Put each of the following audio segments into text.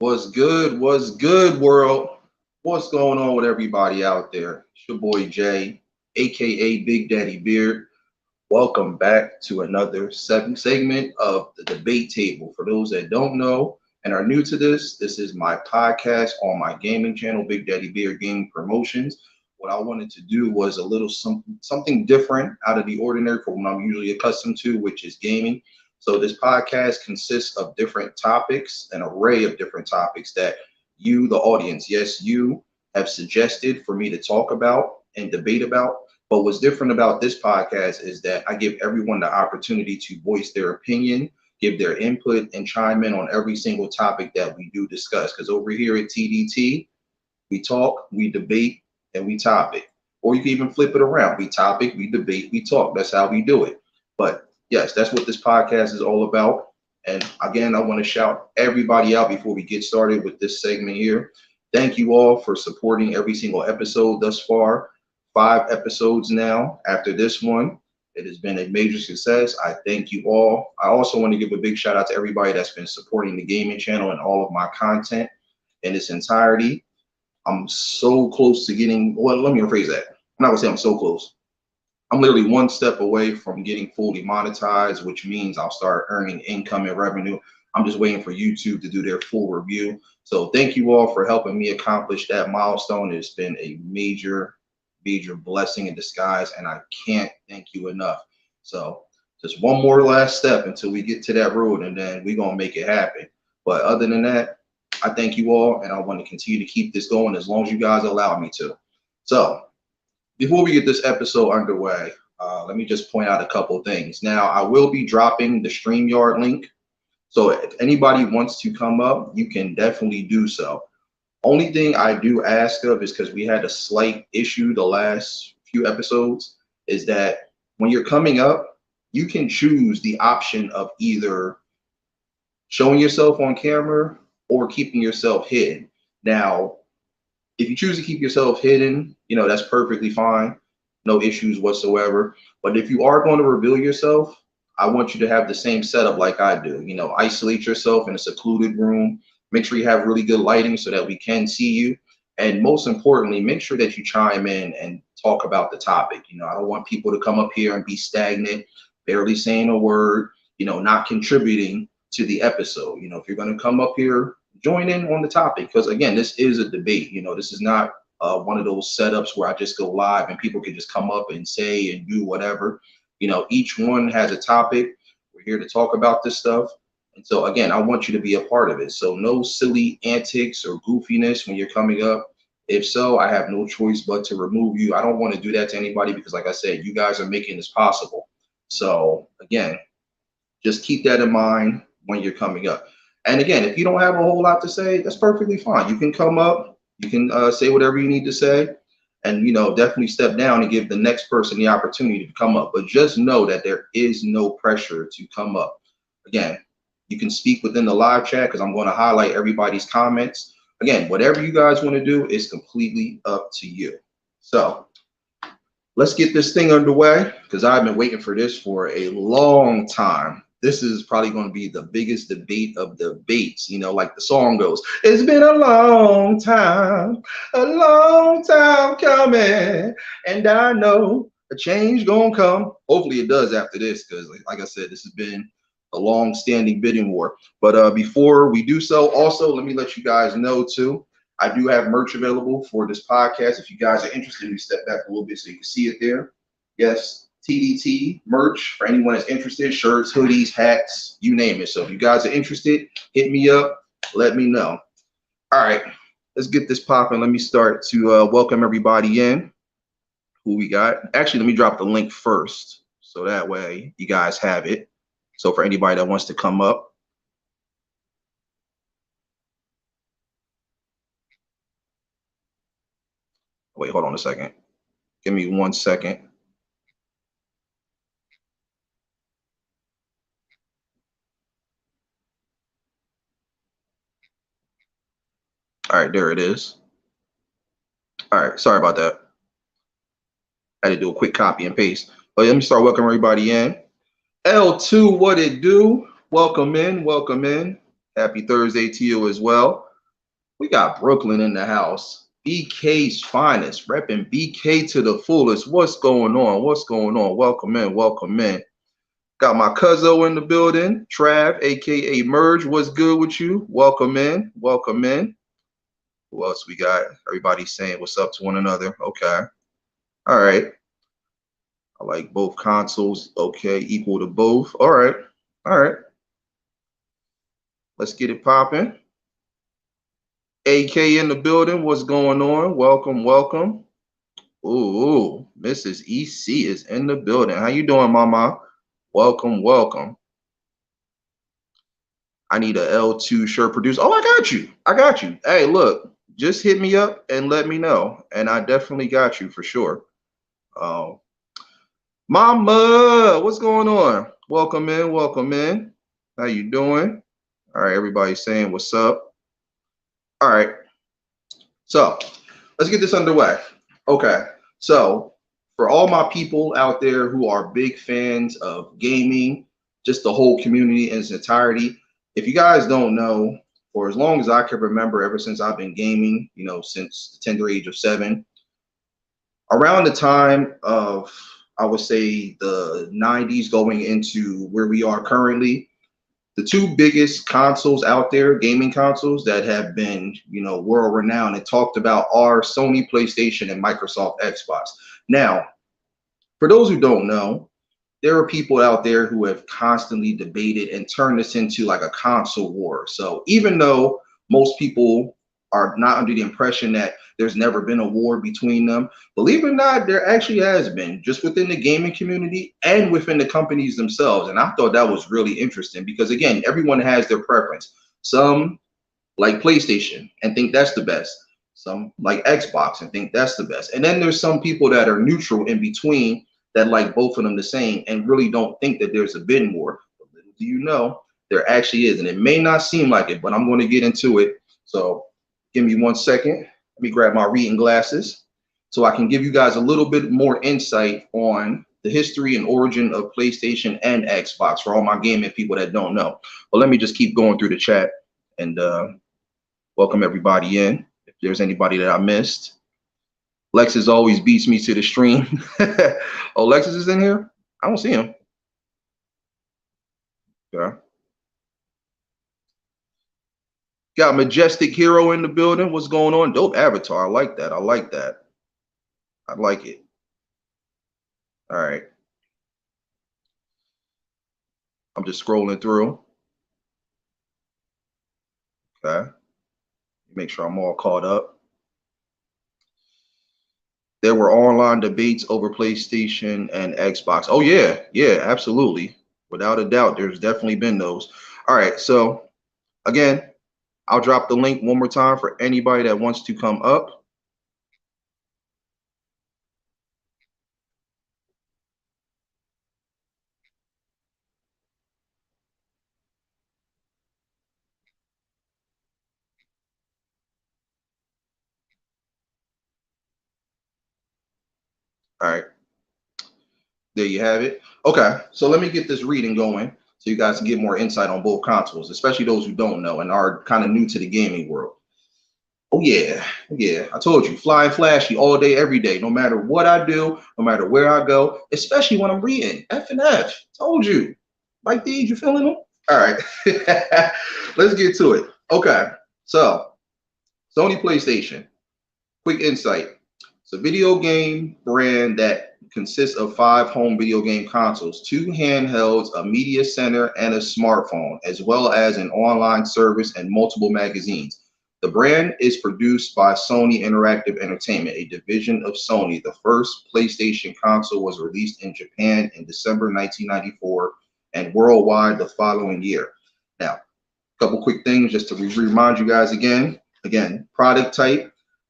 What's good? What's good, world? What's going on with everybody out there? It's your boy Jay, aka Big Daddy Beard. Welcome back to another second segment of the debate table. For those that don't know and are new to this is my podcast on my gaming channel, Big Daddy Beard Gaming Promotions. What I wanted to do was a little something different out of the ordinary from what I'm usually accustomed to, which is gaming. So this podcast consists of different topics, an array of different topics that you, the audience, yes, you have suggested for me to talk about and debate about. But what's different about this podcast is that I give everyone the opportunity to voice their opinion, give their input, and chime in on every single topic that we do discuss. Because over here at TDT, we talk, we debate, and we topic. Or you can even flip it around. We topic, we debate, we talk. That's how we do it. But yes, that's what this podcast is all about. And again, I want to shout everybody out before we get started with this segment here. Thank you all for supporting every single episode thus far. 5 episodes now after this one. It has been a major success. I thank you all. I also want to give a big shout out to everybody that's been supporting the gaming channel and all of my content in its entirety. I'm so close to getting, well, let me rephrase that. I'm not gonna say I'm so close. I'm literally one step away from getting fully monetized, which means I'll start earning income and revenue. I'm just waiting for YouTube to do their full review. So thank you all for helping me accomplish that milestone. It's been a major blessing in disguise, and I can't thank you enough. So just one more last step until we get to that road, and then we're gonna make it happen. But other than that, I thank you all, and I want to continue to keep this going as long as you guys allow me to. So before we get this episode underway, let me just point out a couple of things. Now, I will be dropping the StreamYard link. So if anybody wants to come up, you can definitely do so. Only thing I do ask of is because we had a slight issue the last few episodes, is that when you're coming up, you can choose the option of either showing yourself on camera or keeping yourself hidden. Now, if you choose to keep yourself hidden, that's perfectly fine. No issues whatsoever. But if you are going to reveal yourself, I want you to have the same setup like I do. Isolate yourself in a secluded room. Make sure you have really good lighting so that we can see you. And most importantly, make sure that you chime in and talk about the topic. I don't want people to come up here and be stagnant, barely saying a word, not contributing to the episode. If you're going to come up here, join in on the topic, because again, this is a debate. This is not one of those setups where I just go live and people can just come up and say and do whatever. Each one has a topic. We're here to talk about this stuff. And so again, I want you to be a part of it. So no silly antics or goofiness when you're coming up. If so, I have no choice but to remove you. I don't want to do that to anybody because, like I said, you guys are making this possible. So again, just keep that in mind when you're coming up. And again, if you don't have a whole lot to say, that's perfectly fine. You can come up, you can say whatever you need to say, and definitely step down and give the next person the opportunity to come up. But just know that there is no pressure to come up. Again, you can speak within the live chat because I'm going to highlight everybody's comments. Again, whatever you guys want to do is completely up to you. So let's get this thing underway because I've been waiting for this for a long time. This is probably going to be the biggest debate of debates, like the song goes. It's been a long time coming, and I know a change gonna come. Hopefully it does after this, because like I said, this has been a long-standing bidding war. But before we do so, also let me let you guys know too, I do have merch available for this podcast. If you guys are interested, we step back a little bit so you can see it there. Yes, TDT merch for anyone that's interested, shirts, hoodies, hats, you name it. So if you guys are interested, hit me up, let me know. All right, let's get this popping. Let me start to welcome everybody in. Who we got? Actually, let me drop the link first so that way you guys have it. So for anybody that wants to come up. Wait, hold on a second. Give me 1 second. All right, there it is. All right, sorry about that. I had to do a quick copy and paste. But let me start welcoming everybody in. L2, what it do? Welcome in, welcome in. Happy Thursday to you as well. We got Brooklyn in the house. BK's finest, repping BK to the fullest. What's going on? What's going on? Welcome in, welcome in. Got my cuzzo in the building, Trav, aka Merge. What's good with you? Welcome in, welcome in. Who else we got? Everybody saying what's up to one another. Okay. All right. I like both consoles. Okay, equal to both. All right. All right. Let's get it popping. AK in the building. What's going on? Welcome, welcome. Ooh, Mrs. EC is in the building. How you doing, mama? Welcome, welcome. I need a L2 shirt producer. Oh, I got you. I got you. Hey, look, just hit me up and let me know. And I definitely got you for sure. Mama, what's going on? Welcome in, welcome in. How you doing? All right, everybody saying what's up. All right, so let's get this underway. Okay, so for all my people out there who are big fans of gaming, just the whole community in its entirety, if you guys don't know, for as long as I can remember, ever since I've been gaming, you know, since the tender age of 7, around the time of, I would say, the 90s going into where we are currently, the two biggest consoles out there, gaming consoles that have been, you know, world renowned and talked about are Sony PlayStation and Microsoft Xbox. Now, for those who don't know, there are people out there who have constantly debated and turned this into like a console war. So even though most people are not under the impression that there's never been a war between them, believe it or not, there actually has been, just within the gaming community and within the companies themselves. And I thought that was really interesting because, again, everyone has their preference. Some like PlayStation and think that's the best. Some like Xbox and think that's the best. And then there's some people that are neutral in between that like both of them the same and really don't think that there's a bidding war. But little do you know, there actually is. And it may not seem like it, but I'm going to get into it. So give me 1 second. Let me grab my reading glasses so I can give you guys a little bit more insight on the history and origin of PlayStation and Xbox for all my gaming people that don't know. But let me just keep going through the chat and welcome everybody in. If there's anybody that I missed. Lexus always beats me to the stream. Oh, Lexus is in here? I don't see him. Okay. Got Majestic Hero in the building. What's going on? Dope avatar. I like that. I like that. I like it. All right. I'm just scrolling through. Okay. Make sure I'm all caught up. There were online debates over PlayStation and Xbox. Oh, yeah. Yeah, absolutely. Without a doubt, there's definitely been those. All right. So, again, I'll drop the link one more time for anybody that wants to come up. All right. There you have it. Okay, so let me get this reading going so you guys can get more insight on both consoles, especially those who don't know and are kind of new to the gaming world. Oh yeah, yeah. I told you, fly and flashy all day, every day, no matter what I do, no matter where I go, especially when I'm reading. F and F. Told you. Like these, you feeling them? All right. Let's get to it. Okay, so Sony PlayStation. Quick insight. It's a video game brand that consists of 5 home video game consoles, 2 handhelds, a media center, and a smartphone, as well as an online service and multiple magazines. The brand is produced by Sony Interactive Entertainment, a division of Sony. The first PlayStation console was released in Japan in December 1994 and worldwide the following year. Now, a couple quick things just to remind you guys again. Again, product type,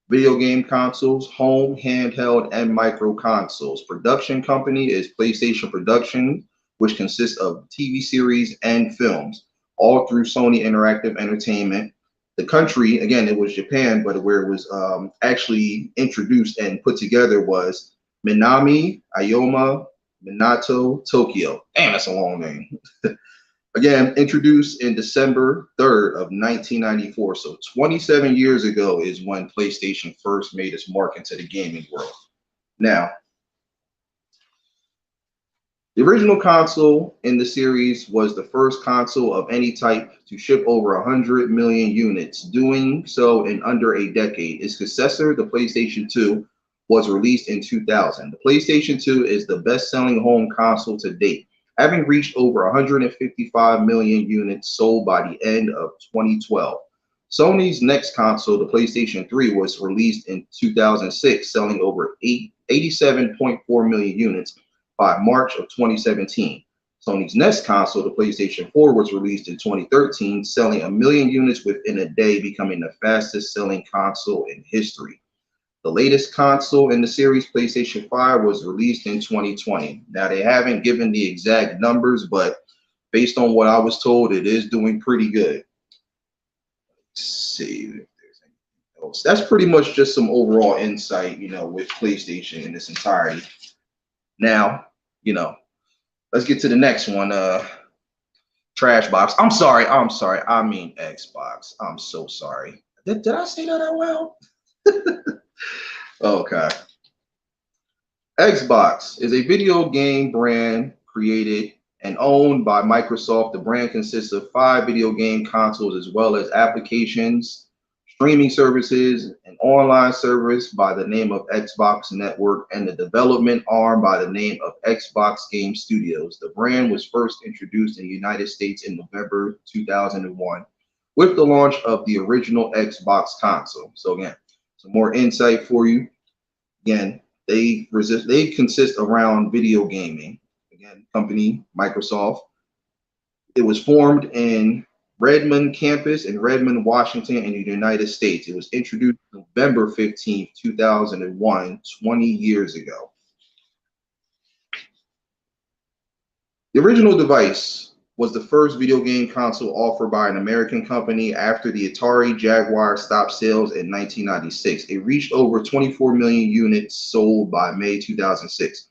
video game consoles, home, handheld, and micro consoles. Production company is PlayStation Production, which consists of TV series and films, all through Sony Interactive Entertainment. The country, again, it was Japan, but where it was actually introduced and put together was Minami, Ayoma, Minato, Tokyo. Damn, that's a long name. Again, introduced in December 3rd of 1994. So 27 years ago is when PlayStation first made its mark into the gaming world. Now, the original console in the series was the first console of any type to ship over 100 million units, doing so in under a decade. Its successor, the PlayStation 2, was released in 2000. The PlayStation 2 is the best-selling home console to date, having reached over 155 million units sold by the end of 2012. Sony's next console, the PlayStation 3, was released in 2006, selling over 87.4 million units by March of 2017. Sony's next console, the PlayStation 4, was released in 2013, selling a million units within a day, becoming the fastest selling console in history. The latest console in the series, PlayStation 5, was released in 2020. Now, they haven't given the exact numbers, but based on what I was told, it is doing pretty good. Let's see if there's anything else. That's pretty much just some overall insight, with PlayStation in its entirety. Now, you know, let's get to the next one. Trash box. I'm sorry. I mean Xbox. I'm so sorry. Did I say that out loud? Okay. Xbox is a video game brand created and owned by Microsoft. The brand consists of 5 video game consoles as well as applications, streaming services, an online service by the name of Xbox Network, and the development arm by the name of Xbox Game Studios. The brand was first introduced in the United States in November 2001 with the launch of the original Xbox console. So again, some more insight for you. Again, they consist around video gaming. Again, company Microsoft. It was formed in Redmond campus in Redmond, Washington, in the United States. It was introduced November 15th, 2001, 20 years ago. The original device was the first video game console offered by an American company after the Atari Jaguar stopped sales in 1996. It reached over 24 million units sold by May 2006.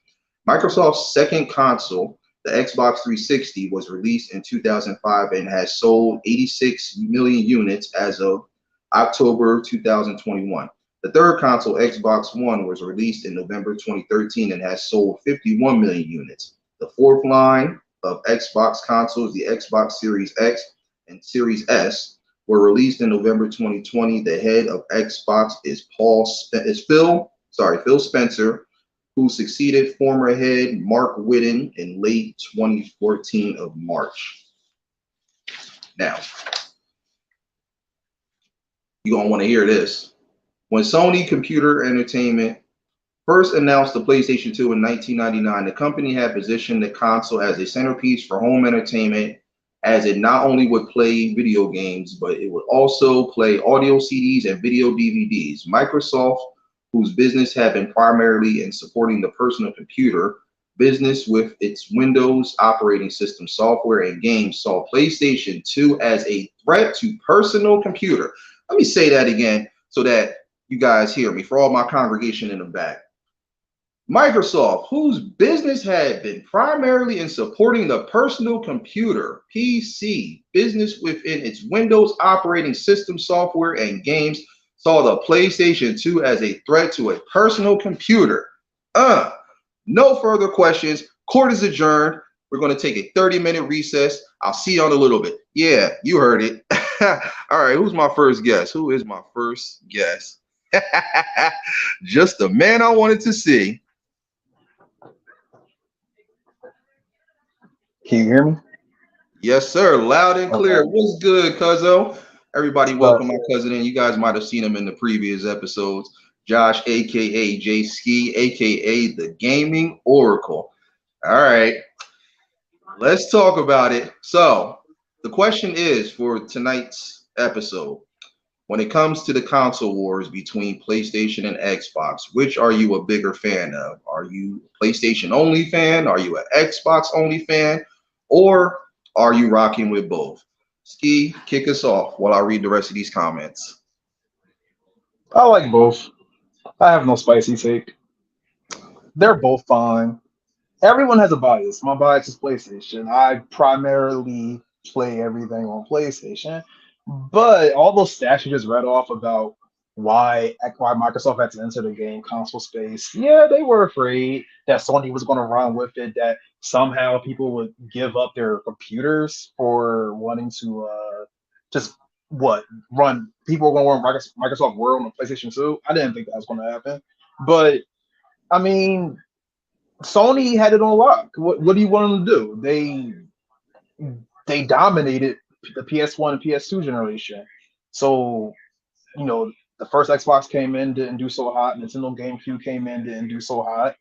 Microsoft's second console, the Xbox 360, was released in 2005 and has sold 86 million units as of October 2021. The third console, Xbox One, was released in November 2013 and has sold 51 million units. The fourth line of Xbox consoles, the Xbox Series X and Series S, were released in November 2020. The head of Xbox is Phil Spencer, who succeeded former head Mark Whitten in late 2014 of March. Now, you're going to want to hear this. When Sony Computer Entertainment first announced the PlayStation 2 in 1999, the company had positioned the console as a centerpiece for home entertainment, as it not only would play video games, but it would also play audio CDs and video DVDs. Microsoft, whose business had been primarily in supporting the personal computer business with its Windows operating system software and games, saw PlayStation 2 as a threat to personal computer. Let me say that again so that you guys hear me, for all my congregation in the back. Microsoft, whose business had been primarily in supporting the personal computer, PC, business within its Windows operating system software and games, saw the PlayStation 2 as a threat to a personal computer. No further questions. Court is adjourned. We're going to take a 30-minute recess. I'll see you in a little bit. Yeah, you heard it. All right, who's my first guest? Who is my first guest? Just the man I wanted to see. Can you hear me? Yes, sir. Loud and clear. Okay. What's good, cuzzo? Everybody, welcome my cousin in. You guys might have seen him in the previous episodes. Josh, aka J Ski, aka the Gaming Oracle. All right, let's talk about it. So, the question is for tonight's episode: when it comes to the console wars between PlayStation and Xbox, which are you a bigger fan of? Are you a PlayStation only fan? Are you an Xbox only fan? Or are you rocking with both? Ski, kick us off while I read the rest of these comments. I like both. I have no spicy take. They're both fine. Everyone has a bias. My bias is PlayStation. I primarily play everything on PlayStation. But all those stats you just read off about why Microsoft had to enter the game console space, yeah, they were afraid that Sony was going to run with it, that somehow people would give up their computers for wanting to just what run. People were going to run Microsoft Word on the PlayStation 2. I didn't think that was going to happen, but I mean, Sony had it on lock. What do you want them to do? They dominated the PS1 and PS2 generation. So, the first Xbox came in, didn't do so hot. Nintendo GameCube came in, didn't do so hot.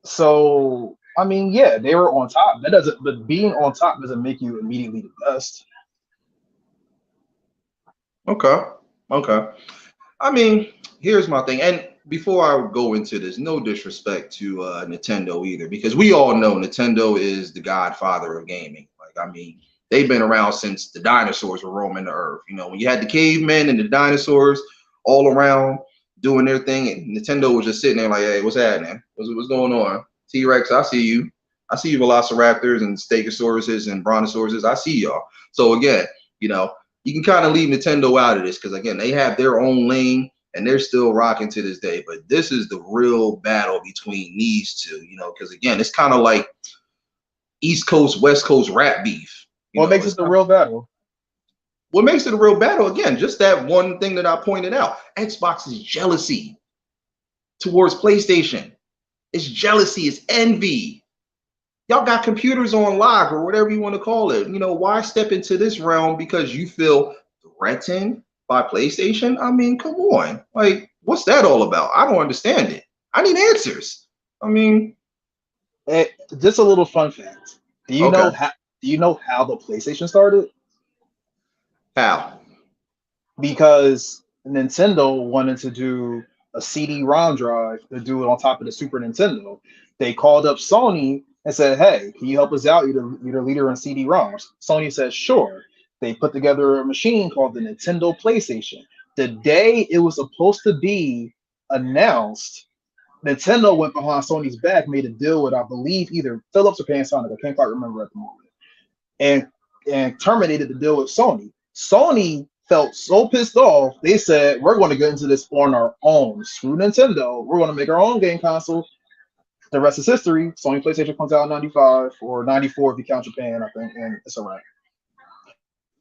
So, I mean, yeah, they were on top. But being on top doesn't make you immediately the best. Okay. Okay. I mean, here's my thing. And before I go into this, no disrespect to Nintendo either, because we all know Nintendo is the godfather of gaming. Like, I mean, they've been around since the dinosaurs were roaming the earth. You know, when you had the cavemen and the dinosaurs all around doing their thing, and Nintendo was just sitting there like, hey, what's happening? What's going on? T-Rex, I see you. I see you, Velociraptors and Stegosauruses and Brontosauruses. I see y'all. So again, you know, you can kind of leave Nintendo out of this because again, they have their own lane and they're still rocking to this day. But this is the real battle between these two, you know, because again, it's kind of like East Coast, West Coast rap beef. You What know, makes it the real battle? what makes it a real battle, again, just that one thing that I pointed out. Xbox's jealousy towards PlayStation. It's jealousy, it's envy. Y'all got computers on live or whatever you want to call it. You know, why step into this realm because you feel threatened by PlayStation? I mean, come on. Like, what's that all about? I don't understand it. I need answers. I mean, Just a little fun fact. Do you okay. know how? Do you know how the PlayStation started? How? Because Nintendo wanted to do a CD-ROM drive to do it on top of the Super Nintendo. They called up Sony and said, "Hey, can you help us out? You're the leader in CD-ROMs." Sony said, "Sure." They put together a machine called the Nintendo PlayStation. The day it was supposed to be announced, Nintendo went behind Sony's back, made a deal with, I believe, either Philips or Panasonic. I can't quite remember at the moment, and terminated the deal with Sony. Sony felt so pissed off, they said, "We're going to get into this on our own. Screw Nintendo. We're going to make our own game console." The rest is history. Sony PlayStation comes out in 95 or 94 if you count Japan, I think, and it's a wrap.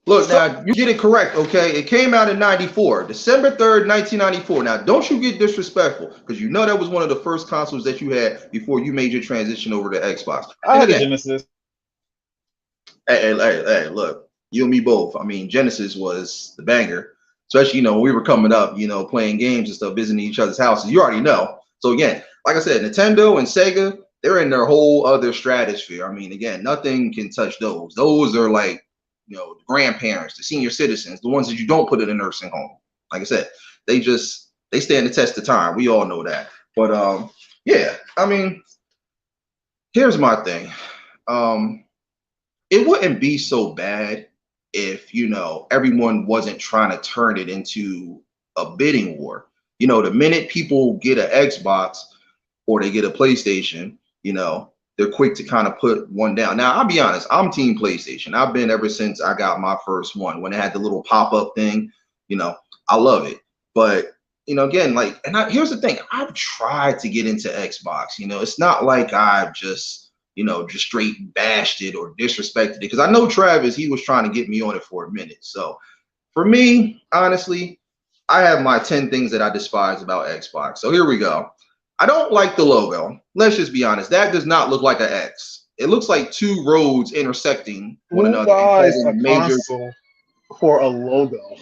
Look, So, now you get it correct, okay? It came out in 94, December 3rd, 1994. Now, don't you get disrespectful because you know that was one of the first consoles that you had before you made your transition over to Xbox. I And had a again, Genesis. hey, look, you and me both. I mean, Genesis was the banger, especially, you know, when we were coming up, you know, playing games and stuff, visiting each other's houses. You already know. So, again, like I said, Nintendo and Sega, they're in their whole other stratosphere. I mean, again, nothing can touch those. Those are like, you know, the grandparents, the senior citizens, the ones that you don't put in a nursing home. Like I said, they stand the test of time. We all know that. But yeah, I mean, here's my thing. Um, it wouldn't be so bad if, you know, everyone wasn't trying to turn it into a bidding war. You know, the minute people get an Xbox or they get a PlayStation, you know, they're quick to kind of put one down. Now, I'll be honest, I'm team PlayStation. I've been ever since I got my first one. When it had the little pop-up thing, you know, I love it. But, you know, again, like, here's the thing. I've tried to get into Xbox. You know, it's not like I've just, you know, just straight bashed it or disrespected it. Because I know Travis, he was trying to get me on it for a minute. So for me, honestly, I have my 10 things that I despise about Xbox. So here we go. I don't like the logo. Let's just be honest. That does not look like an X. It looks like two roads intersecting one Who another and buys causing a a major. console for a logo?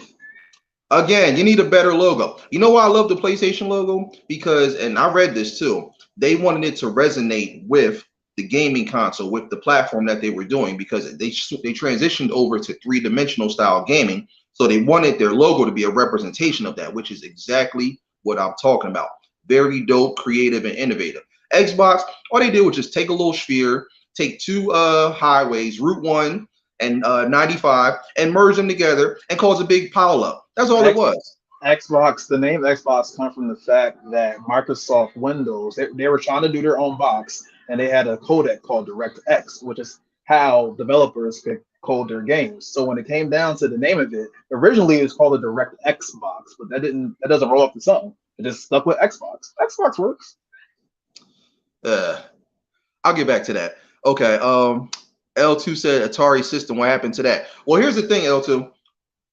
Again, you need a better logo. You know why I love the PlayStation logo? Because, and I read this too, they wanted it to resonate with the gaming console, with the platform that they were doing, because they transitioned over to three-dimensional style gaming. So they wanted their logo to be a representation of that, which is exactly what I'm talking about. Very dope, creative, and innovative. Xbox, all they did was just take a little sphere, take two highways, Route 1 and 95, and merge them together and cause a big pile up. That's all it X, was. Xbox, the name Xbox comes from the fact that Microsoft Windows, they were trying to do their own box and they had a codec called DirectX, which is how developers could code their games. So when it came down to the name of it, originally it was called a Direct Xbox, but that doesn't roll up the tongue. It just stuck with Xbox. Xbox works. I'll get back to that. Okay. L2 said Atari system. What happened to that? Well, here's the thing, L2.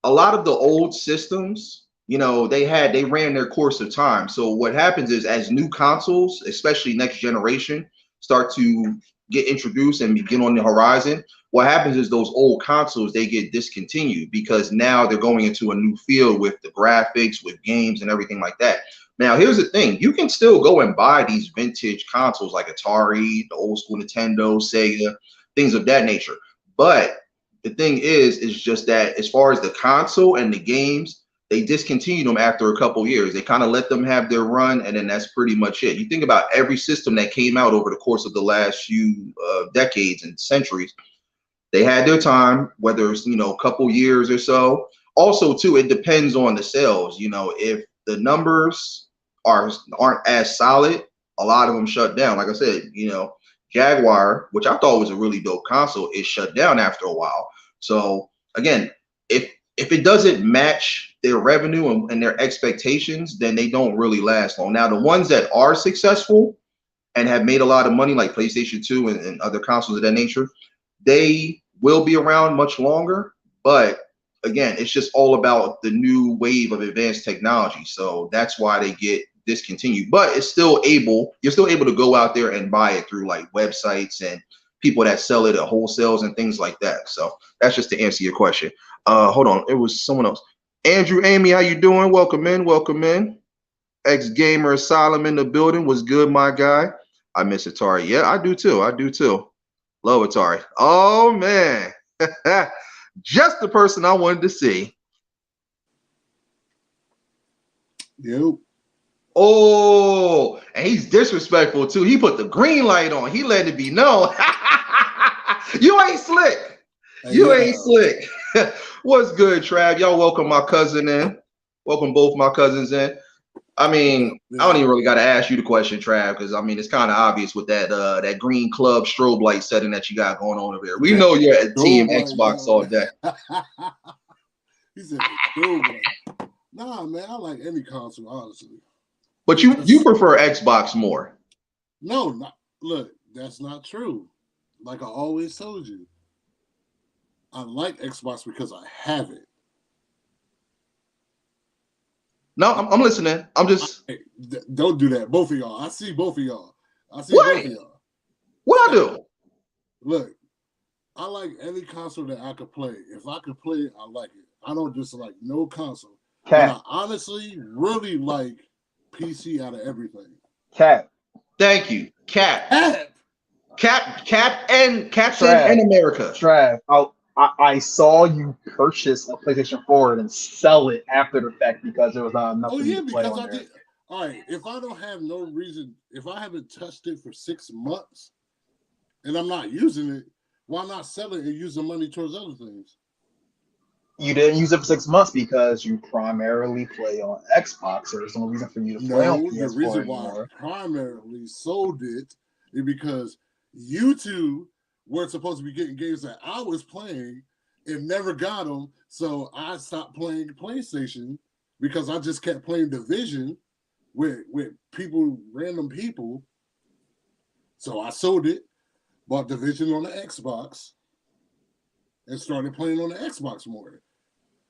A lot of the old systems, they ran their course of time. So what happens is as new consoles, especially next generation, start to get introduced and begin on the horizon, what happens is those old consoles, they get discontinued because now they're going into a new field with the graphics, with games and everything like that. Now, here's the thing. You can still go and buy these vintage consoles like Atari, the old school Nintendo, Sega, things of that nature. But the thing is just that as far as the console and the games, they discontinued them after a couple years. They kind of let them have their run, and then that's pretty much it. You think about every system that came out over the course of the last few decades and centuries, they had their time, whether it's, a couple years or so. Also, too, it depends on the sales. If the numbers aren't as solid, a lot of them shut down. Like I said, Jaguar, which I thought was a really dope console, is shut down after a while. So again, if it doesn't match their revenue and their expectations, then they don't really last long. Now, the ones that are successful and have made a lot of money, like PlayStation 2 and other consoles of that nature, they will be around much longer. But again, it's just all about the new wave of advanced technology. So that's why they get discontinued. But you're still able to go out there and buy it through like websites and people that sell it at wholesales and things like that. So that's just to answer your question. Hold on, it was someone else. Andrew, Amy, how you doing? Welcome in. Ex-gamer Asylum in the building. Was good, my guy. I miss Atari. Yeah, I do too. Love Atari. Oh man. Just the person I wanted to see. Yep. Oh, and he's disrespectful too. He put the green light on. He let it be known. You ain't slick. Ain't slick. What's good, Trav? Y'all welcome my cousin in. Welcome both my cousins in. I mean, I don't even really got to ask you the question, Trav, because I mean it's kind of obvious with that green club strobe light setting that you got going on over there. We know you're at Team Xbox all day. He said strobe light. Nah, man, I like any console, honestly. But you prefer Xbox more. No, look, that's not true. Like I always told you, I like Xbox because I have it. No, I'm listening. I'm just don't do that. Both of y'all. I see both of y'all. Both of y'all. What I do? Look, I like any console that I could play. If I could play it, I like it. I don't just like no console. But I honestly really like PC out of everything. Cap. Thank you. Cap and America. Trav, I saw you purchase a PlayStation 4 and sell it after the fact because there was not enough to play on there. All right, if I don't have no reason, if I haven't touched it for 6 months and I'm not using it, why not sell it and use the money towards other things? You didn't use it for 6 months because you primarily play on Xbox. There's no reason for you to play on PS4 the reason anymore. why I primarily sold it is because you two weren't supposed to be getting games that I was playing and never got them. So I stopped playing PlayStation because I just kept playing Division with random people. So I sold it, bought Division on the Xbox, and started playing on the Xbox more.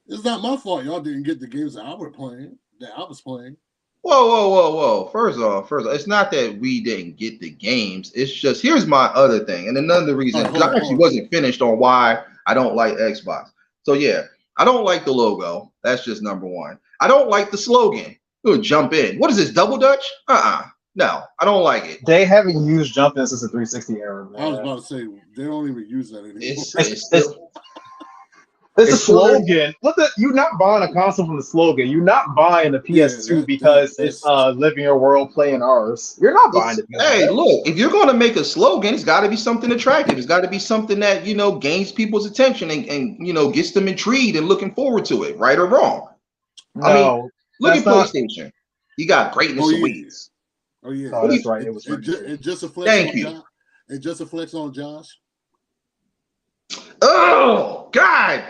It's not my fault y'all didn't get the games that I was playing. Whoa. First off, it's not that we didn't get the games. It's just, here's my other thing. And another reason, because I actually wasn't finished on why I don't like Xbox. So yeah, I don't like the logo. That's just number one. I don't like the slogan. We'll jump in. What is this, Double Dutch? No, I don't like it. They haven't used jump in since the 360 era, man. I was about to say, they don't even use that anymore. It's a slogan. You're not buying a console from the slogan. You're not buying the PS2 because it's living your world, playing ours. You're not buying it. Hey, look, if you're going to make a slogan, it's got to be something attractive. It's got to be something that, gains people's attention and gets them intrigued and looking forward to it, right or wrong. No, I mean, look at PlayStation. You got greatness awaits. Oh yeah. Oh, that's right. It was just a flex. Thank you. And just a flex on Josh. Oh, Oh God!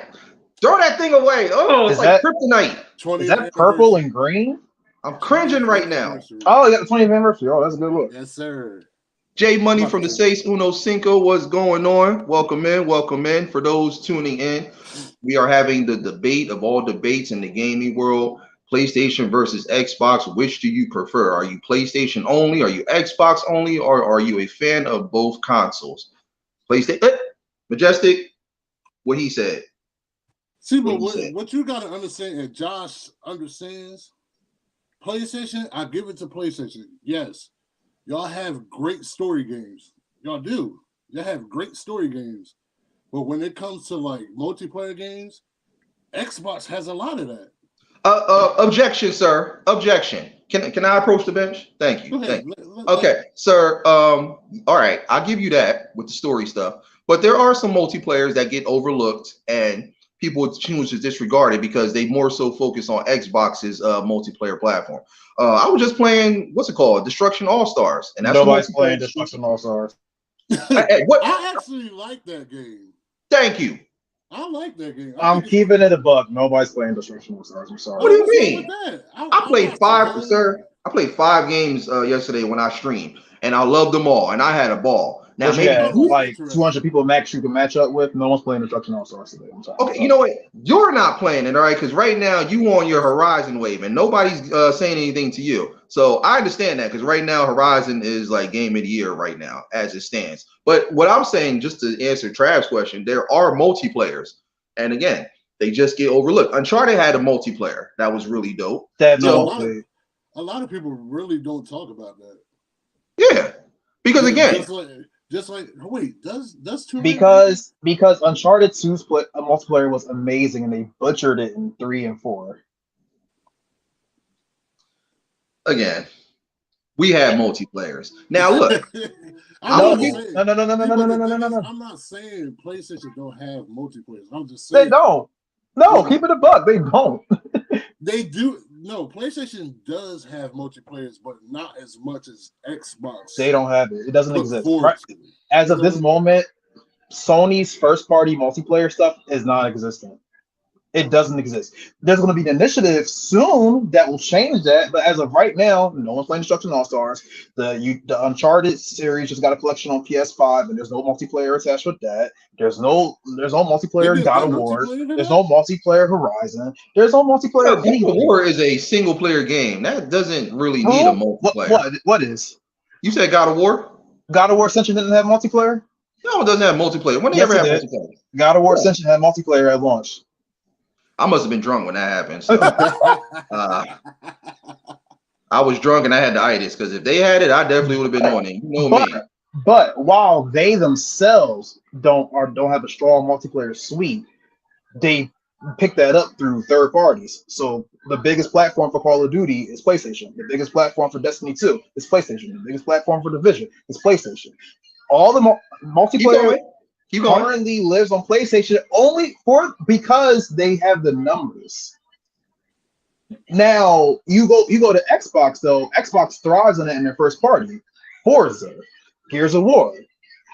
Throw that thing away. Oh, it's Is like that kryptonite. is 20th that purple anniversary. and green? I'm cringing 20th right now. anniversary. Oh, you got the 20th anniversary. Oh, that's a good look. Yes, sir. J I'm Money about from the to. Seis Uno Cinco, what's going on? Welcome in, welcome in. For those tuning in, we are having the debate of all debates in the gaming world. PlayStation versus Xbox. Which do you prefer? Are you PlayStation only? Are you Xbox only? Or are you a fan of both consoles? PlayStation. Majestic. What he said. See, What but he said. what you got to understand, and Josh understands, PlayStation, I give it to PlayStation. Yes, y'all have great story games. Y'all do. Y'all have great story games. But when it comes to like multiplayer games, Xbox has a lot of that. Objection, sir. Objection. Can I approach the bench? Thank you. Go ahead. Thank you. Okay, sir. All right. I'll give you that with the story stuff. But there are some multiplayers that get overlooked and people choose to disregard it because they more so focus on Xbox's multiplayer platform. I was just playing what's it called, Destruction All Stars, and that's a Nobody's multiplayer. playing Destruction All Stars. What? I actually like that game. Thank you. I like that game. I I'm think it's keeping it a buck. Nobody's playing Destruction All Stars. I'm sorry. What do you what's wrong mean? with that? I I played watched the five, whole. sir. I played 5 games yesterday when I streamed, and I loved them all, and I had a ball. Now What you maybe Oh, had? that's you, Like interesting. 200 people max you can match up with. No one's playing Destruction All Stars today. I'm sorry. okay, you know what? You're not playing it, all right? Because right now you on your Horizon wave, and nobody's saying anything to you. So I understand that because right now Horizon is like game of the year right now as it stands. But what I'm saying, just to answer Trav's question, there are multiplayers, and again, they just get overlooked. Uncharted had a multiplayer that was really dope. That Yeah, no, So a lot of people really don't talk about that. yeah, because again, Just like wait, does Tomb Raider because Uncharted 2's multiplayer was amazing and they butchered it in 3 and 4. again, we had multiplayers. Now look, I'm I'm No, gonna not give saying. no, no, no, no, no, See, no, but no, the no, no, thing no, is, no. I'm not saying PlayStation don't have multiplayer. I'm just They saying don't. No, when keep it a buck. They don't. they do. No, PlayStation does have multiplayers, but not as much as They Xbox don't have it. It doesn't put exist. Right. forward to. As You of know this what I mean? moment, Sony's first party multiplayer stuff is non-existent. It doesn't exist. There's going to be an initiative soon that will change that, but as of right now, no one's playing Destruction All Stars. The Uncharted series just got a collection on PS5, and there's no multiplayer attached with that. There's no They multiplayer did God that of War. multiplayer to There's that? no multiplayer Horizon. There's no multiplayer God of anything. War is a single player game that doesn't really need a Who? What? multiplayer. What is You said God of War? God of War Ascension didn't have multiplayer? No, it doesn't have multiplayer. When they Yes, ever it have did. multiplayer? God of War Yeah. Ascension had multiplayer at launch. I must have been drunk when that happened. So I was drunk and I had the itis because if they had it, I definitely would have been on it. You know But me. but while they themselves don't have a strong multiplayer suite, they pick that up through third parties. So the biggest platform for Call of Duty is PlayStation. The biggest platform for Destiny 2 is PlayStation. The biggest platform for Division is PlayStation. All the Keep multiplayer going. Keep going. currently lives on PlayStation only because they have the numbers. Now you go to Xbox though. Xbox thrives on it in their first party. Forza, Gears of War,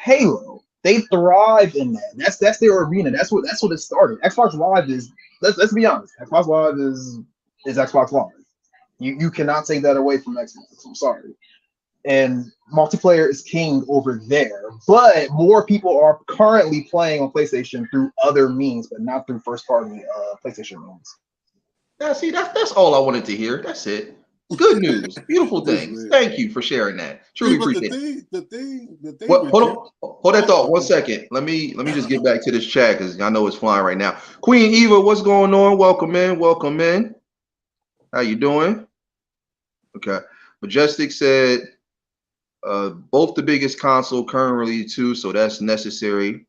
Halo. They thrive in that. That's their arena. That's what it started. Xbox Live is let's be honest. Xbox Live is Xbox Live. You cannot take that away from Xbox. I'm sorry. And multiplayer is king over there. But more people are currently playing on PlayStation through other means, but not through first party PlayStation means. Now, see, that's all I wanted to hear. That's it. Good news. Beautiful This things. man. Thank you for sharing that. See, Truly but appreciate it. the thing What? with Hold J- on. Hold that thought 1 second. Let me just get back to this chat because I know it's flying right now. Queen Eva, what's going on? Welcome in. Welcome in. How you doing? Okay. Majestic said both the biggest console currently too, so that's necessary.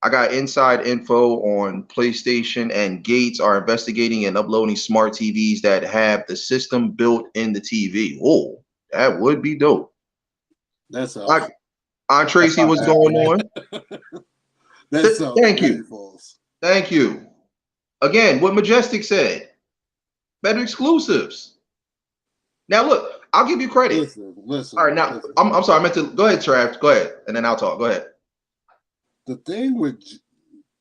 I got inside info on PlayStation and Gates are investigating and uploading smart TVs that have the system built in the TV. Oh, that would be dope. that sounds Like Aunt That's Tracy, not what's going happening. on? that sounds Thank very you. false. Thank you. Again, what Majestic said, better exclusives. Now, look, I'll give you credit. All right, now, Listen. I'm sorry. I meant to go ahead, Trav. Go ahead, and then I'll talk. Go ahead. The thing with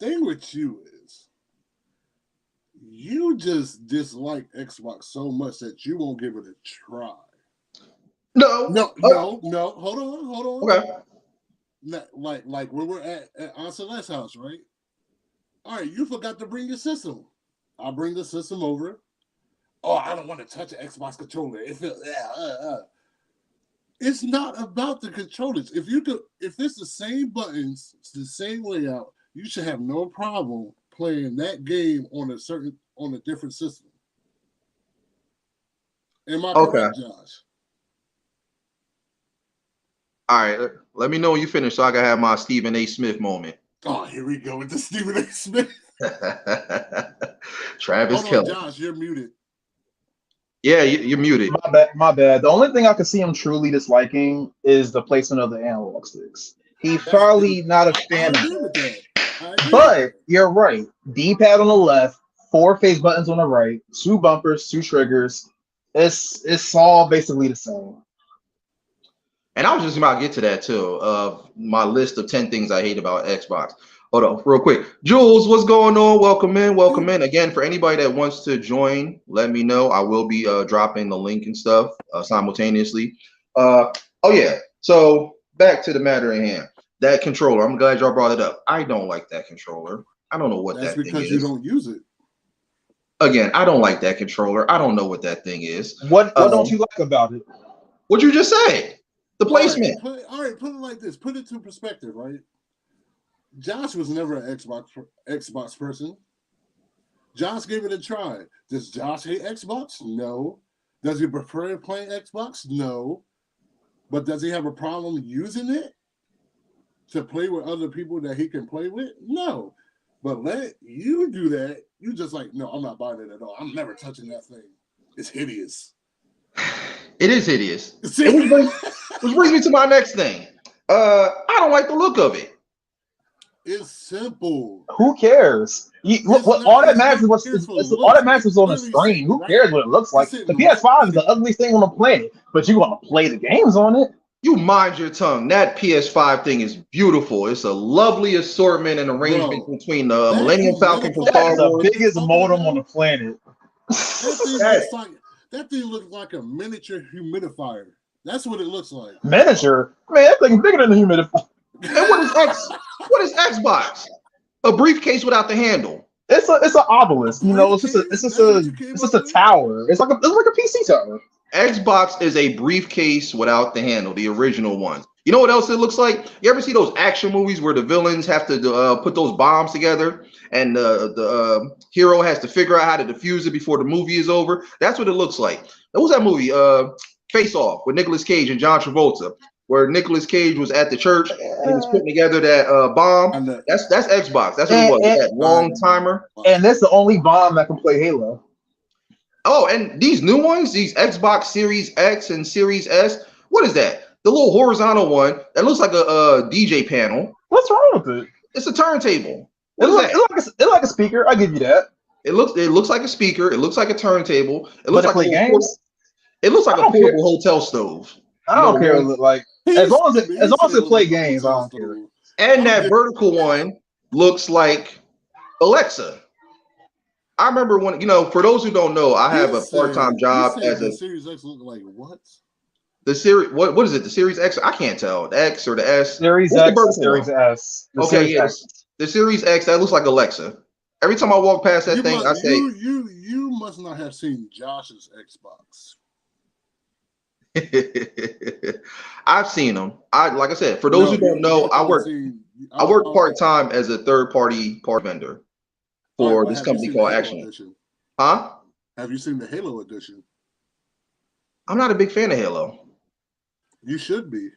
thing with you is you just dislike Xbox so much that you won't give it a try. No. No. Hold on. Okay. Like when we're at Aunt Celeste's house, right? All right, you forgot to bring your system. I'll bring the system over. Oh, I don't want to touch an Xbox controller. It feels It's not about the controllers. If it's the same buttons, it's the same layout, you should have no problem playing that game on a different system. Am I correct, Josh? All right. Let me know when you finish so I can have my Stephen A. Smith moment. Oh, here we go with the Stephen A. Smith. Travis Hold on, Kelce. Josh, you're muted. Yeah, you're muted. My bad. The only thing I can see him truly disliking is the placement of the analog sticks. He's probably not a fan of that. But you're right. D-pad on the left, 4 face buttons on the right, 2 bumpers, 2 triggers. It's all basically the same. And I was just about to get to that too. My list of 10 things I hate about Xbox. Hold on, real quick. Jules, what's going on? Welcome in. Again, for anybody that wants to join, let me know. I will be dropping the link and stuff simultaneously. Oh yeah. So back to the matter at hand. That controller. I'm glad y'all brought it up. I don't like that controller. I don't know what that thing is. That's because you don't use it. Again, I don't like that controller. I don't know what that thing is. What don't you like about it? What you just said? The placement. All right, put it like this. Put it to perspective, right? Josh was never an Xbox person. Josh gave it a try. Does Josh hate Xbox? No. Does he prefer playing Xbox? No. But does he have a problem using it to play with other people that he can play with? No. But let you do that. You just like, no, I'm not buying it at all. I'm never touching that thing. It's hideous. It is hideous. Which brings me to my next thing. I don't like the look of it. It's simple. Who cares? All that matters is on the screen. Who cares what it looks like? The PS5 is the ugliest thing on the planet, but you want to play the games on it? You mind your tongue. That PS5 thing is beautiful. It's a lovely assortment and arrangement between the Millennium Falcon from Star Wars. The biggest modem on the planet. That thing looks like a miniature humidifier. That's what it looks like. Miniature? Man, that thing's bigger than a humidifier. And what is Xbox? A briefcase without the handle. It's an obelisk, you know. It's just a tower. It's like a PC tower. Xbox is a briefcase without the handle, the original one. You know what else it looks like? You ever see those action movies where the villains have to put those bombs together and the hero has to figure out how to defuse it before the movie is over? That's what it looks like. What was that movie? Face Off with Nicolas Cage and John Travolta, where Nicolas Cage was at the church and he was putting together that bomb. That's Xbox. That's what it was. That long timer. And that's the only bomb that can play Halo. Oh, and these new ones, these Xbox Series X and Series S, what is that? The little horizontal one that looks like a DJ panel. What's wrong with it? It's a turntable. It's like a speaker. I give you that. It looks like a speaker. It looks like a turntable. It looks like games. It looks like a portable hotel stove. I don't care. Like as long as it play games, I don't care. And that vertical one looks like Alexa. I remember when, for those who don't know, I have a part-time job as a Series X. Look like what? The series, what is it? The Series X? I can't tell. The X or the S? Series X, Series S. The Series X. That looks like Alexa. Every time I walk past that thing, I say, "You must not have seen Josh's Xbox." I've seen them. Like I said, for those who don't know, I work part-time as a third-party part vendor for this company called Action. Huh? Have you seen the Halo edition? I'm not a big fan of Halo. You should be.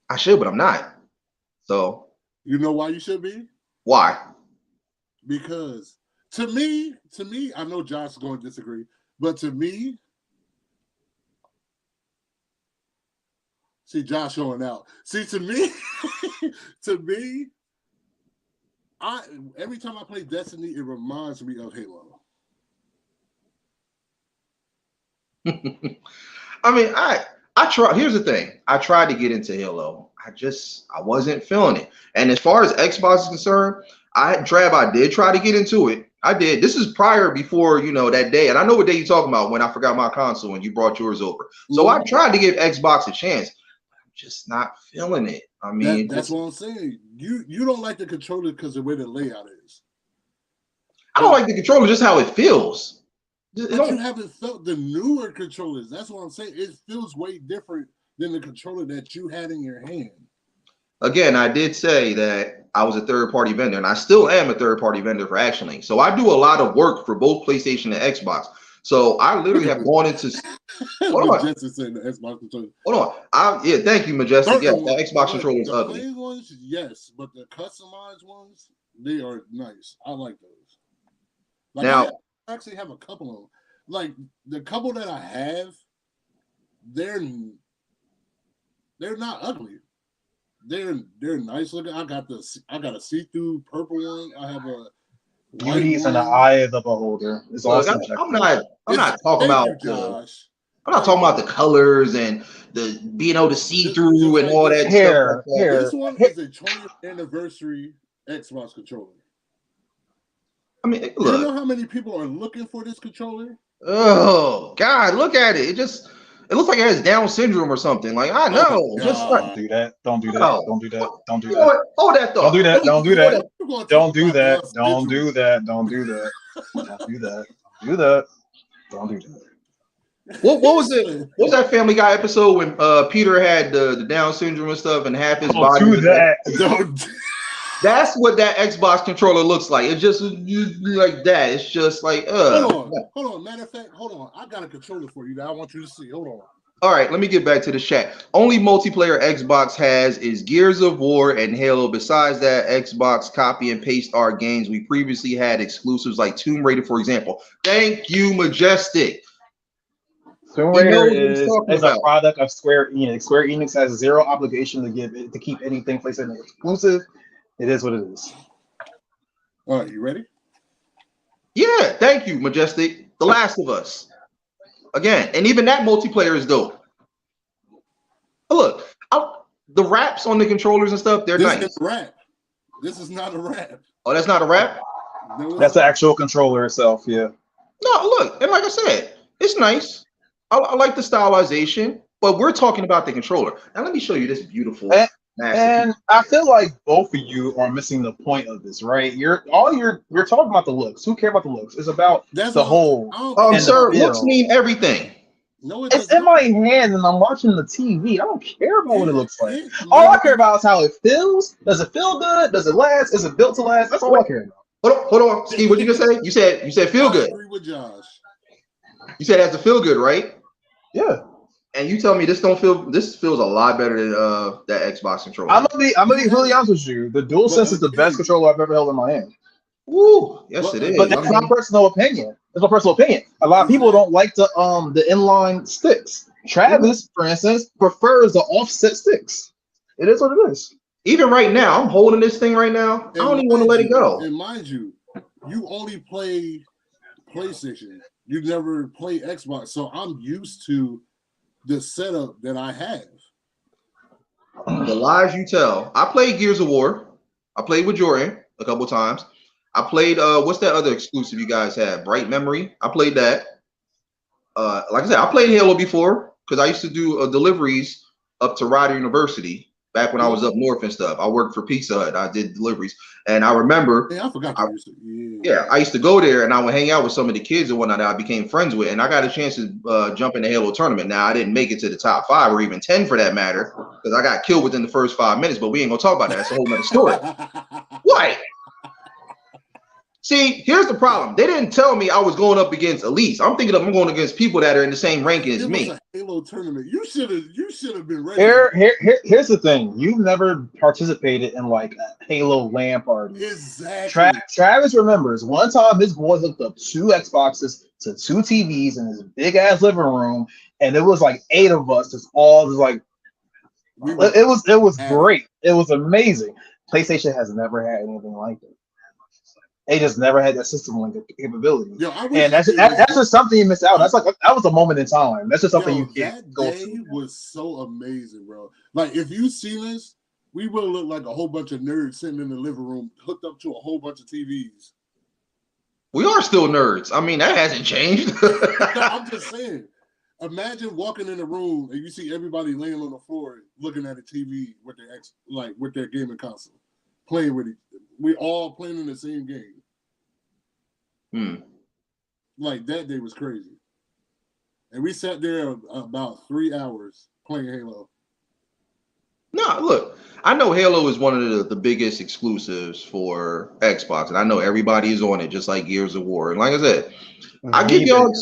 I should, but I'm not. So you know why you should be? Why? Because to me, I know Josh is going to disagree, but to me, see Josh showing out. See, to me, every time I play Destiny, it reminds me of Halo. I mean, I try. Here's the thing. I tried to get into Halo. I wasn't feeling it. And as far as Xbox is concerned, I did try to get into it. I did. This is before that day, and I know what day you're talking about when I forgot my console and you brought yours over. So I tried to give Xbox a chance. I'm just not feeling it. I mean, that's what I'm saying. You don't like the controller because of the way the layout is. I don't like the controller, just how it feels. But you haven't felt the newer controllers. That's what I'm saying. It feels way different than the controller that you had in your hand. Again, I did say that I was a third-party vendor, and I still am a third-party vendor for ActionLink. So I do a lot of work for both PlayStation and Xbox. So I literally have gone into. Hold on. Majestic saying the Xbox controller. Hold on. Yeah, thank you, Majestic. Yeah, the Xbox controller is ugly. The plain ones, yes, but the customized ones, they are nice. I like those. Like now, I actually have a couple of them. Like the couple that I have, they're not ugly. They're nice looking. I got a see-through purple one. I have a beauty's in the eye of the beholder. It's awesome. I'm not talking about Josh. I'm not talking about the colors and the being able to see through and all that stuff. This one is a 20th anniversary Xbox controller. I mean, look. Do you know how many people are looking for this controller? Oh God, look at it. It looks like it has Down syndrome or something. Like I know. Don't do that. Don't do that. Don't do that. Don't do that. Hold that thought. Don't do that. Don't do that. Don't do that. Don't do that. Don't do that. Don't do that. Don't do that. Don't do that. What was it? What was that Family Guy episode when Peter had the Down syndrome and stuff and half his body? Do that. Don't. That's what that Xbox controller looks like. It's just like that. It's just like Hold on. Matter of fact, hold on. I got a controller for you that I want you to see. Hold on. All right, let me get back to the chat. Only multiplayer Xbox has is Gears of War and Halo. Besides that, Xbox copy and paste our games. We previously had exclusives like Tomb Raider, for example. Thank you, Majestic. Tomb Raider is a product of Square Enix. Square Enix has zero obligation to keep anything PlayStation exclusive. It is what it is. All right, you ready? Yeah, thank you, Majestic. The Last of Us. Again, and even that multiplayer is dope. Look, the wraps on the controllers and stuff, they're nice. This is a wrap. This is not a wrap. Oh, that's not a wrap? That's the actual controller itself, yeah. No, look, and like I said, it's nice. I like the stylization, but we're talking about the controller. Now let me show you this beautiful and I feel like both of you are missing the point of this, right? You're talking about the looks. Who cares about the looks? It's about the whole. Sir, looks mean everything. No, it's in my hand and I'm watching the TV. I don't care about what it looks like. All I care about is how it feels. Does it feel good? Does it last? Is it built to last? That's all I care about. Hold on, Steve. What did you just say? You said feel good. I agree with Josh. You said it has to feel good, right? Yeah. And you tell me this feels a lot better than that Xbox controller. I'm gonna be really honest with you. The DualSense is the best controller I've ever held in my hand. Ooh, yes it is. But that's my personal opinion. That's my personal opinion. A lot of people don't like the inline sticks. Travis, for instance, prefers the offset sticks. It is what it is. Even right now, I'm holding this thing right now. I don't even want to let it go. And mind you, you only play PlayStation. You never play Xbox. So I'm used to the setup that I have. The lies you tell. I played Gears of War. I played with Jordan a couple times. I played what's that other exclusive you guys had? Bright Memory. I played that. Like I said, I played Halo before because I used to do deliveries up to Rider University back when I was up north and stuff. I worked for Pizza Hut. I did deliveries, and I remember. Yeah, I forgot. I used to go there and I would hang out with some of the kids and whatnot that I became friends with, and I got a chance to jump in the Halo tournament. Now I didn't make it to the top 5 or even 10 for that matter because I got killed within the first 5 minutes. But we ain't gonna talk about that. That's a whole nother story. What? See, here's the problem. They didn't tell me I was going up against elites. I'm thinking I'm going against people that are in the same rank as me. It was a Halo tournament. You should have been ready. Here's the thing. You've never participated in like a Halo LAN party. Exactly. Travis remembers one time his boy hooked up 2 Xboxes to 2 TVs in his big ass living room, and it was like 8 of us. It's all just like it was great. It was amazing. PlayStation has never had anything like it. They just never had that system link capability. And that's just something you miss out. That's like that was a moment in time. That's just something you can't go through. That day was so amazing, bro. Like if you see this, we would look like a whole bunch of nerds sitting in the living room, hooked up to a whole bunch of TVs. We are still nerds. I mean, that hasn't changed. No, I'm just saying. Imagine walking in a room and you see everybody laying on the floor looking at a TV with their gaming console, playing with it. We all playing in the same game. Like that day was crazy. And we sat there about 3 hours playing Halo. No, look, I know Halo is one of the biggest exclusives for Xbox, and I know everybody is on it, just like Gears of War. And like I said, I give y'all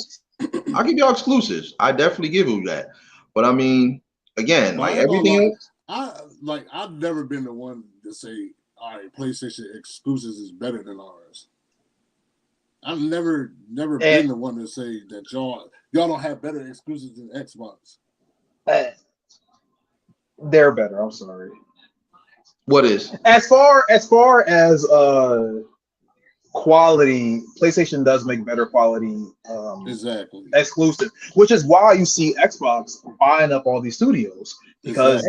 exclusives. I definitely give you that. But I mean, again, like everything else, I've never been the one to say, all right, PlayStation exclusives is better than ours. I've never been the one to say that y'all don't have better exclusives than Xbox. They're better. I'm sorry. what is? As far as quality, PlayStation does make better quality Exactly. exclusive, which is why you see Xbox buying up all these studios because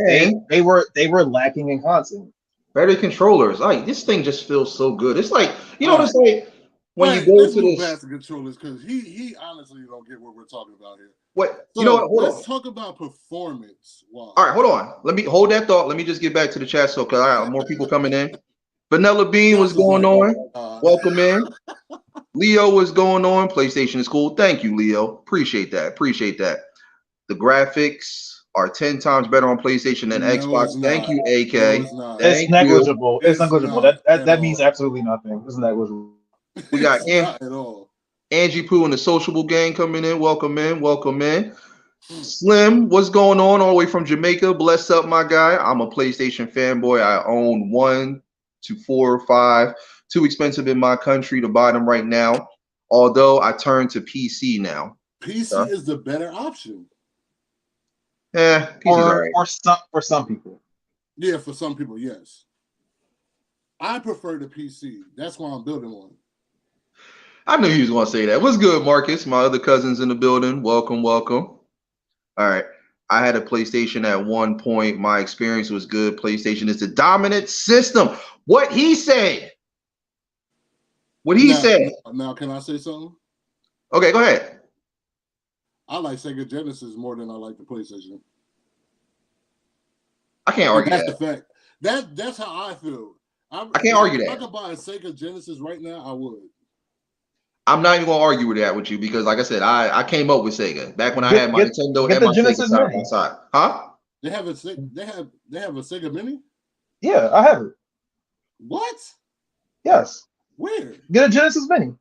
they were lacking in content. Better controllers. Like this thing just feels so good. It's like it's like when you go let's to move this. past the controllers because he honestly don't get what we're talking about here. What So you know? What? Hold let's on. talk about performance. Wow. All right, hold on. Let me hold that thought. Let me just get back to the chat so because I got more people coming in. Vanilla Bean, what's going on? Welcome in. Leo, what's going on? PlayStation is cool. Thank you, Leo. Appreciate that. The graphics are 10 times better on PlayStation than Xbox. Thank you, AK. No, it's negligible. It's negligible. That means absolutely nothing. It's negligible. We got not at all. Angie Pooh and the Sociable Gang coming in. Welcome in. Slim, what's going on all the way from Jamaica? Bless up, my guy. I'm a PlayStation fanboy. I own 1 to 4 or 5. Too expensive in my country to buy them right now. Although I turn to PC now. PC is the better option. PC's all right. For some people. Yeah, for some people, yes. I prefer the PC. That's why I'm building one. I knew he was going to say that. What's good, Marcus? My other cousins in the building. Welcome. All right. I had a PlayStation at one point. My experience was good. PlayStation is the dominant system. What he said. Now, can I say something? Okay, go ahead. I like Sega Genesis more than I like the PlayStation. I can't argue that's that. The fact. That's how I feel. I can't argue that. If I could buy a Sega Genesis right now, I would. I'm not even gonna argue with that with you because, like I said, I came up with Sega back when I had my Nintendo and my Sega side by side. Huh? They have a Sega Mini. Yeah, I have it. What? Yes. Where? Get a Genesis Mini.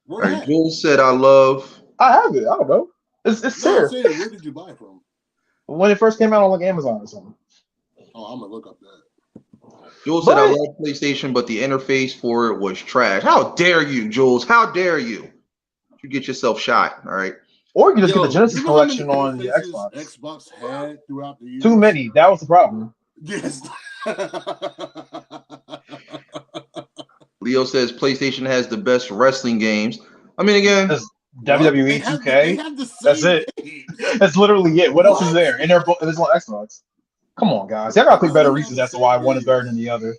Where? Right, Jules said, "I love." I have it. I don't know. It's here. Where did you buy it from? When it first came out on like Amazon or something. Oh, I'm gonna look up that. Jules said, "I love PlayStation, but the interface for it was trash." How dare you, Jules? How dare you? You get yourself shot. All right. Or you can just get the Genesis collection on the Xbox. Xbox had throughout the years. Too many. That was the problem. Yes. Leo says PlayStation has the best wrestling games. I mean, again, WWE 2K. That's it. That's literally it. What else is there? And it's on Xbox. Come on, guys. Y'all gotta pick better reasons as to why one is better than the other.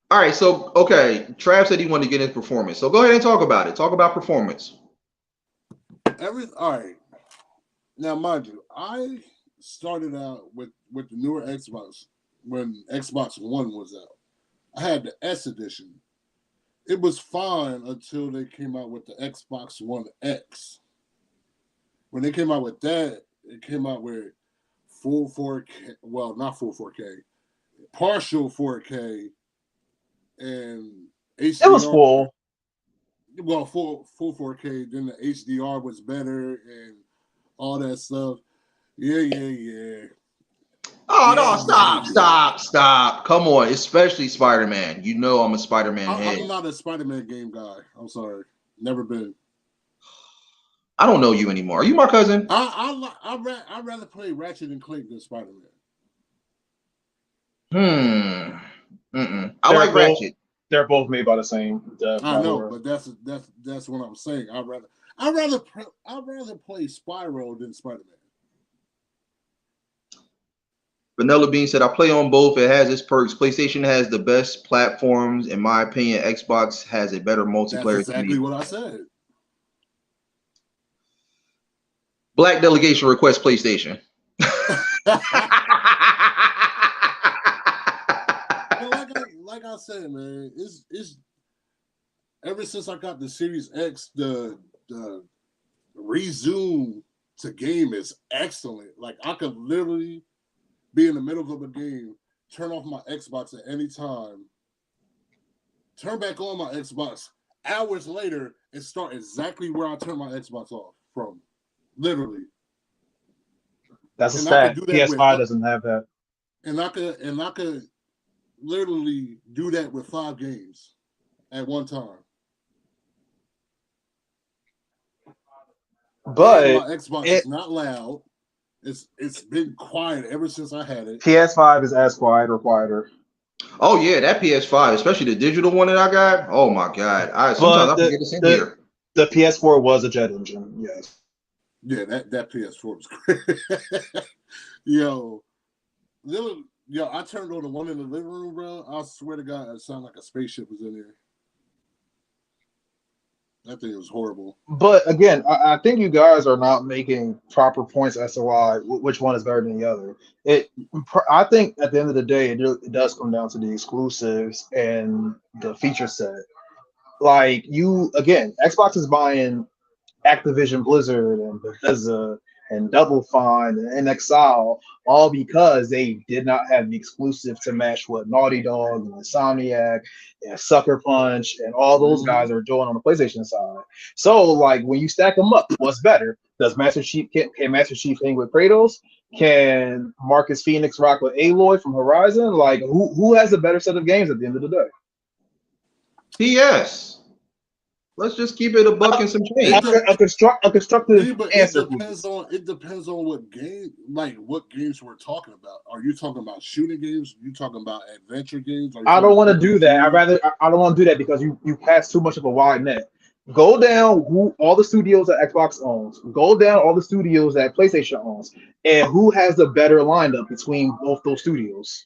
All right. So, okay. Trav said he wanted to get into performance. So go ahead and talk about it. Talk about performance. All right. Now, mind you, I started out with the newer Xbox when Xbox One was out. I had the S edition. It was fine until they came out with the Xbox One X. When they came out with that, it came out with full 4K. Well, not full 4K, partial 4K, and HDR. It was full. Well, full 4K. Then the HDR was better and all that stuff. Yeah. Oh, no, stop. Come on, especially Spider-Man. You know I'm a Spider-Man head. I'm not a Spider-Man game guy. I'm sorry. Never been. I don't know you anymore. Are you my cousin? I'd rather play Ratchet and Clank than Spider-Man. I like Ratchet. They're both made by the same. I know, but that's what I'm saying. I'd rather play Spyro than Spider-Man. Vanilla Bean said, I play on both. It has its perks. PlayStation has the best platforms. In my opinion, Xbox has a better That's multiplayer. exactly what I said. Black delegation requests PlayStation. like I said, man, it's ever since I got the Series X, the resume to game is excellent. Like I could literally be in the middle of a game, turn off my Xbox at any time, turn back on my Xbox hours later, and start exactly where I turned my Xbox off from. Literally. That's a stat. PS5 doesn't have that. And I could literally do that with 5 games at one time. But and my Xbox is not loud. It's been quiet ever since I had it. PS5 is as quiet or quieter. Oh yeah, that PS5, especially the digital one that I got. Oh my god, sometimes I forget it's in here. The PS4 was a jet engine. Yes. Yeah, that PS4 was great. Yo, I turned on the one in the living room, bro. I swear to God, it sounded like a spaceship was in there. That thing was horrible. But again, I think you guys are not making proper points as to why which one is better than the other. I think at the end of the day, it does come down to the exclusives and the feature set. Like Xbox is buying Activision Blizzard and Bethesda and Double Fine and NXL, all because they did not have the exclusive to match what Naughty Dog and Insomniac and Sucker Punch and all those guys are doing on the PlayStation side. So, like, when you stack them up, what's better? Can Master Chief hang with Kratos? Can Marcus Phoenix rock with Aloy from Horizon? Like, who has a better set of games at the end of the day? PS. Let's just keep it a buck and some change. A constructive answer. It depends on what game, like what games we're talking about. Are you talking about shooting games? Are you talking about adventure games? I don't want to do that. I don't want to do that because you cast too much of a wide net. Go down all the studios that Xbox owns. Go down all the studios that PlayStation owns, and who has the better lineup between both those studios?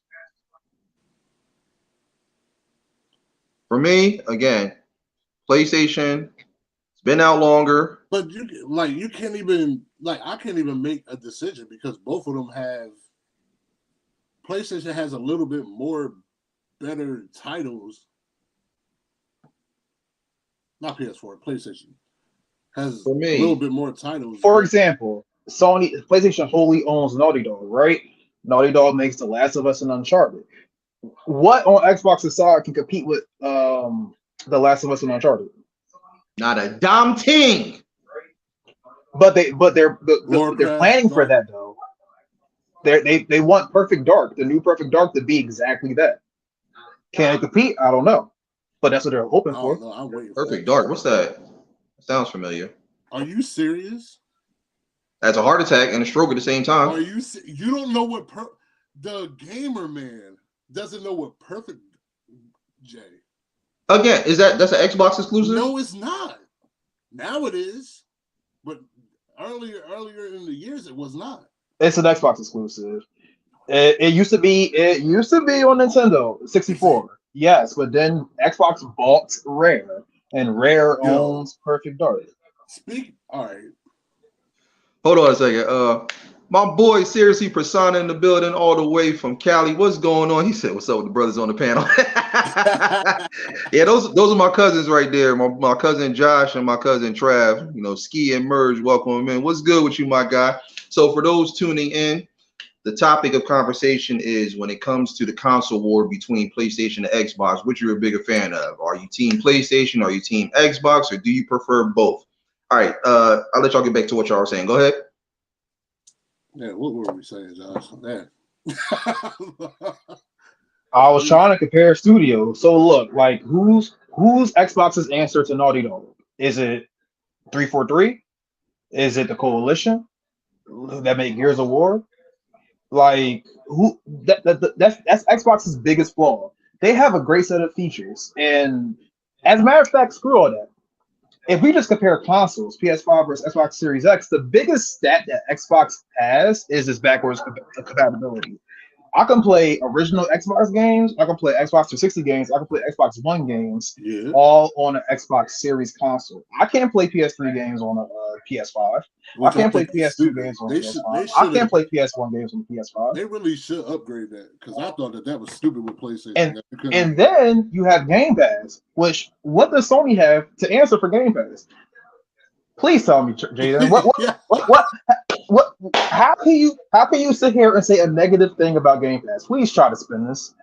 For me, again, PlayStation. It's been out longer. But you can't even I can't even make a decision because both of them have. PlayStation has a little bit more better titles. Not PS4, PlayStation has a little bit more titles. For example, PlayStation wholly owns Naughty Dog, right? Naughty Dog makes The Last of Us and Uncharted. What on Xbox's side can compete with The Last of Us and Uncharted? Not a damn thing. But they're planning for that though. They want Perfect Dark, the new Perfect Dark, to be exactly that. Can it compete? I don't know, but that's what they're hoping for. No, I'm waiting. Perfect Dark. What's that? Sounds familiar. Are you serious? That's a heart attack and a stroke at the same time. Are you? You don't know what the gamer man doesn't know what Perfect J. Again, that's an Xbox exclusive? No, it's not. Now it is, but earlier in the years it was not. It's an Xbox exclusive. It used to be on Nintendo 64. Yes, but then Xbox bought Rare, and Rare owns Perfect Dark. All right. Hold on a second. My boy, seriously, Persona in the building, all the way from Cali. What's going on? He said, "What's up with the brothers on the panel?" Yeah, those are my cousins right there. My cousin Josh and my cousin Trav. Ski and Merge. Welcome in. What's good with you, my guy? So for those tuning in, the topic of conversation is when it comes to the console war between PlayStation and Xbox, which you're a bigger fan of. Are you team PlayStation? Are you team Xbox? Or do you prefer both? All right, I'll let y'all get back to what y'all were saying. Go ahead. Yeah, what were we saying, Josh? Man. I was trying to compare studios. So look, like who's Xbox's answer to Naughty Dog? Is it 343? Is it the Coalition that make Gears of War? Like that's Xbox's biggest flaw. They have a great set of features, and as a matter of fact, screw all that. If we just compare consoles, PS5 versus Xbox Series X, the biggest stat that Xbox has is its backwards compatibility. I can play original Xbox games. I can play Xbox 360 games. I can play Xbox One games, Yeah. all on an Xbox Series console. I can't play PS3 games on a PS5. I Which I can't play think is PS2 stupid. games on They PS5. I should can't play PS1 games on PS5. They really should upgrade that because I thought that was stupid with PlayStation. And That you couldn't- and then you have Game Pass, which what does Sony have to answer for Game Pass? Please tell me, Jaden. Yeah. What? How can you sit here and say a negative thing about Game Pass? Please try to spin this.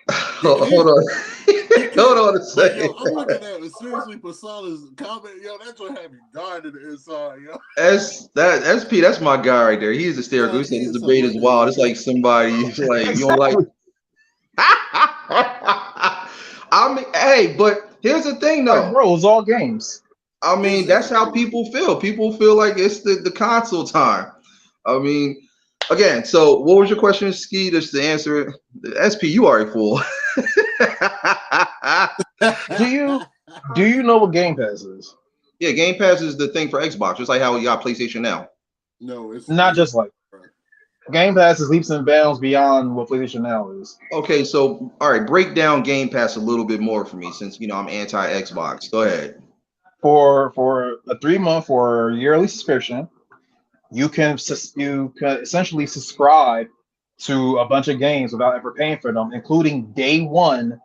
Hold on. Hold on a But, second. yo, I'm looking at it seriously. Persola's comment, yo, that joint had me dying in the inside, yo. SP, that's my guy right there. He's hysterical. Yeah, He said he this is debate is hilarious. wild. It's like somebody like you don't like. I mean, hey, but here's the thing Like, though. bro, it's all games. I mean, that's how people feel. People feel like it's the console time. I mean, again, so what was your question, Ski? Just to answer it, SP, you are a fool. Do you know what Game Pass is? Yeah, Game Pass is the thing for Xbox, just like how we got PlayStation now. No, it's Not just like Game Pass is leaps and bounds beyond what PlayStation Now is. Okay, so all right, break down Game Pass a little bit more for me, since I'm anti Xbox. Go ahead. For a 3-month or yearly subscription, you can essentially subscribe to a bunch of games without ever paying for them, including day one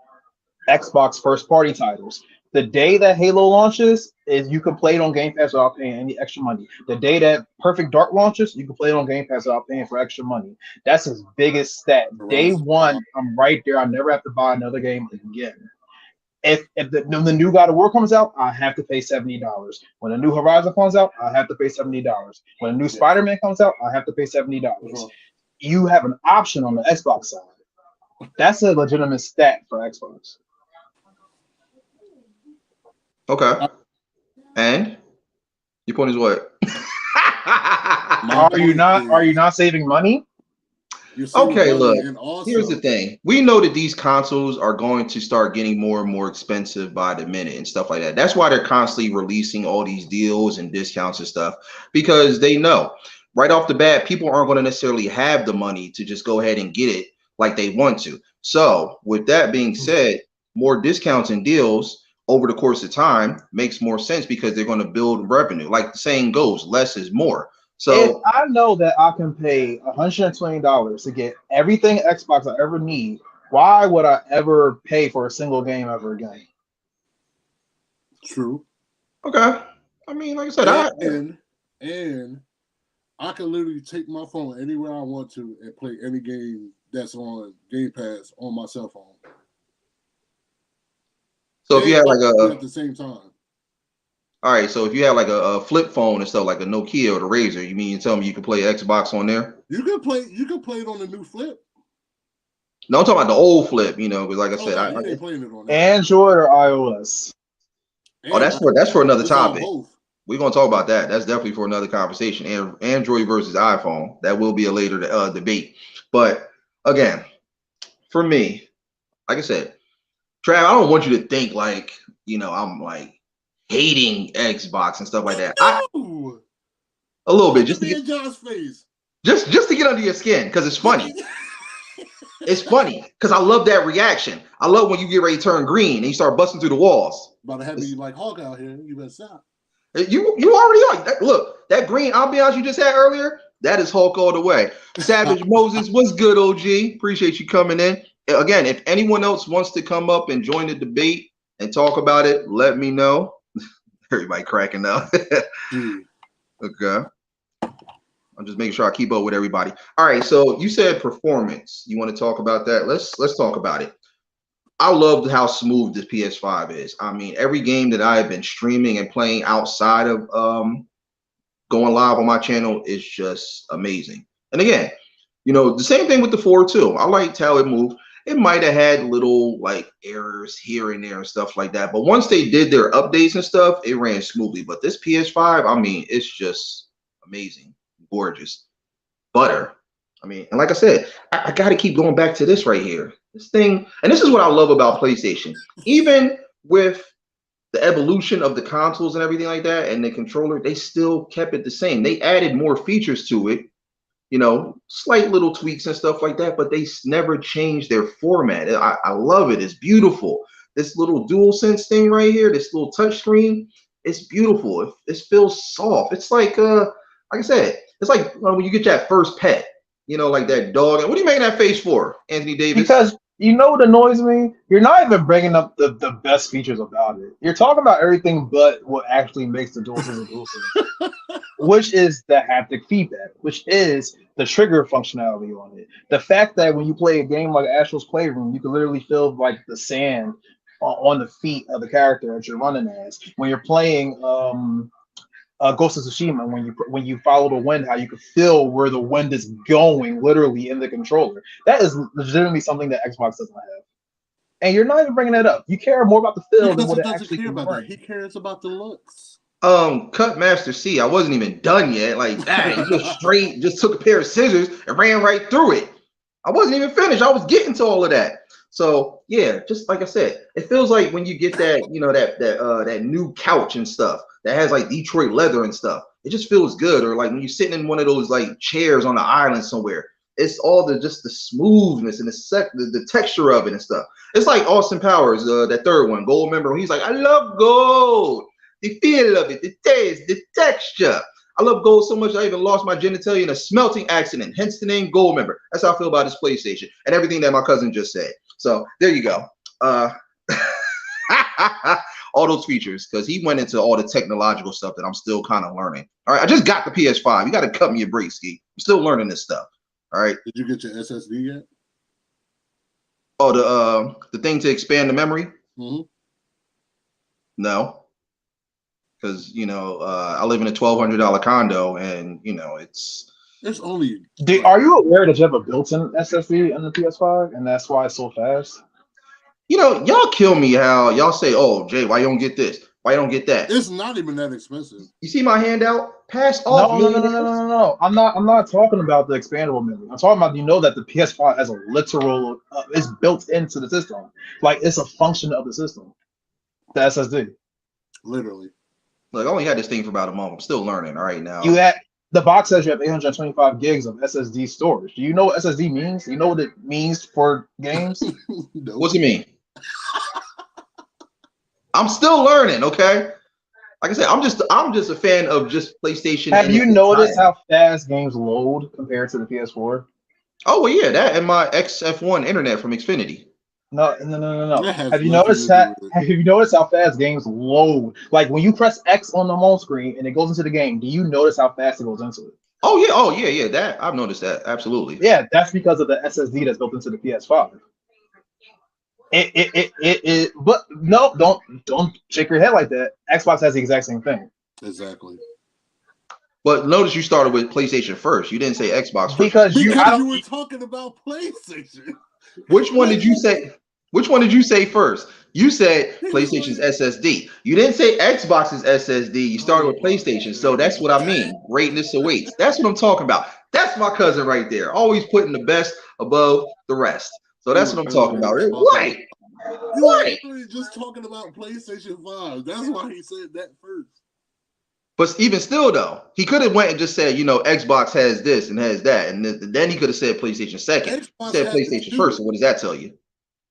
Xbox first party titles. The day that Halo launches is you can play it on Game Pass without paying any extra money. The day that Perfect Dark launches, you can play it on Game Pass without paying for extra money. That's his biggest stat. Day one, I'm right there. I never have to buy another game again. If the new God of War comes out, I have to pay $70. When a new Horizon comes out, I have to pay $70. When a new Spider-Man comes out, I have to pay $70. You have an option on the Xbox side. That's a legitimate stat for Xbox. Okay. And your point is what? Are you not saving money? Okay, look, here's the thing. We know that these consoles are going to start getting more and more expensive by the minute and stuff like that. That's why they're constantly releasing all these deals and discounts and stuff, because they know right off the bat, people aren't going to necessarily have the money to just go ahead and get it like they want to. So with that being said, more discounts and deals over the course of time makes more sense because they're going to build revenue. Like the saying goes, less is more. So if I know that I can pay $120 to get everything Xbox I ever need, why would I ever pay for a single game ever again? True. Okay. I mean, like I said, and I can literally take my phone anywhere I want to and play any game that's on Game Pass on my cell phone. So if you had like at the same time. All right, so if you have like a flip phone and stuff like a Nokia or the Razor, you mean you tell me you can play Xbox on there? You can play it on the new flip. No, I'm talking about the old flip, because like I said, I ain't playing it on that. Android or iOS? Oh, that's for another topic. We're gonna talk about that. That's definitely for another conversation. And Android versus iPhone, that will be a later debate. But again, for me, like I said, Trav, I don't want you to think like I'm like hating Xbox and stuff like that. No! A little bit, just to get John's face. Just to get under your skin, because it's funny. It's funny because I love that reaction. I love when you get ready to turn green and you start busting through the walls. About to have me like Hulk out here. You better stop. You already are. Look, that green ambiance you just had earlier, that is Hulk all the way. Savage Moses, what's good, OG? Appreciate you coming in. Again, if anyone else wants to come up and join the debate and talk about it, let me know. Everybody cracking up. Okay. I'm just making sure I keep up with everybody. All right, so you said performance. You want to talk about that? Let's talk about it. I love how smooth this PS5 is. I mean, every game that I've been streaming and playing outside of going live on my channel is just amazing. And again, the same thing with the 4 too. I liked how it moved. It might have had little like errors here and there and stuff like that. But once they did their updates and stuff, it ran smoothly. But this PS5, I mean, it's just amazing. Gorgeous. Butter. I mean, and like I said, I got to keep going back to this right here. This thing, and this is what I love about PlayStation. Even with the evolution of the consoles and everything like that and the controller, they still kept it the same. They added more features to it, You know, slight little tweaks and stuff like that, but they never change their format. I love it. It's beautiful. This little DualSense thing right here, this little touch screen, it's beautiful. It feels soft. It's like I said, it's like when you get that first pet, you know, like that dog. What are you making that face for, Anthony Davis? Because you know what annoys me? You're not even bringing up the best features about it. You're talking about everything but what actually makes the DualSense a DualSense, which is the haptic feedback, which is the trigger functionality on it. The fact that when you play a game like Astral's Playroom, you can literally feel like the sand on the feet of the character that you're running as. When you're playing Ghost of Tsushima, when you follow the wind, how you can feel where the wind is going, literally in the controller. That is legitimately something that Xbox doesn't have, and you're not even bringing that up. You care more about the feel than Because what he it doesn't actually care can about that. bring. He cares about the looks. Cut Master C. I wasn't even done yet. Like, dang, just took a pair of scissors and ran right through it. I wasn't even finished. I was getting to all of that. So yeah, just like I said, it feels like when you get that, you know, that new couch and stuff that has like Detroit leather and stuff. It just feels good. Or like when you're sitting in one of those like chairs on the island somewhere. It's all the just the smoothness and the texture of it and stuff. It's like Austin Powers, that third one, Gold member. He's like, I love gold. The feel of it, the taste, the texture. I love gold so much I even lost my genitalia in a smelting accident. Hence the name Gold Member. That's how I feel about this PlayStation and everything that my cousin just said. So there you go. All those features, because he went into all the technological stuff that I'm still kind of learning. All right, I just got the PS5. You got to cut me a break, Ski. I'm still learning this stuff. All right. Did you get your SSD yet? Oh, the thing to expand the memory? Mm-hmm. No. Because you know I live in a $1,200 condo, and you know it's only. Are you aware that you have a built-in SSD on the PS5, and that's why it's so fast? you know y'all kill me how y'all say, oh Jay, why you don't get this? Why you don't get that? It's not even that expensive. You see my handout? Pass off, No, no, no, no, millionaires. no, no, no. I'm not talking about the expandable memory. I'm talking about, you know, that the PS5 has a literal, it's built into the system. Like it's a function of the system. The SSD. Literally. Look, I only had this thing for about a month. I'm still learning. All right now. You had the box says you have 825 gigs of SSD storage. Do you know what SSD means? Do you know what it means for games? No. What's it mean? I'm still learning. Okay. Like I said, I'm just a fan of just PlayStation. Have And you noticed how fast games load compared to the PS4? Oh well, yeah, that and my XF1 internet from Xfinity. No, no, no, no, no. That has Have you nothing noticed to do that? with it. Have you noticed how fast games load? Like when you press X on the home screen and it goes into the game, do you notice how fast it goes into it? Oh yeah. That I've noticed that absolutely. Yeah, that's because of the SSD that's built into the PS5. But no, don't shake your head like that. Xbox has the exact same thing. Exactly. But notice you started with PlayStation first. You didn't say Xbox first. Because you were talking about PlayStation. Which one did you say? Which one did you say first? You said PlayStation's SSD. You didn't say Xbox's SSD. You started with PlayStation. So that's what I mean. Greatness awaits. That's what I'm talking about. That's my cousin right there. Always putting the best above the rest. So that's what I'm talking about. Right. You were literally just talking about PlayStation 5. That's why he said that first. But even still, though, he could have went and just said, you know, Xbox has this and has that, and then he could have said PlayStation second. He said PlayStation first. So what does that tell you?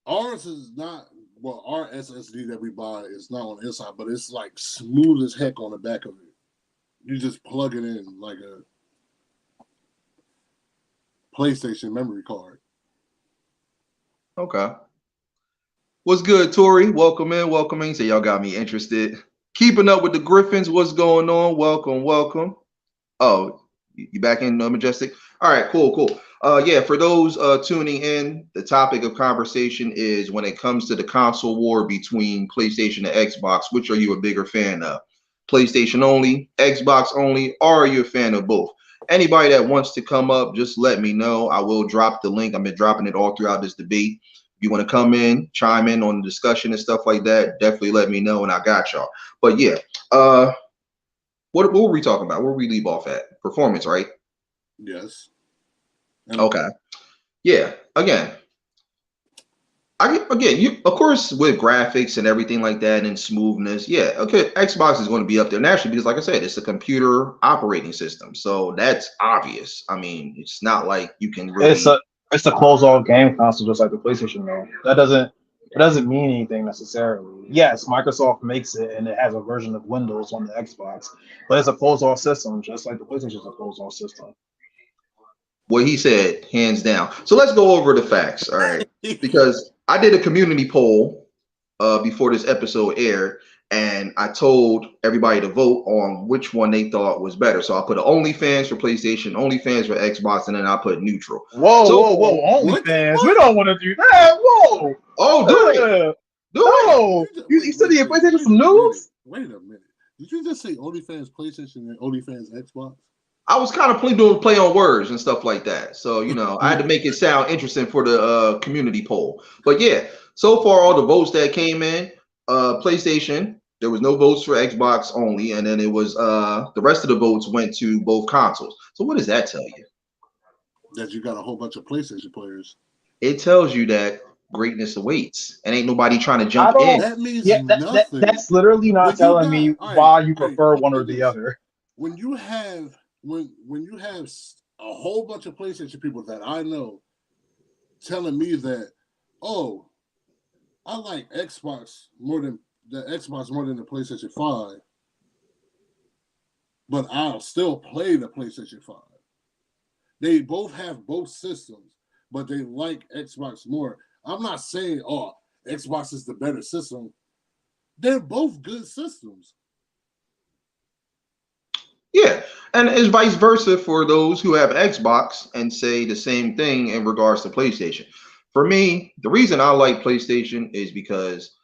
Ours is not. Well, our SSD that we buy is not on the inside, but it's like smooth as heck on the back of it. You just plug it in like a PlayStation memory card. Okay. What's good, Tori? Welcome in, welcome in. So y'all got me interested. Keeping up with the Griffins. What's going on? Welcome, welcome. Oh, you back in Majestic? All right, cool. Yeah, for those tuning in, the topic of conversation is when it comes to the console war between PlayStation and Xbox, which are you a bigger fan of? PlayStation only, Xbox only, or are you a fan of both? Anybody that wants to come up, just let me know. I will drop the link. I've been dropping it all throughout this debate. If you want to come in, chime in on the discussion and stuff like that, definitely let me know, and I got y'all. But yeah, what were we talking about? Where we leave off at? Performance, right? Yes. Okay. Yeah. Again, again, you of course with graphics and everything like that and smoothness, yeah, okay, Xbox is going to be up there naturally because, like I said, it's a computer operating system, so that's obvious. I mean, it's not like you can It's really. a it's a closed off game console, just like the PlayStation. Though that doesn't mean anything necessarily. Yes, Microsoft makes it, and it has a version of Windows on the Xbox, but it's a closed off system, just like the PlayStation is a closed off system. What he said, hands down. So let's go over the facts, all right? Because I did a community poll before this episode aired, and I told everybody to vote on which one they thought was better. So I put OnlyFans for PlayStation, OnlyFans for Xbox, and then I put neutral. Whoa, So whoa, far, whoa! What? OnlyFans, we don't want to do that. Whoa, oh, do it, do it. no! You said your PlayStation some news? Wait a minute. Did you just say OnlyFans PlayStation and OnlyFans Xbox? I was kind of doing play on words and stuff like that. So, I had to make it sound interesting for the community poll. But yeah, so far all the votes that came in, PlayStation, there was no votes for Xbox only, and then it was the rest of the votes went to both consoles. So what does that tell you? That you got a whole bunch of PlayStation players. It tells you that greatness awaits, and ain't nobody trying to I jump don't. in. That means Yeah, nothing. that's literally not When you telling got me all why right, you all right, prefer let one me or do the this. other. When you have when you have a whole bunch of PlayStation people that I know telling me that, oh, I like Xbox more than the PlayStation 5, but I'll still play the PlayStation 5. They both have both systems, but they like Xbox more. I'm not saying, oh, Xbox is the better system. They're both good systems. Yeah, and it's vice versa for those who have Xbox and say the same thing in regards to PlayStation. For me, the reason I like PlayStation is because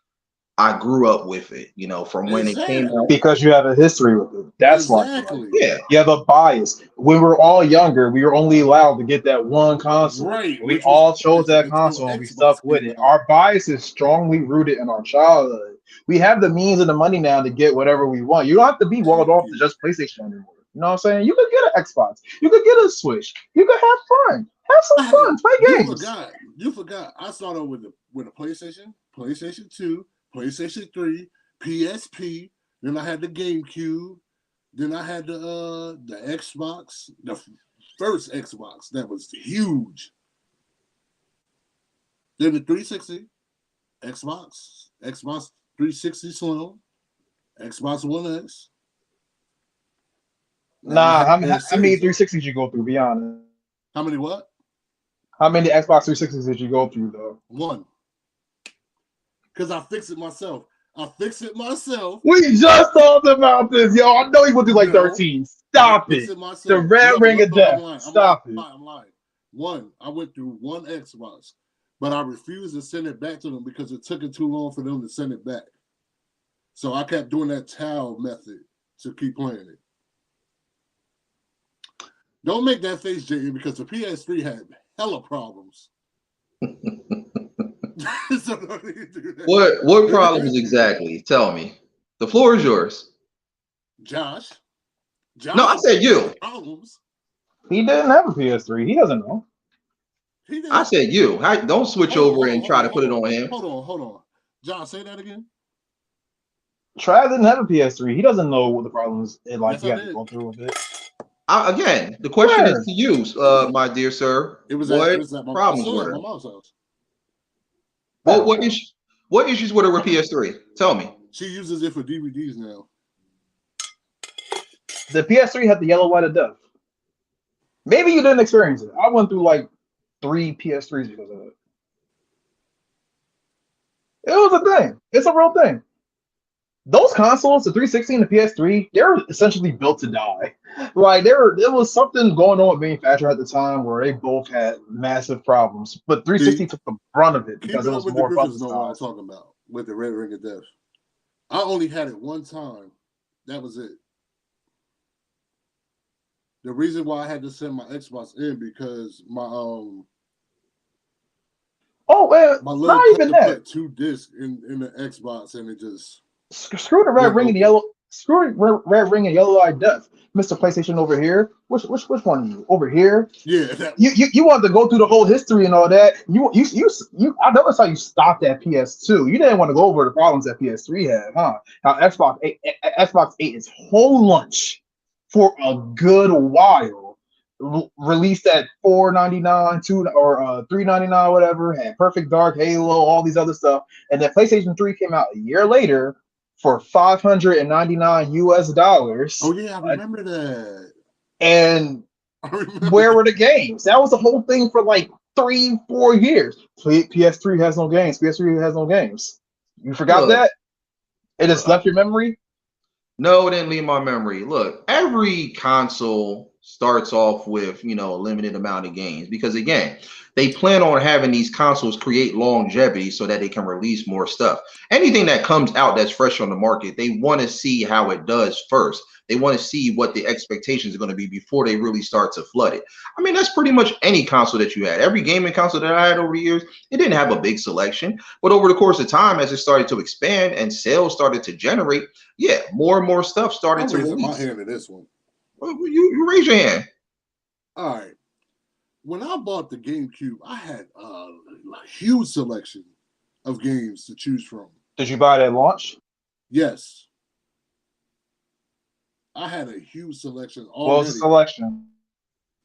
I grew up with it, from when it came out. Exactly. Because you have a history with it. That's why you like Exactly. it. Yeah, You have a bias. When we were all younger, we were only allowed to get that one console. Right. We Which was all chose PlayStation that until console and we Xbox stuck with came it. out. Our bias is strongly rooted in our childhood. We have the means and the money now to get whatever we want. You don't have to be walled Thank off to you. just PlayStation anymore. You know what I'm saying? You could get an Xbox. You could get a Switch. You could have fun. Have some fun. Play You games. forgot. You forgot. I started with a PlayStation, PlayStation 2, PlayStation 3, PSP. Then I had the GameCube. Then I had the Xbox, the first Xbox that was huge. Then the 360, Xbox 360 Slim, Xbox One X. Now I Nah, have how the many Series X. 360s you go through? Be honest. How many what? How many Xbox 360s did you go through though? One. Because I fixed it myself. I fixed it myself. We just talked about this, yo. I know you went through like No, 13. I Stop fixed it. it The myself. red No, ring of I'm death. lying. Stop it. I'm lying. One, I went through one Xbox, but I refused to send it back to them because it took it too long for them to send it back. So I kept doing that towel method to keep playing it. Don't make that face, Jay, because the PS3 had hella problems. So don't need to do that. what problems exactly? Tell me. The floor is yours. Josh No, I said you. problems. He didn't have a PS3. He doesn't know. He I did. said you. Don't switch over and try to put it on him. Hold on. John, say that again. Trav didn't have a PS3. He doesn't know what the problems Yes, he I had to did. go through with it. Again, the question Where? is to you, my dear sir. It was What at my problems still were at my there? mom's house. What issues were there with PS3? Tell me. She uses it for DVDs now. The PS3 had the yellow light of death. Maybe you didn't experience it. I went through like 3 PS3s because of it. It was a thing. It's a real thing. Those consoles, the 360 and the PS3, they're essentially built to die. Like there was something going on with manufacturing at the time where they both had massive problems, but 360 took the brunt of it because Keep it it up was with the more Griffins button know what I'm size. talking about with the red ring of death. I only had it one time. That was it. The reason why I had to send my Xbox in because my Oh man, my not little even cousin that. put 2 discs in the Xbox and it just Screw the red went ring and over. the yellow. Screw it, Red Ring and Yellow Eye Death. Mr. PlayStation over here. Which one are you? Over here? Yeah, that You want to go through the whole history and all that. You I noticed how you stopped at PS2. You didn't want to go over the problems that PS3 had, huh? How Xbox ate its whole lunch for a good while. Released at $4.99, two or $3.99, whatever. Had Perfect Dark, Halo, all these other stuff, and then PlayStation 3 came out a year later for $599 US. oh yeah, I remember that. And I remember where that. were the games? That was the whole thing for like 3-4 years. PS3 has no games. PS3 has no games. You forgot Look, that? It just look. left your memory. No, it didn't leave my memory. Look, every console starts off with, a limited amount of games because again, they plan on having these consoles create longevity so that they can release more stuff. Anything that comes out that's fresh on the market, they want to see how it does first. They want to see what the expectations are going to be before they really start to flood it. I mean, that's pretty much any console that you had. Every gaming console that I had over the years, it didn't have a big selection, but over the course of time, as it started to expand and sales started to generate, yeah, more and more stuff started I'm to raising my release. hand to this one. Well, you raise your hand. All right. When I bought the GameCube, I had a huge selection of games to choose from. Did you buy it at launch? Yes, I had a huge selection What was the already. selection?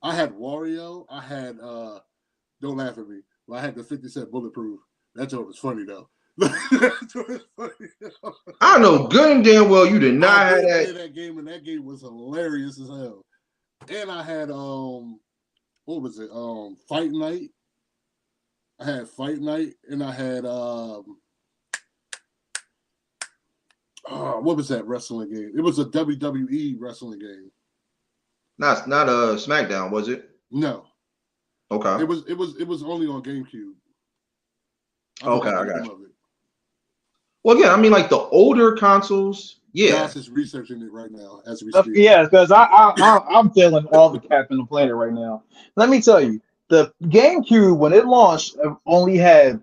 I had Wario. I had don't laugh at me. But I had the 50 Cent Bulletproof. That joke was funny though. That joke was funny, though. I know good and damn well you did not I have did play that. that game, and that game was hilarious as hell. And I had what was it? Fight Night. I had Fight Night, and I had what was that wrestling game? It was a WWE wrestling game. Not a SmackDown, was it? No, Okay. it was only on GameCube. I Okay, forgot I the got name you. of it. Well, again, I mean, like the older consoles, yeah. Josh is researching it right now as we speak. Yeah, because I'm feeling all the cap in the planet right now. Let me tell you, the GameCube when it launched only had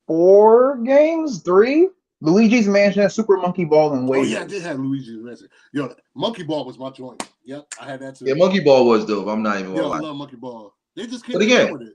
4 games, three. Luigi's Mansion, Super Monkey Ball, and Oh yeah, I did Wages. have Luigi's Mansion. Yo, Monkey Ball was my joint. Yep, I had that Yeah, too. Monkey Ball was dope. I'm not even gonna Yo, I lie. love Monkey Ball. They just came But back out again, with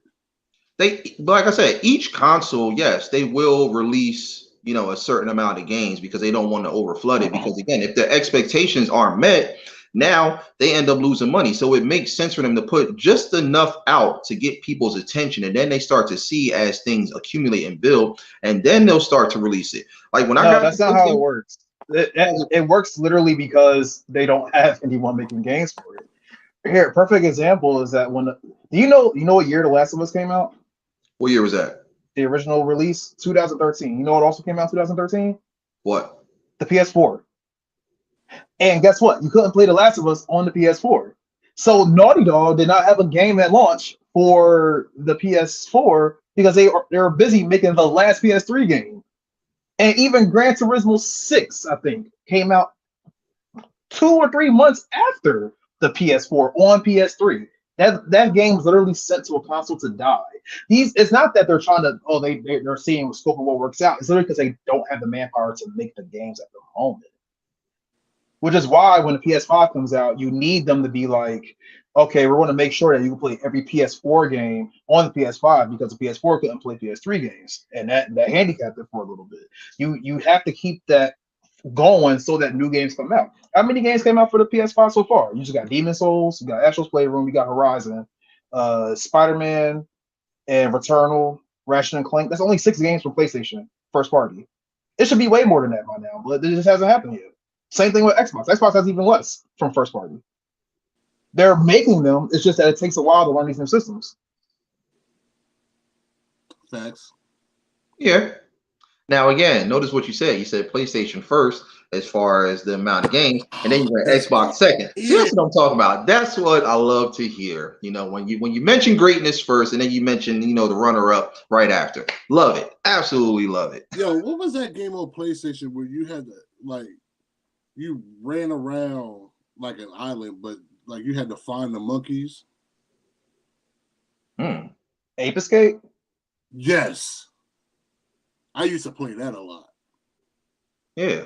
it. like I said, each console, yes, they will release, a certain amount of games because they don't want to overflood it. Because again, if their expectations aren't met, now they end up losing money. So it makes sense for them to put just enough out to get people's attention, and then they start to see as things accumulate and build, and then they'll start to release it. Like when I No, got that's not how it works. It works literally because they don't have anyone making games for it. Here, perfect example is that when do you know what year The Last of Us came out? what year was that? The original release, 2013. You know what also came out 2013? What? The PS4. And guess what? You couldn't play The Last of Us on the PS4. So Naughty Dog did not have a game at launch for the PS4 because they were busy making the last PS3 game. And even Gran Turismo 6, I think, came out 2 or 3 months after the PS4 on PS3. That game was literally sent to a console to die. It's not that they're trying to they're seeing the scope of what works out. It's literally because they don't have the manpower to make the games at the moment. Which is why when the PS5 comes out, you need them to be like, okay, we're going to make sure that you can play every PS4 game on the PS5 because the PS4 couldn't play PS3 games, and that handicapped it for a little bit. You have to keep that going so that new games come out. How many games came out for the PS5 so far? You just got Demon Souls, you got Astro's Playroom, you got Horizon, Spider-Man, and Returnal, Ratchet and Clank. That's only 6 games for PlayStation first party. It should be way more than that by now, but it just hasn't happened yet. Same thing with Xbox. Xbox has even less from first party. They're making them. It's just that it takes a while to learn these new systems. Facts. Yeah. Now again, notice what you said. You said PlayStation first as far as the amount of games, and then you went That's Xbox second. See, it. that's what I'm talking about. That's what I love to hear. When you mention greatness first, and then you mention the runner up right after. Love it. Absolutely love it. Yo, what was that game on PlayStation where you had to you ran around like an island, but like you had to find the monkeys? Ape Escape? Yes. I used to play that a lot. Yeah.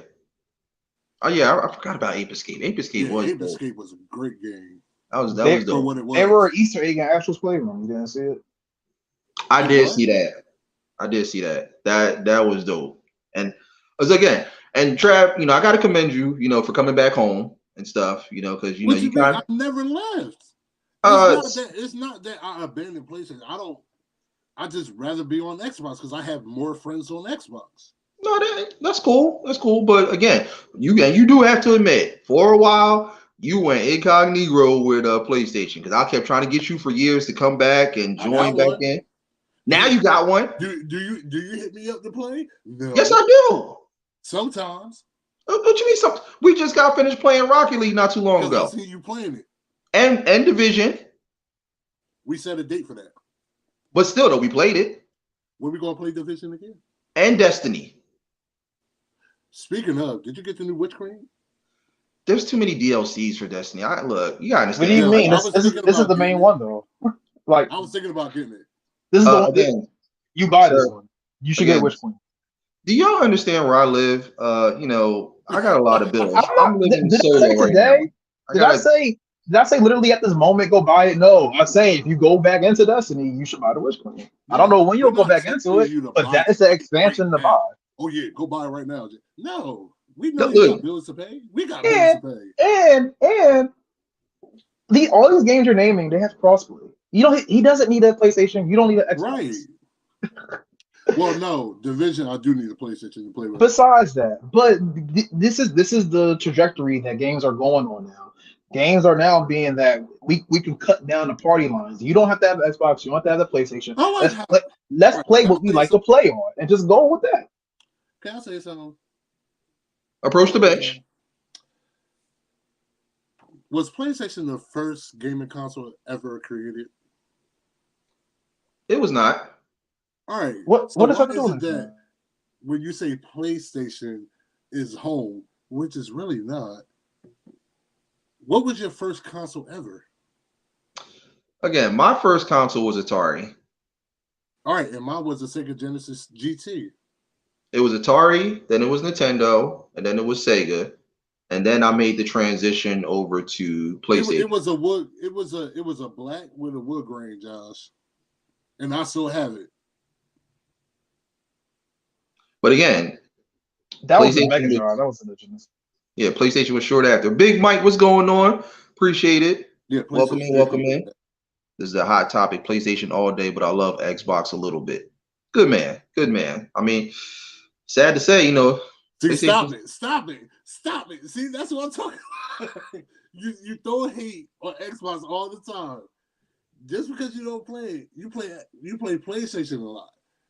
Oh yeah, I forgot about Ape Escape. Ape Escape Yeah, was Ape dope. Escape was a great game That was for dope. what it They were was. an Easter egg in Astro's Playroom. You didn't see it? I And did what? see that. I did see that. That was dope. And as again, and Trav, I got to commend you, for coming back home and stuff, because What you you mean? kind I of never left. uh It's not that I abandoned PlayStation. I don't. I just rather be on Xbox because I have more friends on Xbox. no, that's cool. That's cool. But again, you do have to admit, for a while you went incognito with PlayStation because I kept trying to get you for years to come back and I got join back one. in. Now Do you got one. do you hit me up to play? Yes, No. I do. Sometimes What you mean? We just got finished playing Rocket League not too long because I ago, see you playing it. and Division. We set a date for that. But still, though, we played it. When we gonna play Division again? And Destiny. Speaking of, did you get the new Witch Queen? There's too many DLCs for Destiny. Look, you gotta What do you understand. Yeah, mean? I was thinking This is about the main getting it. one though. Like I was thinking about getting it. this is the one. Again, You buy this sir. one. You should get Again, Witch Queen. do y'all understand where I live? I got a lot of bills. I'm I'm not. living Did I say solo right now. today? I Did I gotta say? Did I say literally at this moment go buy it? No, I'm saying if you go back into Destiny, you should buy the Witch Queen. I don't Yeah, know when we're you'll go not back telling into it, you to but buy that is the it right expansion to buy. now. Oh yeah, go buy it right now. No, we know you got look. bills to pay. We got bills to pay. And all these games you're naming, they have crossplay. You don't. He doesn't need a PlayStation. You don't need an Xbox. Right. Well, no, Division. I do need a PlayStation to play with. Besides that, but this is the trajectory that games are going on now. Games are now being that we can cut down the party lines. You don't have to have an Xbox. You don't have to have the PlayStation. I like how. Let's Right, play can what we I say like to play on, and just go with that. Can I say something? Approach the bench. Was PlayStation the first gaming console ever created? It was not. All right. What So is why that is doing? it that when you say PlayStation is home, which is really not, what was your first console ever? Again, my first console was Atari. All right, and mine was a Sega Genesis GT. It was Atari, then it was Nintendo, and then it was Sega, and then I made the transition over to PlayStation. It was a wood. It was a black with a wood grain, Josh, and I still have it. But again, That was the PlayStation Mega was, Drive. That was the Genesis. yeah, PlayStation was short after. Big Mike, what's going on? Appreciate it. Yeah, Welcome PlayStation in, did welcome come in. with This is a hot topic. PlayStation all day, but I love Xbox a little bit. Good man, good man. I mean, sad to say, See, PlayStation. stop it. See, that's what I'm talking about. you throw hate on Xbox all the time. Just because you don't play it, you play PlayStation a lot.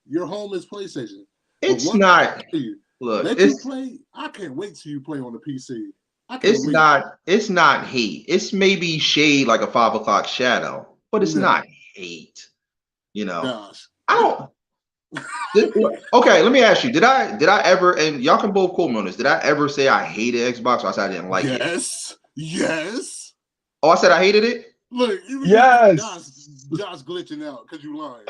Your home is PlayStation. It's not. Look, you play. I can't wait till you play on the PC. I can't it's wait. not. It's not hate. It's maybe shade like a 5 o'clock shadow, but it's No. not hate. Gosh. I don't. Okay, let me ask you. Did I ever? And y'all can both quote me on this. Did I ever say I hated Xbox or I said I didn't like it? Yes. Oh, I said I hated it. Look, even Yes. Josh glitching out because you lying.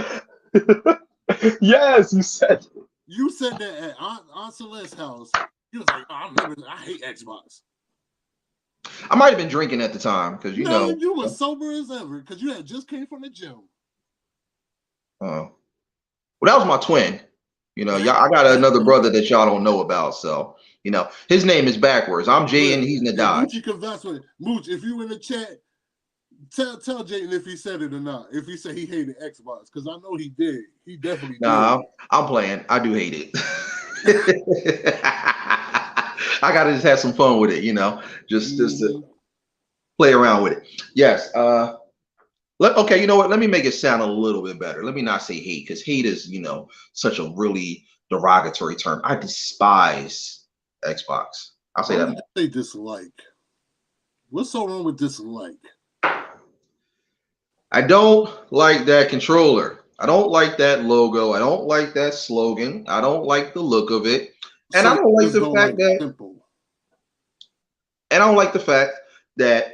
Yes, you said. You said that at Aunt Celeste's house. You was like, I hate Xbox. I might have been drinking at the time because you were sober as ever because you had just came from the gym. Oh, well, that was my twin. I got another brother that y'all don't know about. So, his name is backwards. I'm Jay and he's Nadaj. Moochie can vouch for it. Mooch, if you in the chat, tell Jayden if he said it or not. If he said he hated Xbox, because I know he did. He definitely did. I'm playing. I do hate it. I gotta just have some fun with it, just to play around with it. Yes. Okay, you know what? Let me make it sound a little bit better. Let me not say hate, because hate is, such a really derogatory term. I despise Xbox. I'll say that. They dislike. What's so wrong with dislike? I don't like that controller. I don't like that logo. I don't like that slogan. I don't like the look of it. And I don't like the fact that simple. And I don't like the fact that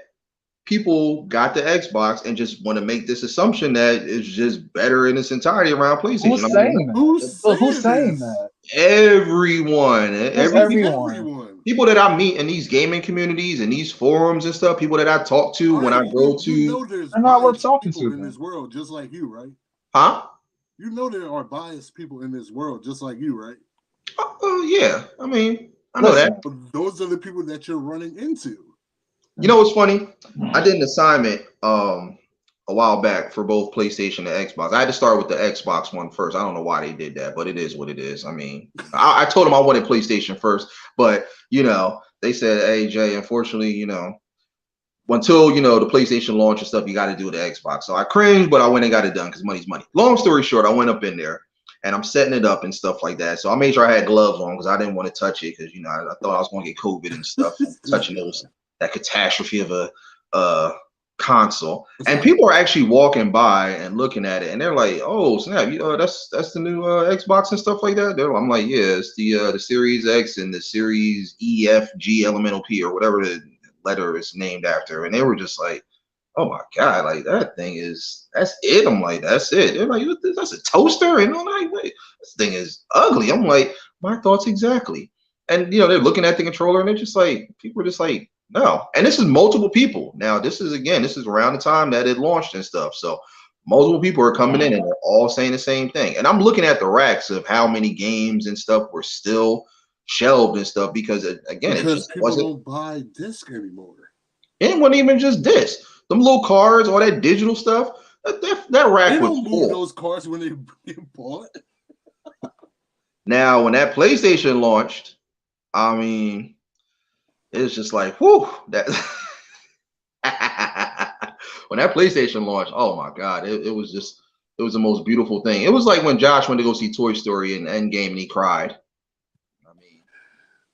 people got the Xbox and just want to make this assumption that it's just better in its entirety around PlayStation. Who's saying that? Who's saying that? Everyone. Everyone. people that I meet in these gaming communities and these forums and stuff, people that I talk to All when I right, go you to, know there's I'm not worth biased talking people to in then. this world just like you, right? huh? You know there are biased people in this world just like you, right? Yeah. I mean, I know that. Listen, But those are the people that you're running into. You know what's funny? I did an assignment a while back for both PlayStation and Xbox. I had to start with the Xbox one first. I don't know why they did that, but it is what it is. I mean, I told them I wanted PlayStation first, but they said, "Hey Jay, unfortunately, until the PlayStation launch and stuff, you got to do the Xbox." So I cringed, but I went and got it done because money's money. Long story short, I went up in there and I'm setting it up and stuff like that. So I made sure I had gloves on because I didn't want to touch it because I thought I was going to get COVID and stuff from This touching guy. that catastrophe of a console. It's And like, people are actually walking by and looking at it, and they're like, "Oh snap! That's the new Xbox and stuff like that." I'm like, "Yeah, it's the Series X and the Series E, F, G, elemental P, or whatever the letter is named after." And they were just like, "Oh my god, like that's it." I'm like, "That's it." They're like, "That's a toaster," and I'm like, "Wait, this thing is ugly." I'm like, "My thoughts exactly." And they're looking at the controller and they're just like, people are just like, no. And this is multiple people. Now, this is around the time that it launched and stuff. So multiple people are coming in and they're all saying the same thing. And I'm looking at the racks of how many games and stuff were still shelved and stuff because again, it because just people wasn't. don't buy disc anymore. It wasn't even just this. Them little cards, all that digital stuff. That They rack was don't move full. those cards when they get bought. Now, when that PlayStation launched, I mean, it's just like, whew, that when that PlayStation launched, oh my God, it was the most beautiful thing. It was like when Josh went to go see Toy Story in Endgame and he cried. I mean,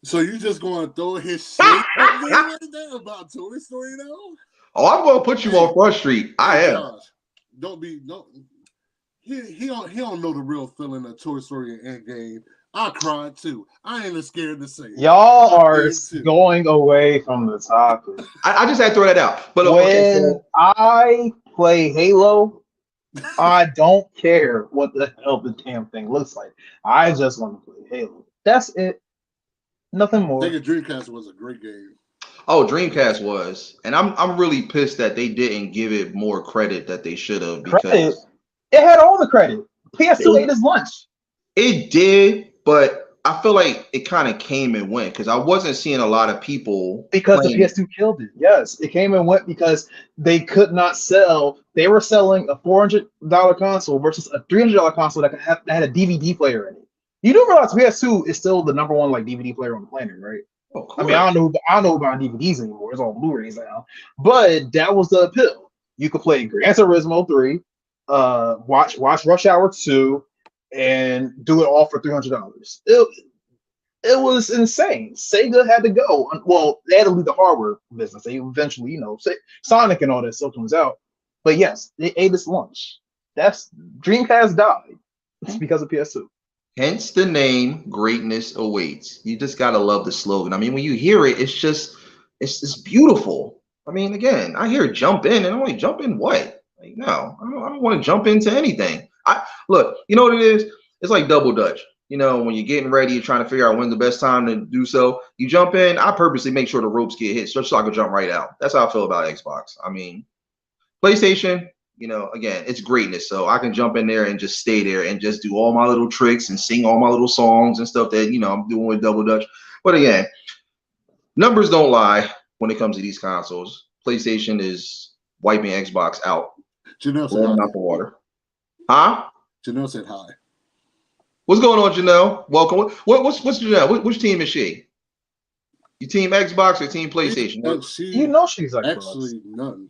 So you just going to throw his shade up there like that about Toy Story now? oh, I'm gonna put you Hey, on Front Street. I hey, am. Josh, don't. He don't know the real feeling of Toy Story and Endgame. I cried too. I ain't scared to say it. y'all I are did too. going away from the topic. I just had to throw that out. But okay, When so I play Halo, I don't care what the hell the damn thing looks like. I just want to play Halo. That's it. Nothing more. Sega Dreamcast was a great game. Dreamcast was, and I'm really pissed that they didn't give it more credit that they should have Credit. because It had all the credit. PS2 ate it, his lunch. it did, but I feel like it kind of came and went because I wasn't seeing a lot of people Because the playing. PS2 killed it. Yes, it came and went because they could not sell. They were selling a $400 console versus a $300 console that had a DVD player in it. You do realize PS2 is still the number one like DVD player on the planet, right? Of I mean, I course. don't know about DVDs anymore. It's all Blu-rays now. But that was the appeal. You could play Gran Turismo 3, watch Rush Hour 2, and do it all for $300. It was insane. Sega had to go. Well, they had to leave the hardware business. They eventually, Sonic and all that stuff comes out. But yes, they ate its lunch. That's Dreamcast died. It's because of PS2. Hence the name Greatness Awaits. You just gotta love the slogan. I mean, when you hear it, it's beautiful. I mean, again, I hear jump in, and I'm like, jump in what? Like, no, I don't want to jump into anything. I look, you know what it is? It's like double dutch. When you're getting ready, you're trying to figure out when's the best time to do so. You jump in, I purposely make sure the ropes get hit, so I can jump right out. That's how I feel about Xbox. I mean, PlayStation, again, it's greatness. So I can jump in there and just stay there and just do all my little tricks and sing all my little songs and stuff that, I'm doing with Double Dutch. But again, numbers don't lie when it comes to these consoles. PlayStation is wiping Xbox out, Janelle said blowing hi. them out the water. Huh? Janelle said hi. What's going on, Janelle? Welcome. What's Janelle? Which team is she? You team Xbox or team PlayStation? You know she's Xbox. Actually none.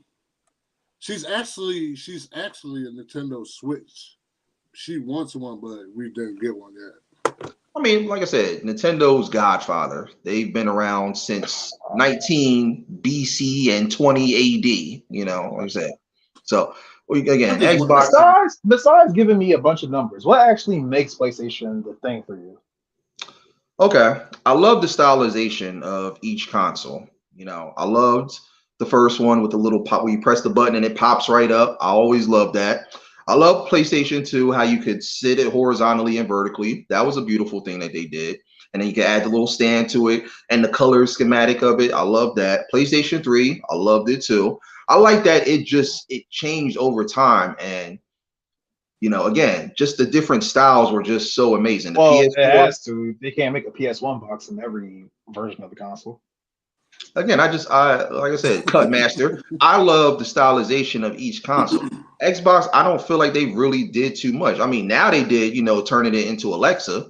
She's actually a Nintendo Switch. She wants one, but we didn't get one yet. I mean, like I said, Nintendo's Godfather. They've been around since 19 BC and 20 AD. Like I said. So again, Xbox. Besides giving me a bunch of numbers, what actually makes PlayStation the thing for you? Okay, I love the stylization of each console. I loved the first one with the little pop where you press the button and it pops right up. I always loved that. I love PlayStation 2, how you could sit it horizontally and vertically. That was a beautiful thing that they did. and then you can add the little stand to it and the color schematic of it. I love that. PlayStation 3, I loved it too. I like that it changed over time, and again, just the different styles were just so amazing. The Well, it PS4, has to. They can't make a PS1 box in every version of the console. again, I like I said, cut master. I love the stylization of each console. Xbox, I don't feel like they really did too much. I mean, now they did, turning it into Alexa,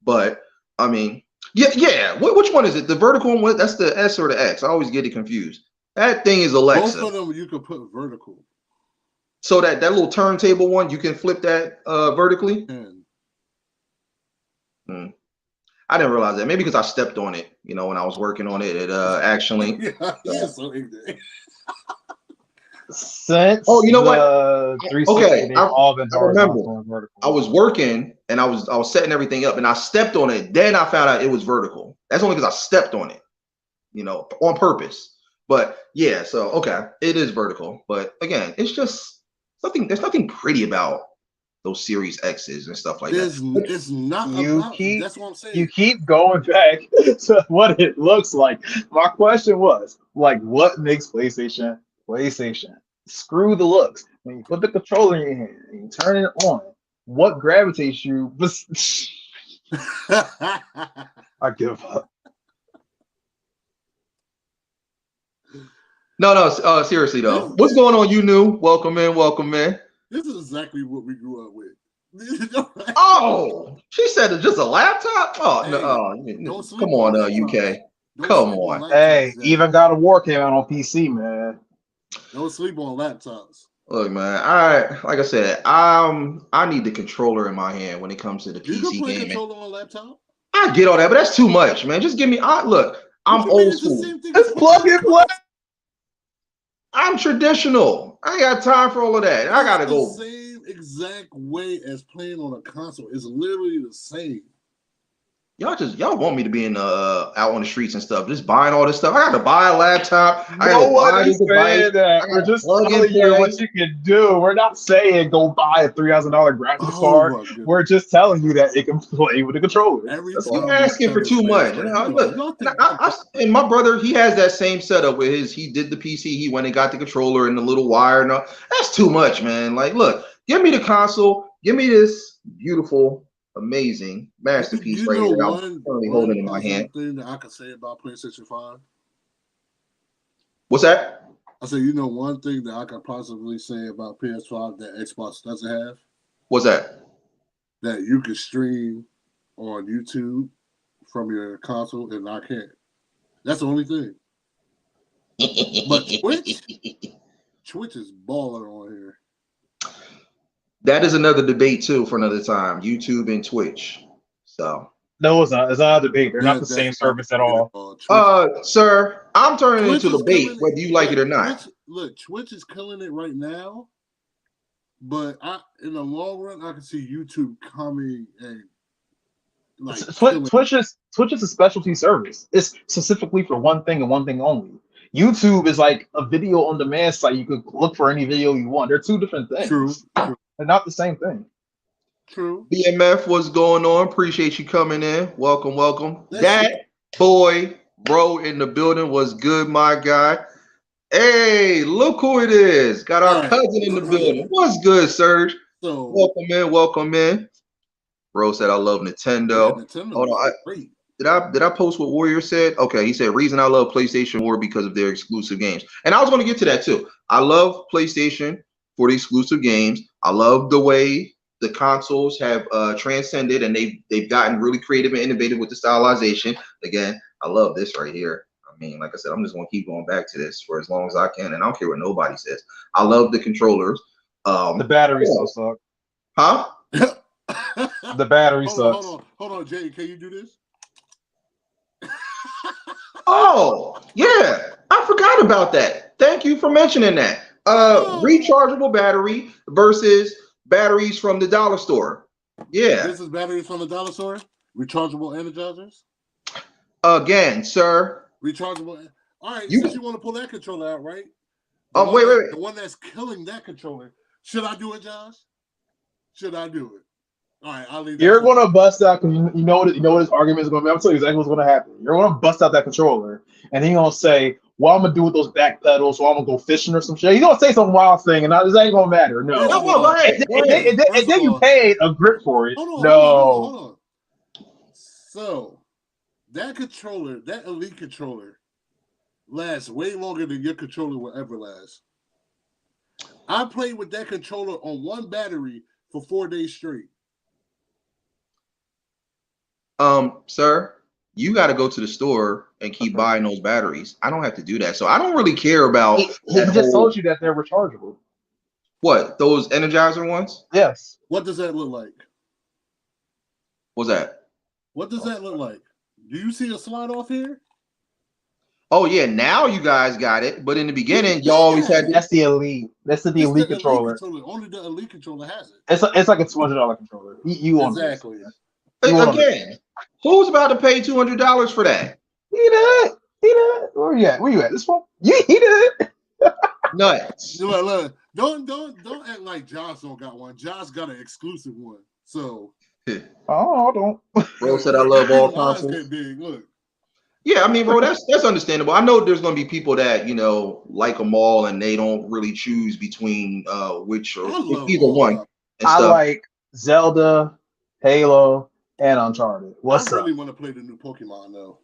but I mean, yeah. Which one is it? The vertical one? That's the S or the X? I always get it confused. That thing is Alexa. Both of them you could put vertical. So that little turntable one, you can flip that vertically. I didn't realize that. Maybe because I stepped on it, when I was working on it. It actually. Yeah, so ignorant. Since you know what? 360, Okay, they've all been horizontal and vertical. I was working and I was setting everything up and I stepped on it. Then I found out it was vertical. That's only because I stepped on it, on purpose. But yeah, so okay, it is vertical. But again, it's just something. There's nothing pretty about those Series X's and stuff like that. It's not that's what I'm saying. You keep going back to what it looks like. My question was, what makes PlayStation? Screw the looks. When you put the controller in your hand and you turn it on, what gravitates you? I give up. No, seriously though. What's going on, you new? Welcome in. This is exactly what we grew up with. Oh, she said it's just a laptop? Oh, hey, no. Come on, UK. Come on. Hey, even God of War came out on PC, man. Don't sleep on laptops. Look, man, like I said, I need the controller in my hand when it comes to the PC you can play gaming. Controller on a laptop? I get all that, but that's too much, man. Just give me look, I'm old school. It's plug and play. I'm traditional. I ain't got time for all of that. I gotta go. The same exact way as playing on a console. It's literally the same. Y'all want me to be out on the streets and stuff, just buying all this stuff. I got to buy a laptop. No one is saying that. We're just telling you what you can do. We're not saying go buy a $3,000 graphics card. We're just telling you that it can play with the controller. You're asking for too much. And my brother, he has that same setup with his. He did the PC. He went and got the controller and the little wire and all. That's too much, man. Like, look, give me the console. Give me this beautiful, amazing masterpiece right here. I'm currently holding in my hand. Thing that I can say about PlayStation 5. What's that? I said, one thing that I could possibly say about PS5 that Xbox doesn't have. What's that? That you can stream on YouTube from your console, and I can't. That's the only thing. But Twitch is baller on here. That is another debate too for another time. YouTube and Twitch. So no, it's not. It's not a debate. They're not the same service at all. Sir, I'm turning it into a debate whether you like it or not. Twitch is killing it right now, but in the long run, I can see YouTube coming and Twitch is a specialty service. It's specifically for one thing and one thing only. YouTube is like a video on demand site. You could look for any video you want. They're two different things. True. They're not the same thing. True. BMF, what's going on? Appreciate you coming in. Welcome. That boy, bro, in the building was good, my guy. Hey, look who it is. Got our cousin in the building. What's good, Serge? So, welcome in. Bro said I love Nintendo. Yeah, Nintendo Hold on. great. Did I post what Warrior said? Okay, he said reason I love PlayStation War because of their exclusive games. And I was going to get to that too. I love PlayStation for the exclusive games. I love the way the consoles have transcended and they've gotten really creative and innovative with the stylization. Again, I love this right here. I mean, like I said, I'm just going to keep going back to this for as long as I can, and I don't care what nobody says. I love the controllers. The batteries still suck. Huh? The battery sucks. Hold on, Jay. Can you do this? Oh, yeah. I forgot about that. Thank you for mentioning that. Rechargeable battery versus batteries from the dollar store. Yeah. This is batteries from the dollar store? Rechargeable energizers? Again, sir. Rechargeable. All right, since you want to pull that controller out, right? Wait. The one that's killing that controller. Should I do it, Josh? Should I do it? All right, I'll leave that. You're gonna bust out because you know what this argument is gonna be. I'm telling you exactly what's gonna happen. You're gonna bust out that controller, and then you're gonna say, "Well, I'm gonna do with those back pedals, so I'm gonna go fishing or some shit." You're gonna say some wild thing, and this ain't gonna matter. No, First No, of no, go all, ahead. Go ahead. and then you paid a grip for it. hold No, on. So that controller, that Elite controller, lasts way longer than your controller will ever last. I played with that controller on one battery for 4 days straight. Sir, you got to go to the store and keep buying those batteries. I don't have to do that, so I don't really care about he that just whole told you that they're rechargeable. what those Energizer ones. Yes. What does that look like? What's that? What does that look like? Do you see a slide off here? Oh yeah, now you guys got it, but in the beginning, Yeah. y'all always had. That's the Elite. That's the Elite controller. Only the Elite controller has it. It's like a $200 controller. You want Exactly. Again, who's about to pay $200 for that? He did. Where you at? Where you at? This one? He did. Nuts. Look. Don't act like Josh don't got one. Josh got an exclusive one. So Oh, don't. Bro said I love all eyes consoles. get big. Look. Yeah, I mean, bro, that's understandable. I know there's gonna be people that like them all, and they don't really choose between which or either one. I like Zelda, Halo, and Uncharted. What's I up? really want to play the new Pokemon though.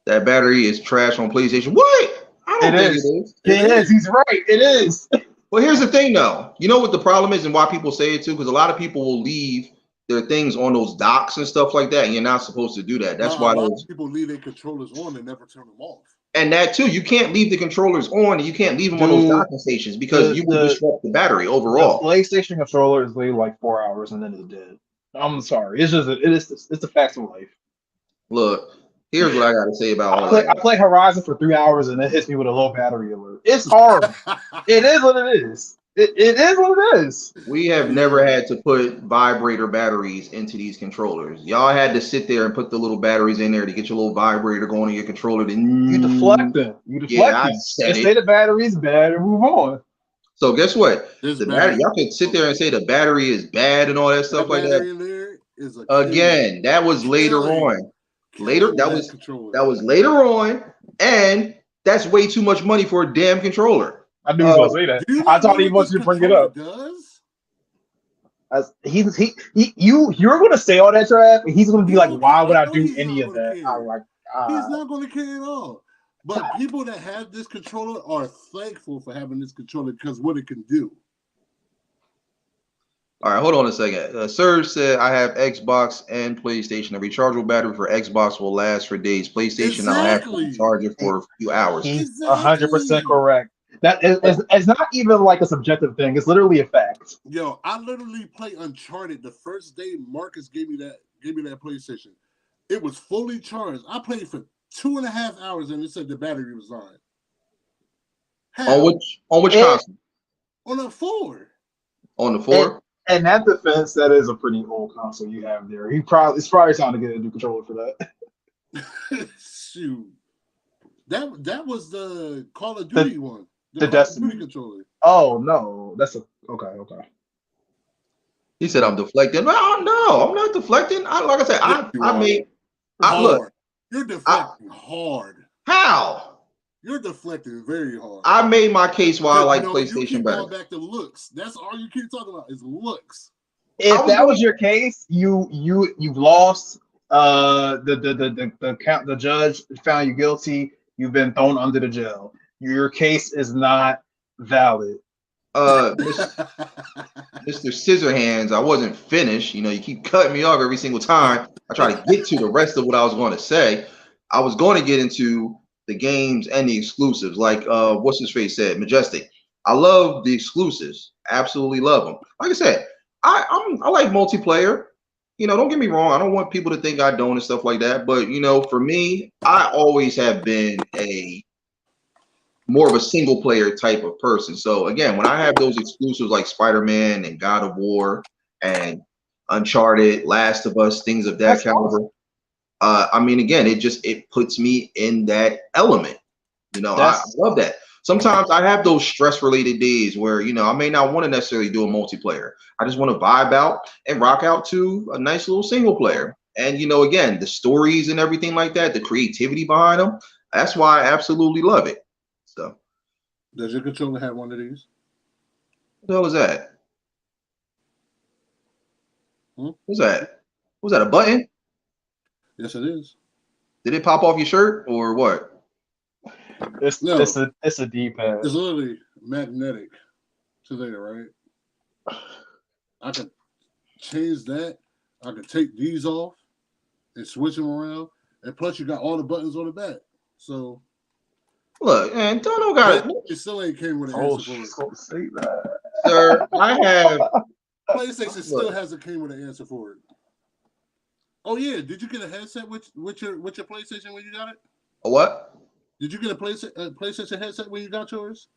That battery is trash on PlayStation. What? I don't think it is. It is. He's right. It is. Well, here's the thing, though. You know what the problem is, and why people say it too, because a lot of people will leave their things on those docks and stuff like that, and you're not supposed to do that. That's why a lot of people leave their controllers on and never turn them off. And that too, you can't leave the controllers on, and you can't leave them on those docking stations because you will disrupt the battery overall. The PlayStation controller is laid like 4 hours and then it's dead. I'm sorry. It's the facts of life. Look, here's what I got to say about all that. I play Horizon for 3 hours and it hits me with a low battery alert. It's horrible. It is what it is. It is what it is. We have never had to put vibrator batteries into these controllers. Y'all had to sit there and put the little batteries in there to get your little vibrator going in your controller. Then you deflect them. Yeah, I said Just say the battery's bad and move on. So guess what? The battery, y'all can sit there and say the battery is bad and all that stuff like that. In there is Again, that was later on. That was later on, and that's way too much money for a damn controller. I knew he was gonna say that. I thought he wanted you to bring it up. You're gonna say all that, Trav, and he's gonna be like, "Why would I do any of that?" I'm like, he's not gonna care at all. But people that have this controller are thankful for having this controller because what it can do. All right, hold on a second. Serge said, I have Xbox and PlayStation. A rechargeable battery for Xbox will last for days. PlayStation, I'll have to charge it for a few hours. He's 100% correct. That is not even like a subjective thing. It's literally a fact. Yo, I literally played Uncharted the first day Marcus gave me that PlayStation. It was fully charged. I played for 2.5 hours and it said the battery was on. How? On which console? On a 4. On the 4? And that defense, that is a pretty old console you have there. It's probably time to get a new controller for that. Shoot. That was the Call of Duty one. The Destiny controller. Oh no. That's okay. He said I'm deflecting. No, I'm not deflecting. Like I said, look. You're deflecting hard. How? You're deflecting very hard. I made my case why I like PlayStation you keep better. Going back to looks. That's all you keep talking about is looks. If that was your case, you've lost. The judge found you guilty. You've been thrown under the jail. Your case is not valid. Mr. Scissorhands, I wasn't finished. You keep cutting me off every single time I try to get to the rest of what I was going to say. I was going to get into the games and the exclusives, like what's his face said, Majestic. I love the exclusives, absolutely love them. Like I said, I like multiplayer. Don't get me wrong. I don't want people to think I don't and stuff like that. But for me, I always have been more of a single player type of person. So again, when I have those exclusives like Spider-Man and God of War and Uncharted, Last of Us, things of that caliber. Awesome. I mean, again, it puts me in that element. I love that. sometimes I have those stress related days where I may not want to necessarily do a multiplayer. I just want to vibe out and rock out to a nice little single player. And again, the stories and everything like that, the creativity behind them. That's why I absolutely love it. So, Does your controller have one of these? what the hell is that? What's that? Was that a button? Yes, it is. Did it pop off your shirt or what? It's a D-pad. It's literally magnetic to there, right? I can change that. I can take these off and switch them around. And plus, you got all the buttons on the back. So, look, man, don't got it still ain't came with an answer for it. Say that. Sir, I have. PlayStation still hasn't came with an answer for it. Oh yeah, did you get a headset with your PlayStation when you got it? A what? Did you get a PlayStation headset when you got yours?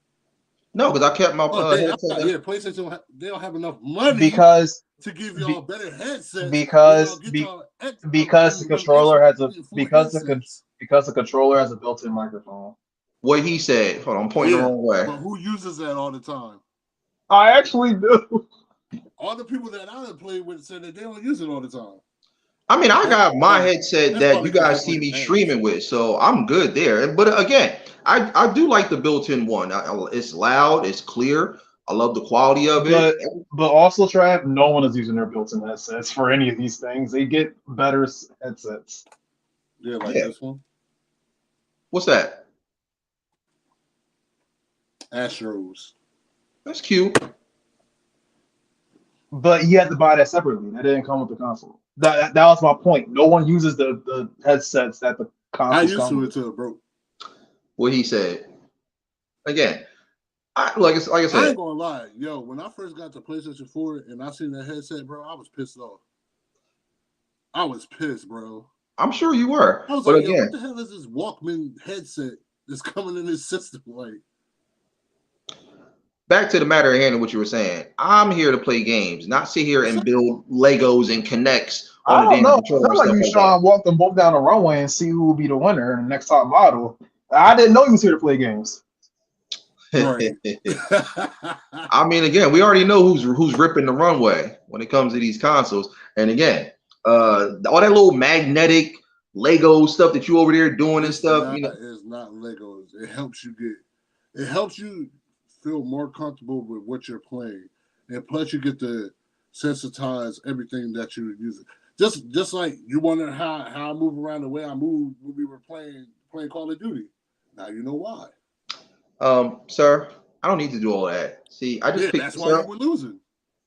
No, because I kept my headset. Yeah, PlayStation they don't have enough money because to give y'all better headsets. Because the controller has the controller has a built-in microphone. What he said. Hold on, I'm pointing the wrong way. But who uses that all the time? I actually do. All the people that I have played with said that they don't use it all the time. I mean, I got my headset that you guys see me streaming with, so I'm good there. But again, I do like the built-in one. It's loud, it's clear. I love the quality of it. But also, Trav, no one is using their built-in headsets for any of these things. They get better headsets. Yeah, like this one. What's that? Astros. That's cute. But you have to buy that separately. That didn't come with the console. That was my point. No one uses the headsets that the console. I used to it till it broke. What he said. Again, like I said. I ain't gonna lie, yo. When I first got to PlayStation 4 and I seen that headset, bro, I was pissed off. I was pissed, bro. I'm sure you were. I was but like, again, yo, what the hell is this Walkman headset that's coming in this system? Like, back to the matter at hand of what you were saying. I'm here to play games, not sit here and build Legos and connects. I don't know. It's not like you trying to walk them both down the runway and see who will be the winner in the next top model. I didn't know you was here to play games. right. I mean, again, we already know who's ripping the runway when it comes to these consoles. And again, all that little magnetic Lego stuff that you over there doing and stuff, it's not Legos. It helps you feel more comfortable with what you're playing, and plus you get to sensitize everything that you're using. Just like you wonder how I move around the way I moved when we were playing Call of Duty. Now you know why. Sir, I don't need to do all that. See, I just picked that's why you were losing.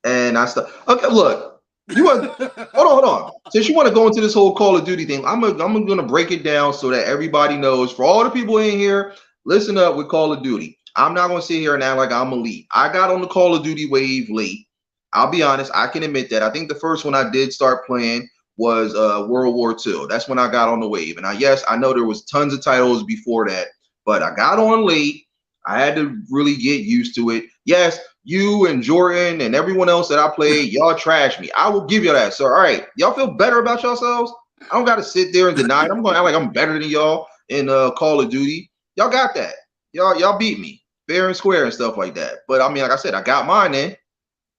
And I stuff. Okay, look, you want hold on. Since you want to go into this whole Call of Duty thing, I'm gonna break it down so that everybody knows. For all the people in here, listen up with Call of Duty. I'm not gonna sit here and act like I'm elite. I got on the Call of Duty wave late. I'll be honest, I can admit that. I think the first one I did start playing was World War II. That's when I got on the wave. And yes, I know there was tons of titles before that, but I got on late. I had to really get used to it. Yes, you and Jordan and everyone else that I played, y'all trash me. I will give you that, sir. All right, y'all feel better about yourselves? I don't got to sit there and deny it. I'm going to act like I'm better than y'all in Call of Duty. Y'all got that. Y'all beat me fair and square and stuff like that. But I mean, like I said, I got mine in.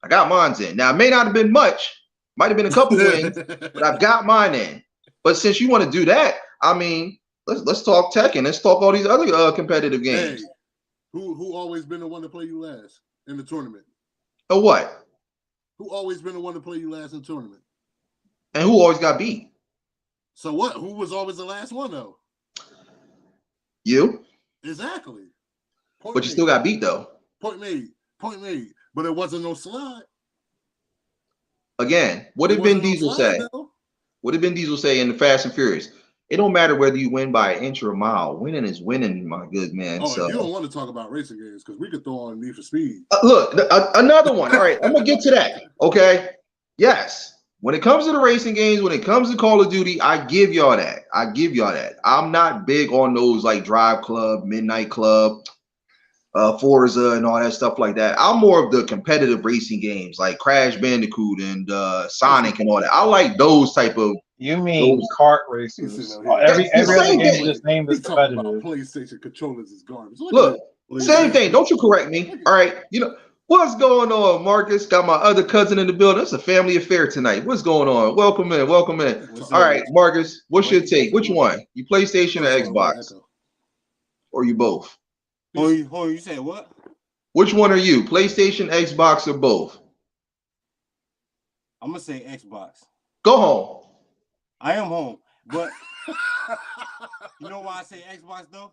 I got mine in. Now, it may not have been much. Might have been a couple wins, but I've got mine in. But since you want to do that, I mean, let's talk Tekken. Let's talk all these other competitive games. Hey, who always been the one to play you last in the tournament? Oh, what? Who always been the one to play you last in the tournament? And who always got beat? So what? Who was always the last one though? You. Exactly. But you still got beat though. Point made. But it wasn't no slide. Again, what did Vin Diesel say? What did Vin Diesel say in the Fast and Furious? It don't matter whether you win by an inch or a mile. Winning is winning, my good man. Oh, so you don't want to talk about racing games because we could throw on Need for Speed. Look, another one. All right, I'm gonna get to that. Okay. Yes. When it comes to the racing games, when it comes to Call of Duty, I give y'all that. I'm not big on those like Drive Club, Midnight Club, Forza, and all that stuff like that. I'm more of the competitive racing games like Crash Bandicoot and Sonic and all that. I like those type of. You mean kart racers? Every other game just named is competitive. PlayStation controllers is garbage. Look, Same thing. Don't you correct me. All right. You know what's going on, Marcus? Got my other cousin in the building. It's a family affair tonight. What's going on? Welcome in. Welcome in. All right, Marcus. What's your take? Which one? You PlayStation or Xbox? Or you both? You said what? Which one are you? PlayStation, Xbox, or both? I'm gonna say Xbox. Go home. I am home, but you know why I say Xbox though?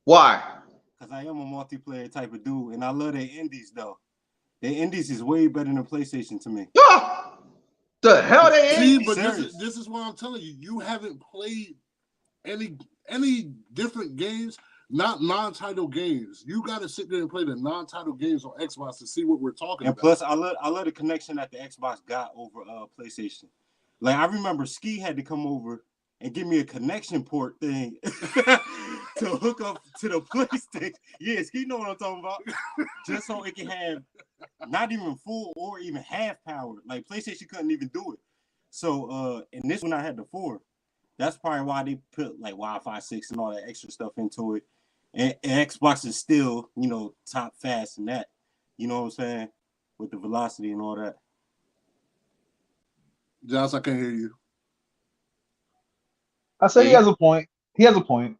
Why? Because I am a multiplayer type of dude, and I love their indies though. Their indies is way better than PlayStation to me. Ah, the hell they See, ain't. but this is what I'm telling you. You haven't played any different games, not non-title games. You got to sit there and play the non-title games on Xbox to see what we're talking about. And plus, I love the connection that the Xbox got over PlayStation. Like I remember Ski had to come over and give me a connection port thing to hook up to the PlayStation. Yeah, Ski know what I'm talking about. Just so it can have not even full or even half power. Like PlayStation couldn't even do it. So and this one I had the 4. That's probably why they put like Wi-Fi 6 and all that extra stuff into it. And Xbox is still, top fast in that. You know what I'm saying? With the velocity and all that. Josh, I can't hear you. I say he has a point. He has a point.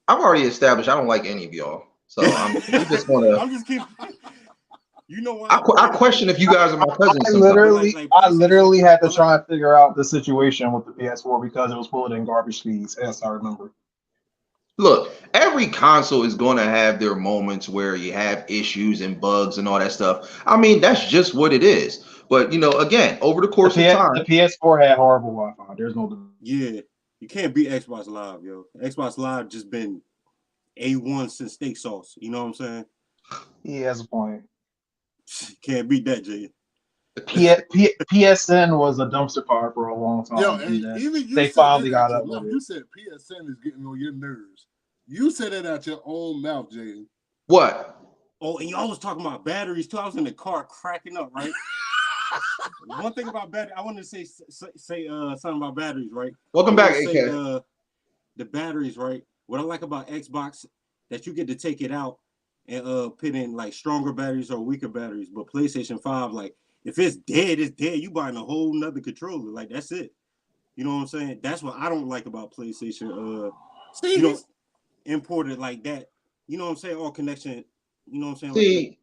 I've already established I don't like any of y'all. So I'm just gonna. I'm just kidding. You know what? I question if you guys are my cousins. I literally had to try and figure out the situation with the PS4 because it was pulling in garbage feeds, as I remember. Look, every console is going to have their moments where you have issues and bugs and all that stuff. I mean, that's just what it is. But, again, over the course of time. The PS4 had horrible Wi-Fi. There's no... Yeah, you can't beat Xbox Live, yo. Xbox Live just been A1 since steak sauce. You know what I'm saying? He has a point. Can't beat that, Jay. PSN was a dumpster fire for a long time. Yo, and even you they finally got up with it. You said PSN is getting on your nerves. You said it out your own mouth, Jay. What? Oh, and y'all was talking about batteries too. I was in the car cracking up, right? One thing about battery, I wanted to say something about batteries, right? Welcome back, AK. The batteries, right? What I like about Xbox that you get to take it out and put in like stronger batteries or weaker batteries. But PlayStation 5, like if it's dead, it's dead. You buying a whole nother controller, like that's it. You know what I'm saying? That's what I don't like about PlayStation. Imported like that. You know what I'm saying? All connection. You know what I'm saying? See,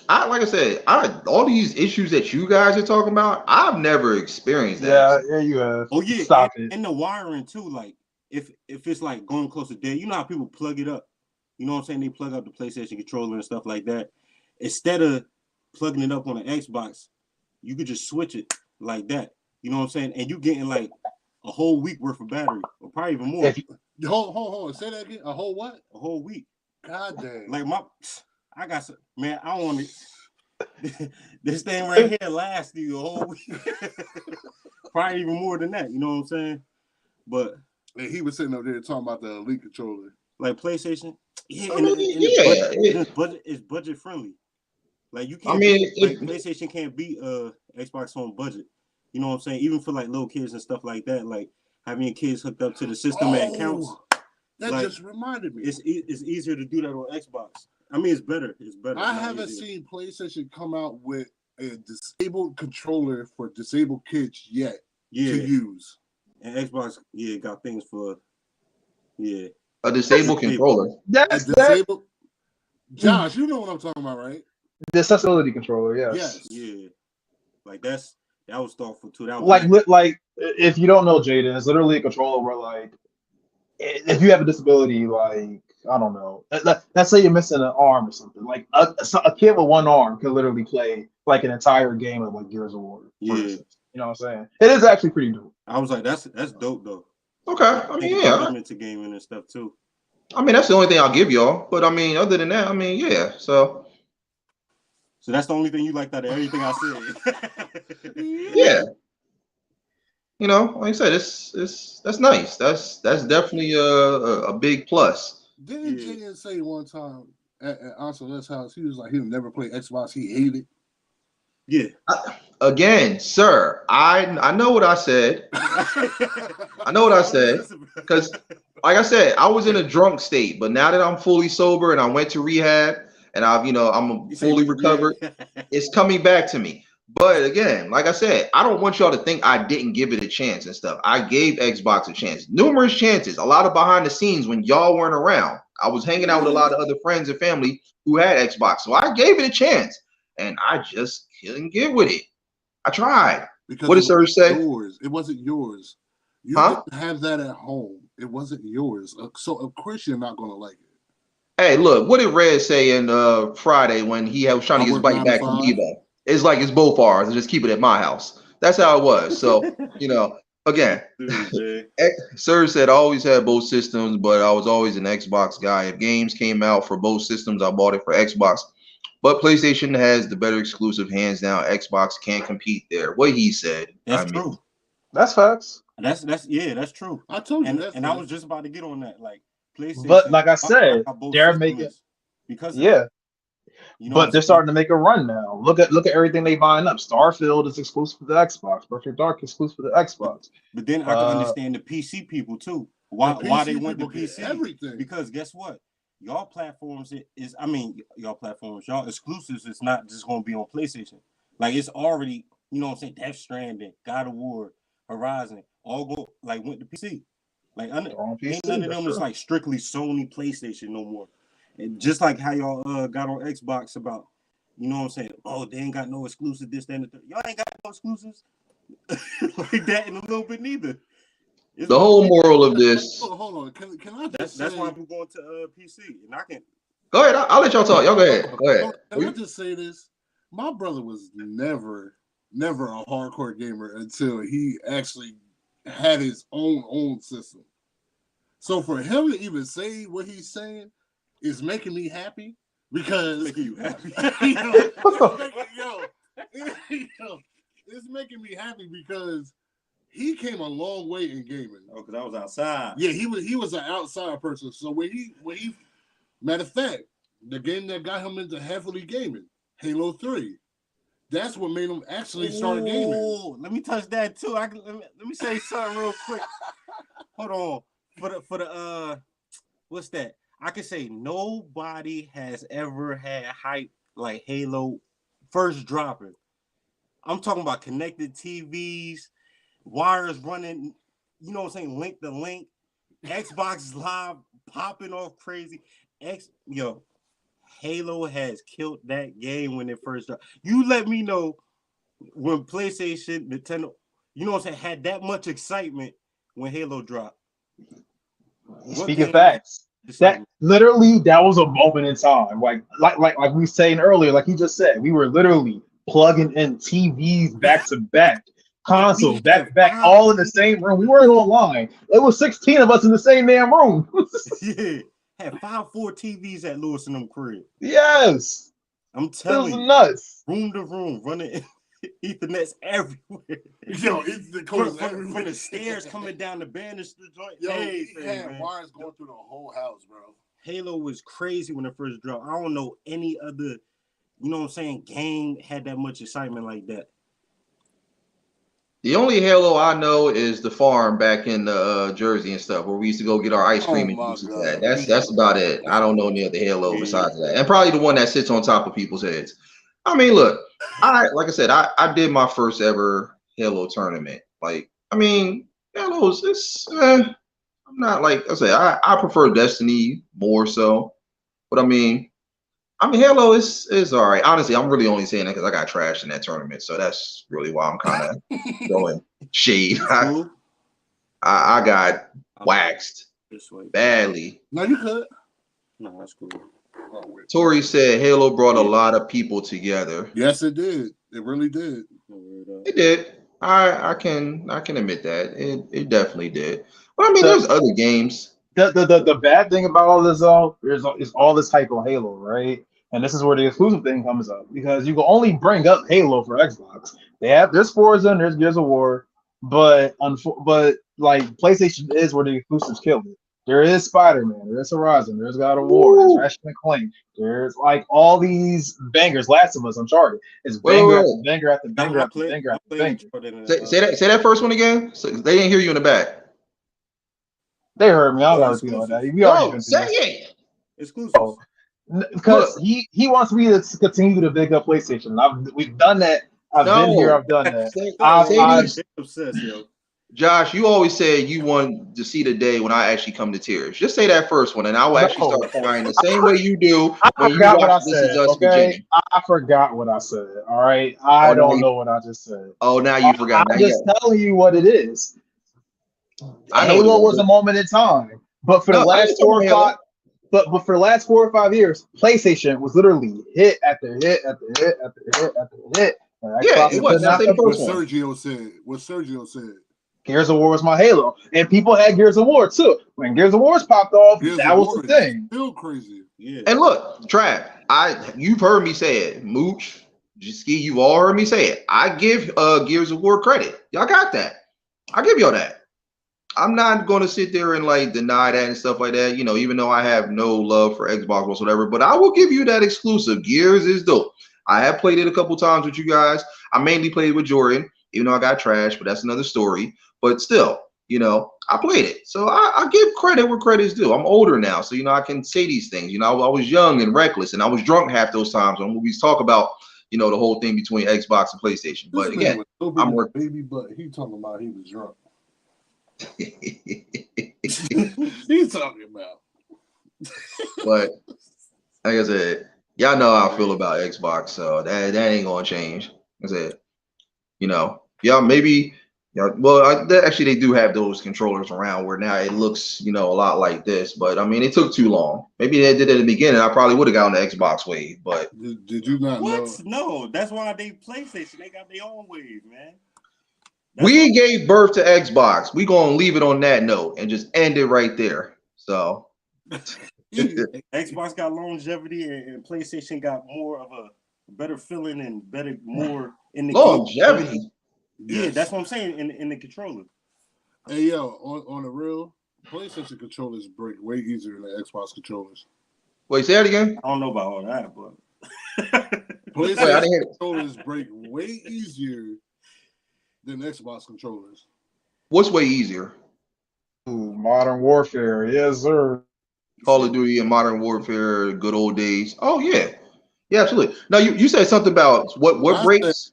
like I said, all these issues that you guys are talking about, I've never experienced that. Yeah, you have. Oh yeah, stop it. And the wiring too. Like if it's like going close to dead, you know how people plug it up. You know what I'm saying? They plug up the PlayStation controller and stuff like that. Instead of plugging it up on an Xbox, you could just switch it like that. You know what I'm saying? And you getting like a whole week worth of battery, or probably even more. Hold on. Say that again. A whole what? A whole week. God damn. Like I got some, man. I want it. This thing right here lasts you a whole week. Probably even more than that. You know what I'm saying? But and he was sitting up there talking about the Elite controller, like PlayStation. Yeah, it's budget friendly. Like you can't. PlayStation can't beat Xbox on budget. You know what I'm saying? Even for like little kids and stuff like that, like having your kids hooked up to the system that counts. That just reminded me. It's easier to do that on Xbox. I mean, it's better. It's better. I haven't seen PlayStation come out with a disabled controller for disabled kids yet to use. And Xbox, got things for a disabled controller. That's disabled. Josh, you know what I'm talking about, right? The accessibility controller, yes. Yeah. Like that was thoughtful too. That was like if you don't know, Jaden, it's literally a controller where like if you have a disability, like I don't know, let's say you're missing an arm or something. Like a kid with one arm could literally play like an entire game of like Gears of War. Yeah, you know what I'm saying? It is actually pretty dope. I was like, that's dope though. Okay, I mean, I'm into gaming and stuff too. I mean, that's the only thing I'll give y'all. But I mean, other than that, I mean, yeah. So that's the only thing you liked out of everything I said. Yeah. Like I said, that's nice. That's definitely a big plus. Didn't Jaden say one time at Ansel's house, he was like he'll never play Xbox, he hated? Yeah. Again, sir, I know what I said. I know what I said because like I said, I was in a drunk state, but now that I'm fully sober and I went to rehab and I'm You say fully what you read? recovered, it's coming back to me. But again, like I said, I don't want y'all to think I didn't give it a chance and stuff. I gave Xbox a chance, numerous chances, a lot of behind the scenes when y'all weren't around. I was hanging out with a lot of other friends and family who had Xbox, so I gave it a chance, and I just couldn't get with it. I tried. Because What did Serge say? yours. It wasn't yours. You Huh? didn't have that at home. It wasn't yours. So of course you're not gonna like it. Hey, look, what did Red say in Friday when he was trying to I get his work bike 9 to back from 5. Evo? It's like it's both ours. Just keep it at my house. That's how it was. So, again, Dude, Serge said I always had both systems, but I was always an Xbox guy. If games came out for both systems, I bought it for Xbox. But PlayStation has the better exclusive, hands down. Xbox can't compete there. What he said. that's true. That's facts. That's true. I told you And I was just about to get on that. Like PlayStation, But like I said, both they're systems making because yeah. you know But they're starting to make a run now. Look at everything they buying up. Starfield is exclusive to the Xbox. Perfect Dark exclusive to the Xbox. But then I can understand the PC people too. Why they went to PC? Everything. Because guess what? Y'all platforms y'all exclusives is not just gonna be on PlayStation. Like it's already, you know what I'm saying, Death Stranding, God of War, Horizon, all went to PC. Like ain't none of them is like strictly Sony PlayStation no more. And just like how y'all got on Xbox about, you know what I'm saying? Oh, they ain't got no exclusive, this, that, and the third. Y'all ain't got no exclusives like that in a little bit neither. The whole moral of this. Hold on. Can I just that's why I'm going to PC, and I can Go ahead. I'll let y'all talk. Y'all go ahead. Go ahead. Can I just say this? My brother was never a hardcore gamer until he actually had his own system. So for him to even say what he's saying is making me happy because making you happy. It's making me happy because he came a long way in gaming. Oh, because I was outside. Yeah, he was an outside person. So when he matter of fact, the game that got him into heavily gaming, Halo 3. That's what made him actually start gaming. Let me touch that too. Let me say something real quick. Hold on. For the what's that? I can say nobody has ever had hype like Halo first dropping. I'm talking about connected TVs, wires running, you know what I'm saying, link to link, Xbox Live popping off crazy. Halo has killed that game when it first dropped. You let me know when PlayStation, Nintendo, you know what I'm saying, had that much excitement when Halo dropped. Speaking facts, that was a moment in time. Like we saying earlier, like he just said, we were literally plugging in TVs back to back, consoles back to back, all in the same room. We weren't online. It was 16 of us in the same damn room. Yeah, had 5 4 TVs at Lewis and them crib. Yes, I'm telling you, nuts. Room to room, running Ethernets everywhere. Yo, it's the from the stairs coming down the banister joint. Yo, he had wires going through the whole house, bro. Halo was crazy when it first dropped. I don't know any other, you know what I'm saying, game had that much excitement like that. The only Halo I know is the farm back in Jersey and stuff, where we used to go get our ice cream and juices at. That's about it. I don't know any other Halo besides that, and probably the one that sits on top of people's heads. I mean, look, like I said, I did my first ever Halo tournament. Like, I mean, Halo's I'm not like I said, I prefer Destiny more so, but I mean, Halo is all right. Honestly, I'm really only saying that because I got trashed in that tournament, so that's really why I'm kind of throwing shade. I got waxed badly. No, you could. No, that's cool. Tori said Halo brought a lot of people together. Yes, it did. It really did. It did. I can admit that. It definitely did. But I mean, there's other games. The bad thing about all this though is all this hype on Halo, right? And this is where the exclusive thing comes up because you can only bring up Halo for Xbox. There's Forza and there's Gears of War, but like PlayStation is where the exclusives kill it. There is Spider-Man, there's Horizon, there's God of War, there's Ratchet and Clank, there's like all these bangers. Last of Us, Uncharted, it's banger after banger after banger after banger after banger. Say that first one again. So they didn't hear you in the back. They heard me. I don't Oh, gotta repeat all that. exclusive. We already No, been say through this. it. Exclusives. Oh, because Look, he wants me to continue to big up PlayStation. We've done that. I've been here. no. I've done that. Say, say I've this. They obsessed, yo. Josh, you always said you want to see the day when I actually come to tears. Just say that first one, and I will actually no. start crying the same way you do I when you forgot what watch I This Is said. Us with Okay, Jenny. I forgot what I said. All right, Oh, I now don't you, know what I just said. oh, now you forgot. Now, I'm yeah, just telling you what it is. I know what it Halo is. was a moment in time, but for the No, I ain't last talking 4 or about 5, Halo. but for the last 4 or 5 years, PlayStation was literally hit after hit after hit after hit after hit. And Yeah, Xbox it Yeah, was but was. putting Now that's out say the them. what first one. Sergio said. Gears of War was my Halo, and people had Gears of War too. When Gears of Wars popped off, Gears that of was the War is thing. still crazy. Yeah. And look, Trav, you've heard me say it. Mooch, Ski, you all heard me say it. I give Gears of War credit. Y'all got that. I give y'all that. I'm not going to sit there and like deny that and stuff like that, even though I have no love for Xbox or whatever, but I will give you that exclusive. Gears is dope. I have played it a couple times with you guys. I mainly played with Jordan, even though I got trashed, but that's another story. But still, I played it. So I give credit where credit is due. I'm older now, so, I can say these things. I was young and reckless, and I was drunk half those times when movies talk about, the whole thing between Xbox and PlayStation. This But man again, was so big I'm as a working. baby, but he talking about he was drunk. He's talking about. But like I said, y'all know how I feel about Xbox, so that ain't gonna change. Like I said, y'all maybe, well, actually they do have those controllers around where now it looks, a lot like this. But I mean, it took too long. Maybe they did it at the beginning. I probably would have got on the Xbox wave, but Did you not know? What? No, that's why they PlayStation. They got their own wave, man. we gave birth to Xbox. We gonna leave it on that note and just end it right there. So Xbox got longevity, and PlayStation got more of a better feeling and more in the longevity. game. Yeah, that's what I'm saying in the controller. Hey yo, on the real, PlayStation controllers break way easier than Xbox controllers. Wait, say that again. I don't know about all that, but PlayStation controllers break way easier than Xbox controllers. What's way easier? Ooh, Modern Warfare, yes sir. Call of Duty and Modern Warfare, good old days. Oh yeah, absolutely. Now you said something about what breaks?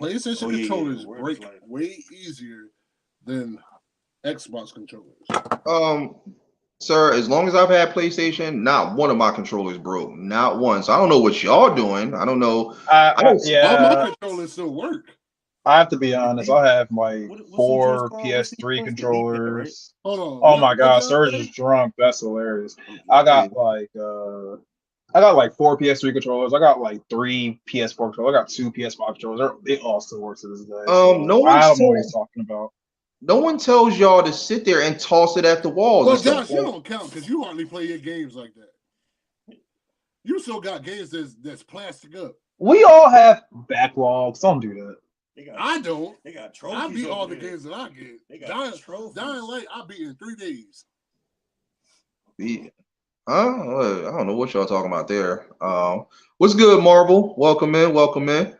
PlayStation controllers break way easier than Xbox controllers. Sir, as long as I've had PlayStation, not one of my controllers broke, not one. So I don't know what y'all doing. I don't know. All my controllers still work. I have to be honest. I have like What's 4 yours PS3 controllers. Hold on. Oh my God, Surge is drunk. That's hilarious. I got like 4 PS3 controllers. I got like 3 PS4 controllers. I got 2 PS5 controllers. They all still work to this day. So no I don't know what one he's talking about. no one tells y'all to sit there and toss it at the walls. Well, and stuff. Josh, you don't count because you hardly play your games like that. You still got games that's plastic up. We all have backlogs. Don't do that. I don't. They got trophies. I beat all the games that I get. They got Dying Light, I beat in 3 days. Yeah. I don't know what y'all talking about there. What's good, Marvel? Welcome in.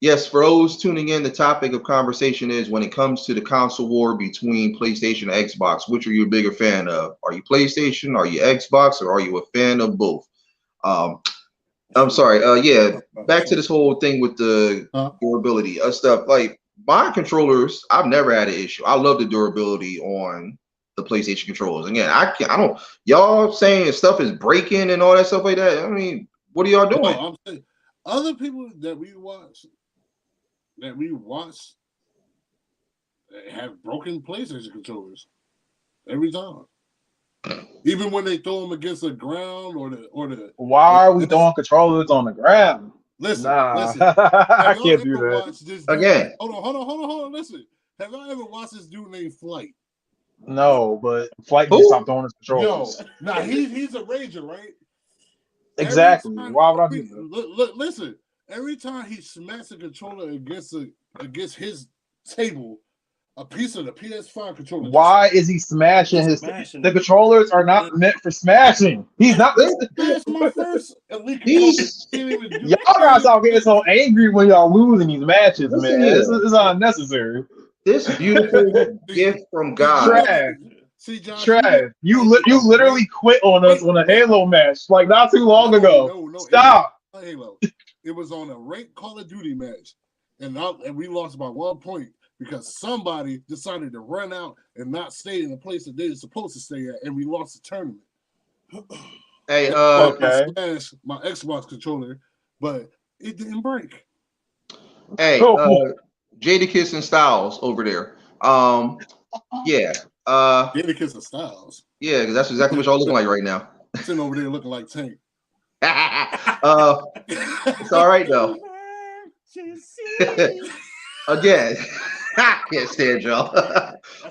Yes, for those tuning in, the topic of conversation is when it comes to the console war between PlayStation and Xbox, which are you a bigger fan of? Are you PlayStation? Are you Xbox? Or are you a fan of both? I'm sorry. Back to this whole thing with the durability stuff. Like my controllers, I've never had an issue. I love the durability on the PlayStation controllers. Again, I don't. Y'all saying stuff is breaking and all that stuff like that. I mean, what are y'all doing? No, I'm saying other people that we watch have broken PlayStation controllers every time. Even when they throw them against the ground or the. Why are we throwing controllers on the ground? Listen. I can't do that. Again. Hold on. Listen. Have y'all ever watched this dude named Flight? No, but Flight needs to stop throwing his controllers. Yo, now he's a rager, right? Exactly. Why would I do that? Listen. Every time he smacks a controller against his table, a piece of the PS5 controller. Why is he smashing the controllers are not meant for smashing. He's not That's my first elite Y'all guys stop getting so angry when y'all losing these matches, man. It's unnecessary. This beautiful gift from God. See, Josh, Trev, you literally quit on us on a Halo match like not too long ago. No, Stop. it was Halo. It was on a ranked Call of Duty match, and we lost by 1 point because somebody decided to run out and not stay in the place that they were supposed to stay at, and we lost the tournament. Hey, Okay. Smash my Xbox controller, but it didn't break. hey, Jadakiss and Styles over there. Yeah. Jadakiss and Styles. Yeah, because that's exactly what y'all looking like right now. Sitting over there looking like Tank. It's all right though. Again, I can't stand y'all.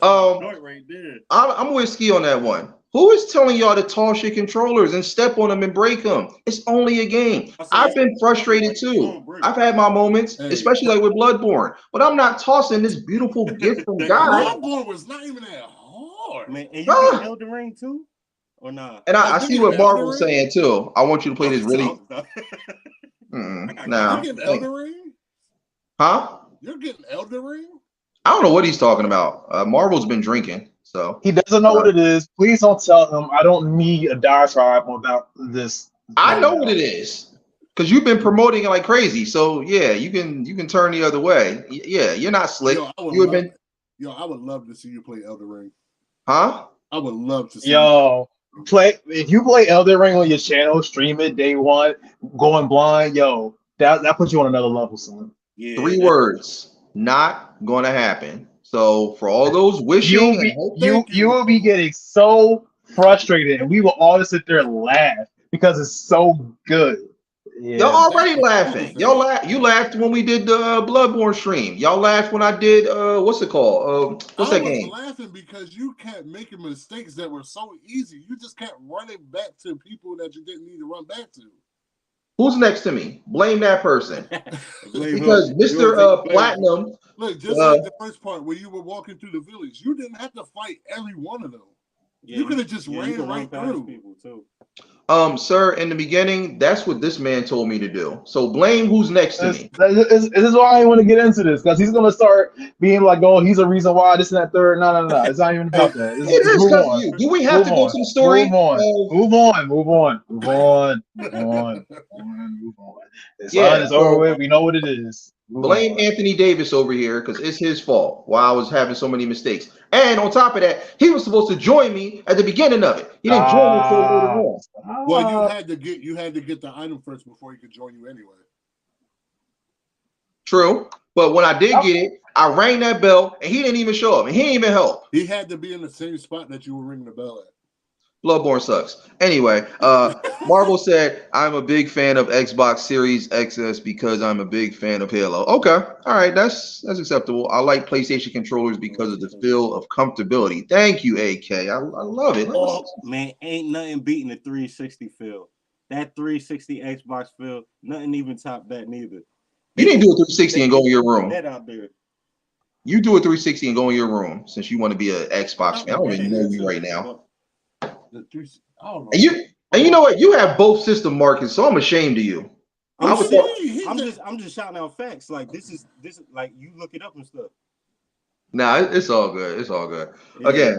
Right there. I'm with Ski on that one. Who is telling y'all to toss your controllers and step on them and break them? It's only a game. I've been frustrated too. I've had my moments, especially like with Bloodborne. But I'm not tossing this beautiful gift from God. Bloodborne was not even that hard. Man, and you got Elden Ring too? Or not? And I see what Marvel's saying too. I want you to play this really. You're getting Elden Ring? Huh? You're getting Elden Ring? I don't know what he's talking about. Marvel's been drinking, so he doesn't know what it is. Please don't tell him. I don't need a diatribe about this. I know what it is because you've been promoting it like crazy. So yeah, you can turn the other way. Yeah, you're not slick. I would love to see you play Elden Ring. Huh? I would love to see. If you play Elden Ring on your channel, stream it day one, going blind, that puts you on another level, son. Yeah, 3 words, not gonna happen. So for all those wishing, you will be getting so frustrated, and we will all just sit there and laugh because it's so good. Yeah. Y'all already laughing. You laughed when we did the Bloodborne stream. Y'all laughed when I did what's it called? What's that game? I was laughing because you kept making mistakes that were so easy. You just kept running back to people that you didn't need to run back to. Who's next to me? Blame that person. Because Mr. Platinum. Look, just like the first part where you were walking through the village, you didn't have to fight every one of them. Yeah, you could have just ran right through. People too. Sir, in the beginning, that's what this man told me to do. So blame who's next to me. This is why I want to get into this, because he's gonna start being like, "Oh, he's a reason why this and that third." No. It's not even about that. It is because of you. Do we have to go to the story? Move on. It's over with. We know what it is. Blame Anthony Davis over here because it's his fault why I was having so many mistakes. And on top of that, he was supposed to join me at the beginning of it. He didn't join me until later on. Well, you had to get the item first before he could join you anyway. True, but when I did get it, I rang that bell and he didn't even show up and he didn't even help. He had to be in the same spot that you were ringing the bell at. Bloodborne sucks. Anyway, Marvel said, I'm a big fan of Xbox Series XS because I'm a big fan of Halo. Okay. All right. That's acceptable. I like PlayStation controllers because of the feel of comfortability. Thank you, AK. I love it. Oh, man, ain't nothing beating the 360 feel. That 360 Xbox feel, nothing even top that neither. You didn't do a 360 and go in your room. That out there. You do a 360 and go in your room since you want to be an Xbox fan. I don't even know you right now. And you know what? You have both system markets, so I'm ashamed of you. I'm just shouting out facts. Like this is like you look it up and stuff. Nah, it's all good. It's all good. Yeah. Again,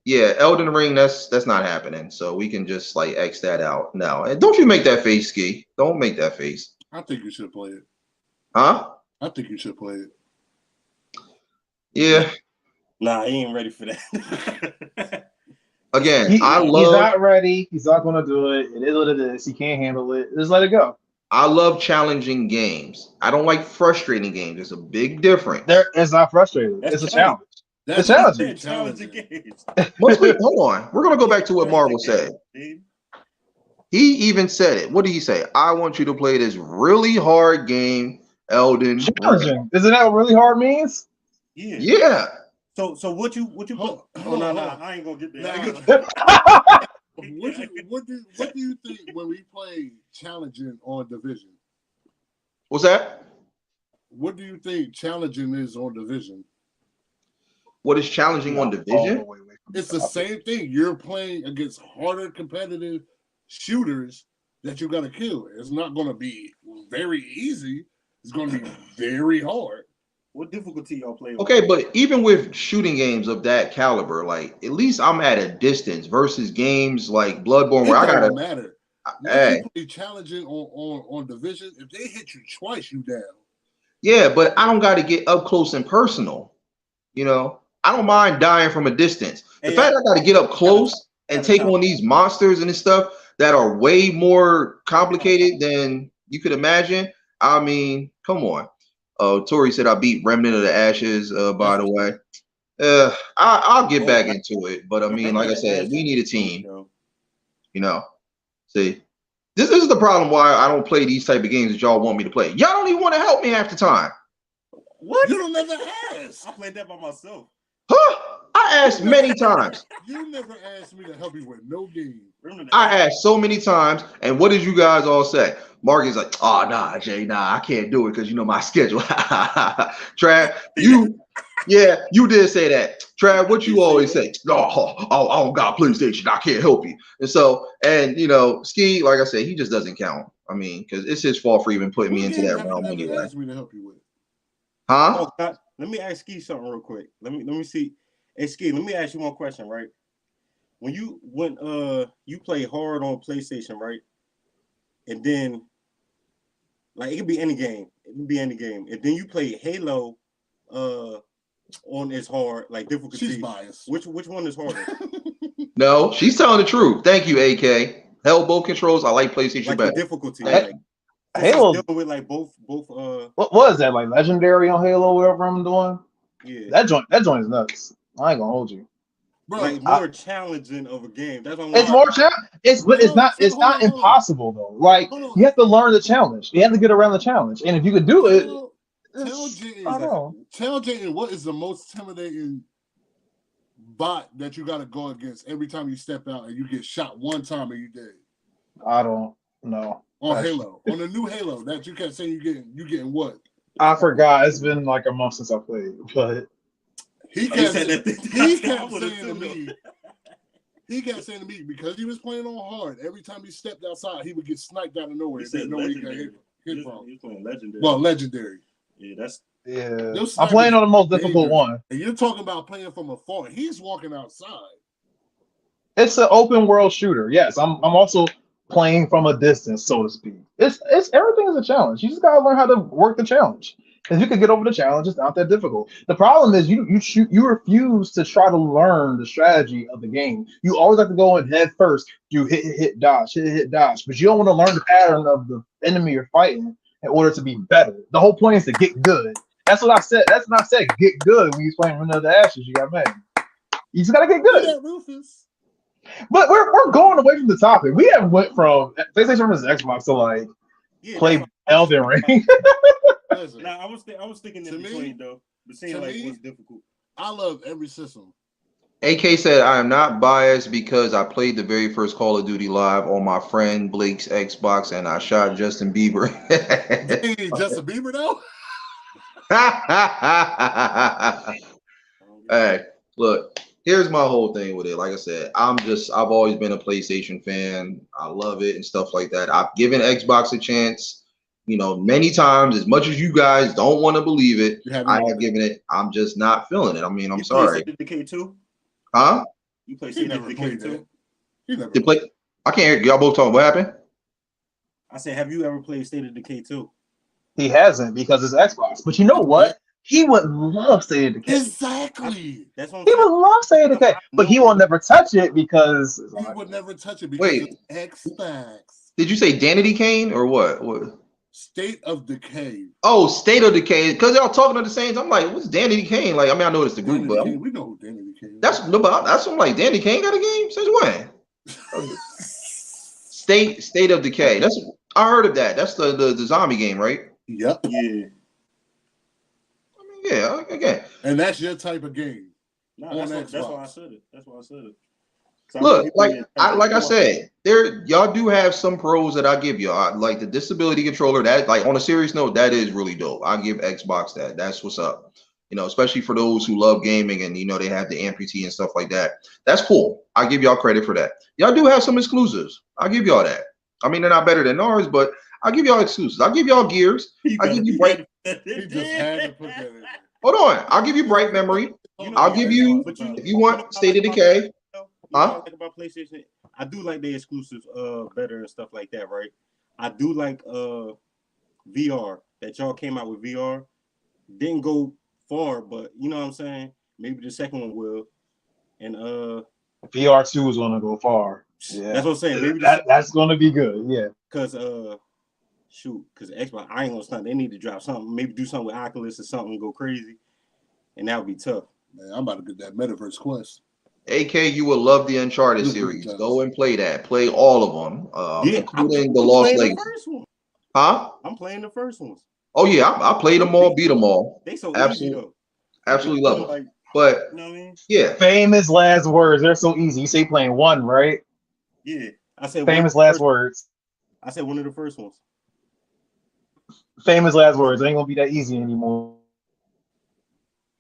yeah, Elden Ring, that's not happening. So we can just like X that out now. And don't you make that face, Ski. Don't make that face. I think you should play it. Huh? I think you should play it. Yeah. Nah, he ain't ready for that. Again, he's not ready. He's not going to do it. It is what it is. He can't handle it. Just let it go. I love challenging games. I don't like frustrating games. There's a big difference. It's not frustrating. It's a challenge. It's challenging games. Hold on. We're going to go back to what Marvel said. He even said it. What did he say? I want you to play this really hard game, Elden Ring. Isn't that what really hard means? Yeah. So what you put? No, I ain't gonna get there. What do you think when we play challenging on Division? What's that? What do you think challenging is on Division? What is challenging on Division? It's the same thing. You're playing against harder competitive shooters that you gotta kill. It's not gonna be very easy. It's gonna be very hard. What difficulty y'all play on? Okay, but even with shooting games of that caliber, like at least I'm at a distance versus games like Bloodborne It where I don't gotta. matter. Once Hey, you play challenging on division, if they hit you twice, you down. yeah, but I don't got to get up close and personal. You know, I don't mind dying from a distance. The Hey, fact I got to get up close and gotta take top- on these monsters and this stuff that are way more complicated than you could imagine. I mean, come on. Tori said I beat Remnant of the Ashes. By the way, I'll get back into it. But I mean, like I said, we need a team. You know, see, this is the problem why I don't play these type of games that y'all want me to play. Y'all don't even want to help me half the time. What? You don't never ask. I played that by myself. Huh? I asked many times. You never asked me to help you with no game. I asked so many times, and what did you guys all say? Mark is like, "Oh nah, Jay, nah, I can't do it because you know my schedule." Trav, you did say that. Trav, what you always say? No, I don't got PlayStation. I can't help you. And so, and you know, Ski, like I said, he just doesn't count. I mean, because it's his fault for even putting me into that realm anyway. Asked me to help you with. Huh? Oh, God. Let me ask Ski something real quick. Let me see. Hey, Ski, let me ask you one question, right? When you play hard on PlayStation, right? And then like it could be any game. It could be any game. And then you play Halo on its hard, like difficulty. She's biased. Which one is harder? No, she's telling the truth. Thank you, AK. Hell, both controls. I like PlayStation like better. the difficulty. Halo dealing with like both what was that, like legendary on Halo, wherever I'm doing? Yeah. That joint is nuts. I ain't gonna hold you. Bro, like more challenging of a game. That's what It's more it's not impossible though. Like you have to learn the challenge. You have to get around the challenge. And if you could do it, tell Jayden what is the most intimidating bot that you gotta go against every time you step out and you get shot one time and you dead. I don't know. On Halo. On the new Halo that you kept saying you getting what? I forgot. It's been like a month since I played, but he kept saying to me because he was playing on hard. Every time he stepped outside, he would get sniped out of nowhere. He didn't know where he got hit from. He's playing legendary. Well, legendary. Yeah, I'm playing on the most difficult one. And you're talking about playing from afar. He's walking outside. It's an open world shooter. Yes, I'm also playing from a distance, so to speak. It's everything is a challenge. You just gotta learn how to work the challenge. If you can get over the challenge, it's not that difficult. The problem is you refuse to try to learn the strategy of the game. You always have to go in head first. You hit dodge, hit dodge, but you don't want to learn the pattern of the enemy you're fighting in order to be better. The whole point is to get good. That's what I said. That's what I said. Get good when you're playing Remnant of the Ashes. You got mad. You just gotta get good. Yeah, Rufus. But we're going away from the topic. We have went from PlayStation versus Xbox to like play Elden Ring. Nah, I was thinking in between though. But seeing like what's difficult. I love every system. AK said I am not biased because I played the very first Call of Duty live on my friend Blake's Xbox and I shot Justin Bieber. Hey, Justin Bieber though? Hey, look, here's my whole thing with it. Like I said, I've always been a PlayStation fan. I love it and stuff like that. I've given Xbox a chance, you know, many times. As much as you guys don't want to believe it, I have given it. I'm just not feeling it. I mean, I'm sorry. State of Decay 2? Huh? You play State of Decay 2? You play? I can't hear y'all both talking. What happened? I said, have you ever played State of Decay 2? He hasn't because it's Xbox. But you know what? He would love State of Decay. Exactly. That's what I'm he saying. would love State of Decay, but he will never touch it because he would never touch it because it's Xbox. Did you say Danity Kane or what? What? State of Decay. Oh, State of Decay. Because y'all talking at the same time. I'm like, what's Danity Kane? Like, I mean, I know it's the group, Danity but Kane, we know who Danity Kane. That's I'm like, Danny Kane got a game since when? State of Decay. That's I heard of that. That's the zombie game, right? Yep. Yeah. I mean, yeah. Again. And that's your type of game. No, that's why I said it. That's why I said it. So look, like I said, y'all do have some pros that I give y'all. Like the disability controller. That, like, on a serious note, that is really dope. I give Xbox that. That's what's up. You know, especially for those who love gaming and, you know, they have the amputee and stuff like that. That's cool. I give y'all credit for that. Y'all do have some exclusives. I'll give y'all that. I mean, they're not better than ours, but I'll give y'all exclusives. I'll give y'all Gears. I'll give you Bright. He just had to put that in. Hold on. I'll give you Bright Memory. I'll give you, if you want, State of Decay. You know what I like about PlayStation? I do like the exclusives better and stuff like that, right? I do like VR that y'all came out with VR. Didn't go far, but you know what I'm saying? Maybe the second one will. And VR2 is gonna go far. Yeah, that's what I'm saying. Maybe that's gonna be good. Yeah, because because Xbox, I ain't gonna stunt. They need to drop something. Maybe do something with Oculus or something, go crazy, and that would be tough. Man, I'm about to get that Metaverse Quest. AK, you will love the Uncharted series. Go and play that. Play all of them, including the Lost Legacy. Huh? I'm playing the first ones. Oh yeah, I played them all, beat them all. They so absolutely, easy though. Absolutely love them. Like, but you know what I mean? Yeah, famous last words. They're so easy. You say playing one, right? Yeah, I said famous last words. I said one of the first ones. Famous last words. It ain't gonna be that easy anymore.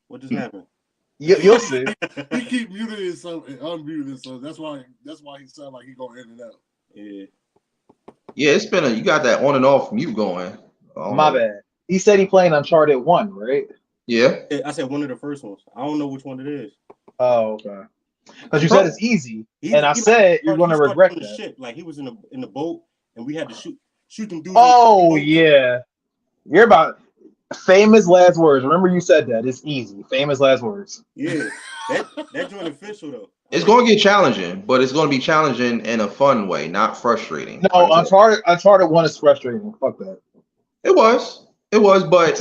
What just happened? You'll see. He keep muting himself and unmuting himself. That's why he sound like he going in and out. Yeah. Yeah, it's been you got that on and off mute going. My bad. He said he playing Uncharted 1, right? Yeah. I said one of the first ones. I don't know which one it is. Oh, okay. Because you said it's easy, and I said you're gonna regret that. Ship. Like he was in the boat, and we had to shoot them dudes. Oh yeah, you're about famous last words. Remember you said that it's easy. Famous last words. Yeah, that joint official though. It's going to get challenging, but it's going to be challenging in a fun way, not frustrating. No, Uncharted 1 is frustrating. Fuck that. It was, but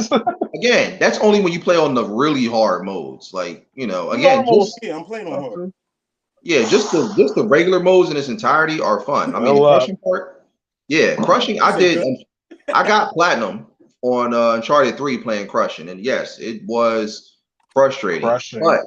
again, that's only when you play on the really hard modes. Like, you know, again, I'm playing on hard. Yeah, just the regular modes in its entirety are fun. I mean, the crushing part, yeah, crushing. I got platinum on Uncharted 3 playing crushing, and yes, it was frustrating. But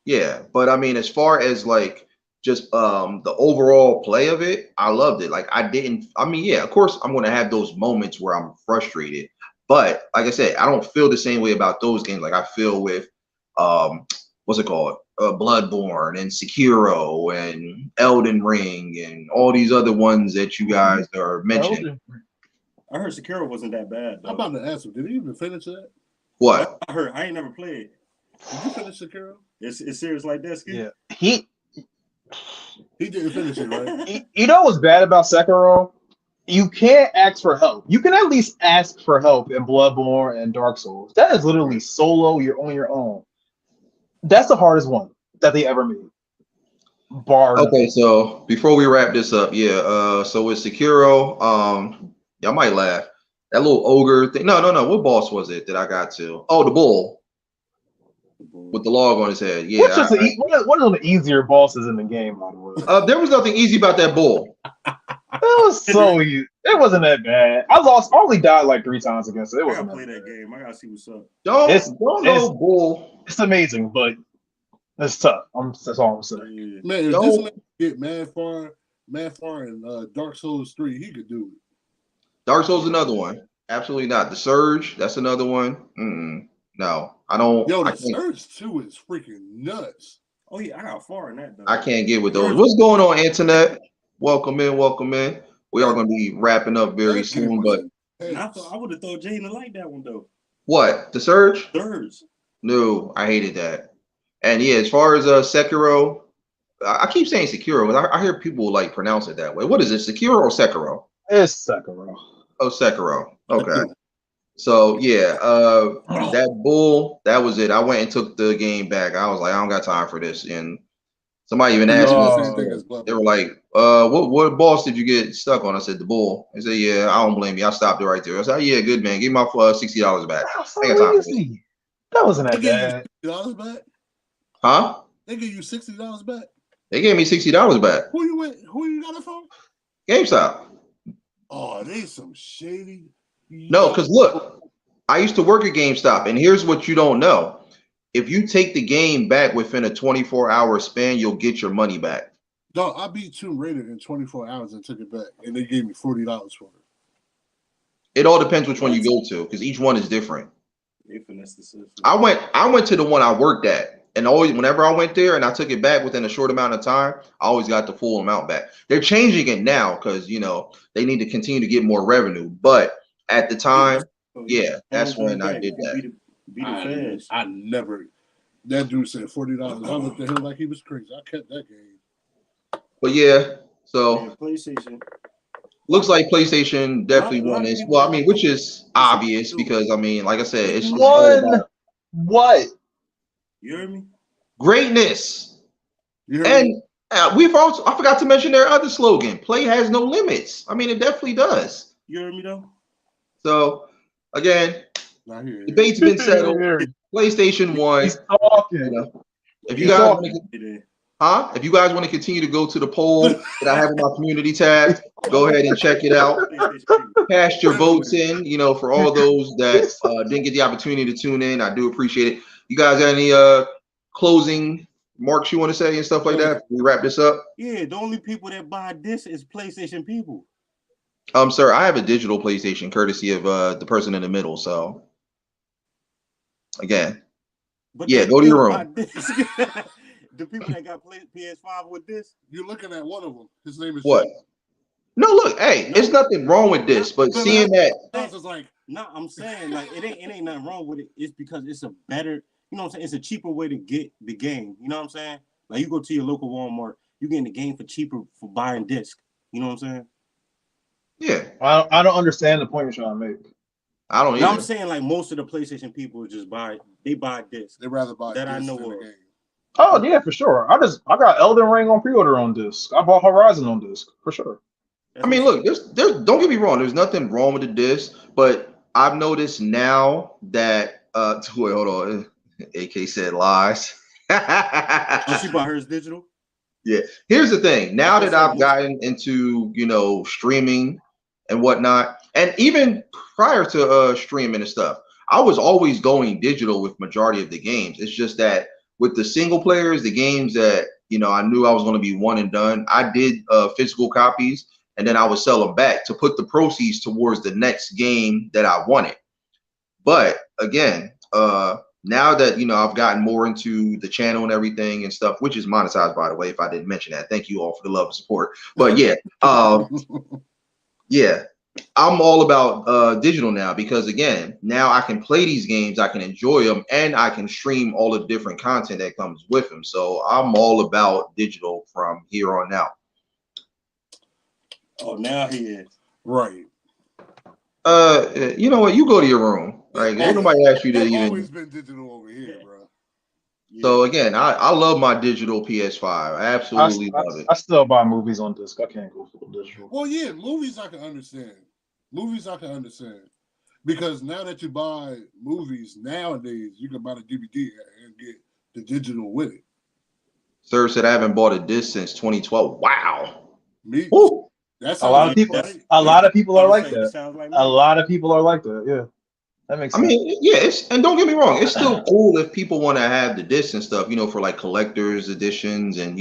yeah, but I mean, as far as like just the overall play of it, I loved it. Like yeah, of course I'm gonna have those moments where I'm frustrated, but like I said, I don't feel the same way about those games like I feel with what's it called? Bloodborne and Sekiro and Elden Ring and all these other ones that you guys are mentioning. I heard Sekiro wasn't that bad. Though. I'm about to ask him, did he even finish that? What? I heard. I ain't never played. Did you finish Sekiro? It's serious like that, Ski? Yeah. He didn't finish it, right? You know what's bad about Sekiro? You can't ask for help. You can at least ask for help in Bloodborne and Dark Souls. That is literally solo. You're on your own. That's the hardest one that they ever made. Okay, so before we wrap this up, so with Sekiro, y'all might laugh. That little ogre thing. No. What boss was it that I got to? Oh, the bull with the log on his head. Yeah. One of the easier bosses in the game, by the way. There was nothing easy about that bull. It was so easy. It wasn't that bad. I only died like 3 times against it. It wasn't. I gotta play that game. I gotta see what's up. Don't know bull. It's amazing, but it's tough. That's all I'm saying. Man, if this man get mad far in Dark Souls 3, he could do it. Dark Souls another one. Absolutely not. The Surge, that's another one. No, I don't. Yo, the Surge 2 is freaking nuts. Oh yeah, I got far in that though. I can't get with those. What's going on, internet? Welcome in. We are going to be wrapping up very soon, but I would have thought Jaden like that one though. What? The Surge? Surge. No, I hated that. And yeah, as far as Sekiro, I keep saying Sekiro, but I hear people like pronounce it that way. What is it, Sekiro or Sekiro? It's Sekiro. Oh, Sekiro. Okay. So yeah, that bull, that was it. I went and took the game back. I was like, I don't got time for this. And somebody even asked me, they were like, what boss did you get stuck on? I said, the bull. They said, yeah, I don't blame you. I stopped it right there. I said, yeah, good man. Give me my $60 back. I got time for this. That wasn't that bad. $60 back? Huh? They give you $60 back? They gave me $60 back. Who you got it from? GameStop. Oh, they some shady. No, because look, I used to work at GameStop, and here's what you don't know. If you take the game back within a 24-hour span, you'll get your money back. No, I beat Tomb Raider in 24 hours and took it back, and they gave me $40 for it. It all depends which one you go to, because each one is different. I went to the one I worked at, and always whenever I went there and I took it back within a short amount of time, I always got the full amount back. They're changing it now because they need to continue to get more revenue. But at the time, yeah, that's when I did that. Be the fans. I never. That dude said $40. I looked at him like he was crazy. I kept that game. But yeah, so Man, PlayStation. looks like PlayStation definitely A lot won of this. people Well, I that mean, like which is obvious because I mean, like I said, it's all One about what? You heard me? greatness. You heard And me? we've also, I forgot to mention their other slogan: "Play has no limits." I mean, it definitely does. You heard me though? So again, Not here. debate's been settled. PlayStation won. He's talking. You know, if you He's guys talking. want to, if you guys want to continue to go to the poll that I have in my community tab, go ahead and check it out. Cast your votes in. You know, for all those that didn't get the opportunity to tune in, I do appreciate it. You guys got any closing marks you want to say and stuff like that? We wrap this up. Yeah, the only people that buy this is PlayStation people. Sir, I have a digital PlayStation courtesy of the person in the middle. So again, But yeah, they go to your buy room. this. The people that got PS5 with this. You're looking at one of them. His name is What? Jay. No, look, hey, there's nothing wrong with this, but seeing that, I was like, No, I'm saying like it ain't nothing wrong with it. It's because it's a better, you know what I'm saying? It's a cheaper way to get the game. You know what I'm saying? Like you go to your local Walmart, you getting the game for cheaper for buying disc. You know what I'm saying? yeah, I don't understand the point you're trying to make. I don't Now I'm either. saying like most of the PlayStation people just buy disc. they'd rather buy That I discs know than the of. game. Oh yeah, for sure. I got Elden Ring on pre-order on disc. I bought Horizon on disc for sure. I mean, look, there's don't get me wrong, there's nothing wrong with the disc, but I've noticed now that wait, hold on, AK said lies. Oh, she bought hers digital? Yeah. Here's the thing. Now that I've gotten into, streaming and whatnot, and even prior to streaming and stuff, I was always going digital with majority of the games. It's just that with the single players, the games that, I knew I was going to be one and done, I did physical copies and then I would sell them back to put the proceeds towards the next game that I wanted. But again, now that I've gotten more into the channel and everything and stuff, which is monetized, by the way, if I didn't mention that. Thank you all for the love and support. But yeah, yeah, I'm all about digital now because again, now I can play these games, I can enjoy them, and I can stream all the different content that comes with them. So I'm all about digital from here on out. Oh, now he is. Right. You know what? You go to your room. Right? Ain't nobody asked you to It's even. always been digital over here, bro. So again, I love my digital PS5. I absolutely love it. I still buy movies on disc. I can't go for digital. Well, yeah, movies I can understand. Because now that you buy movies nowadays, you can buy the DVD and get the digital with it. Sir said I haven't bought a disc since 2012. Wow. Me. Woo. That's A lot of people. A lot of people are like that. A lot of people are like that. Yeah, that makes sense. I mean, yeah, and don't get me wrong, it's still cool if people want to have the discs and stuff, for like collectors editions and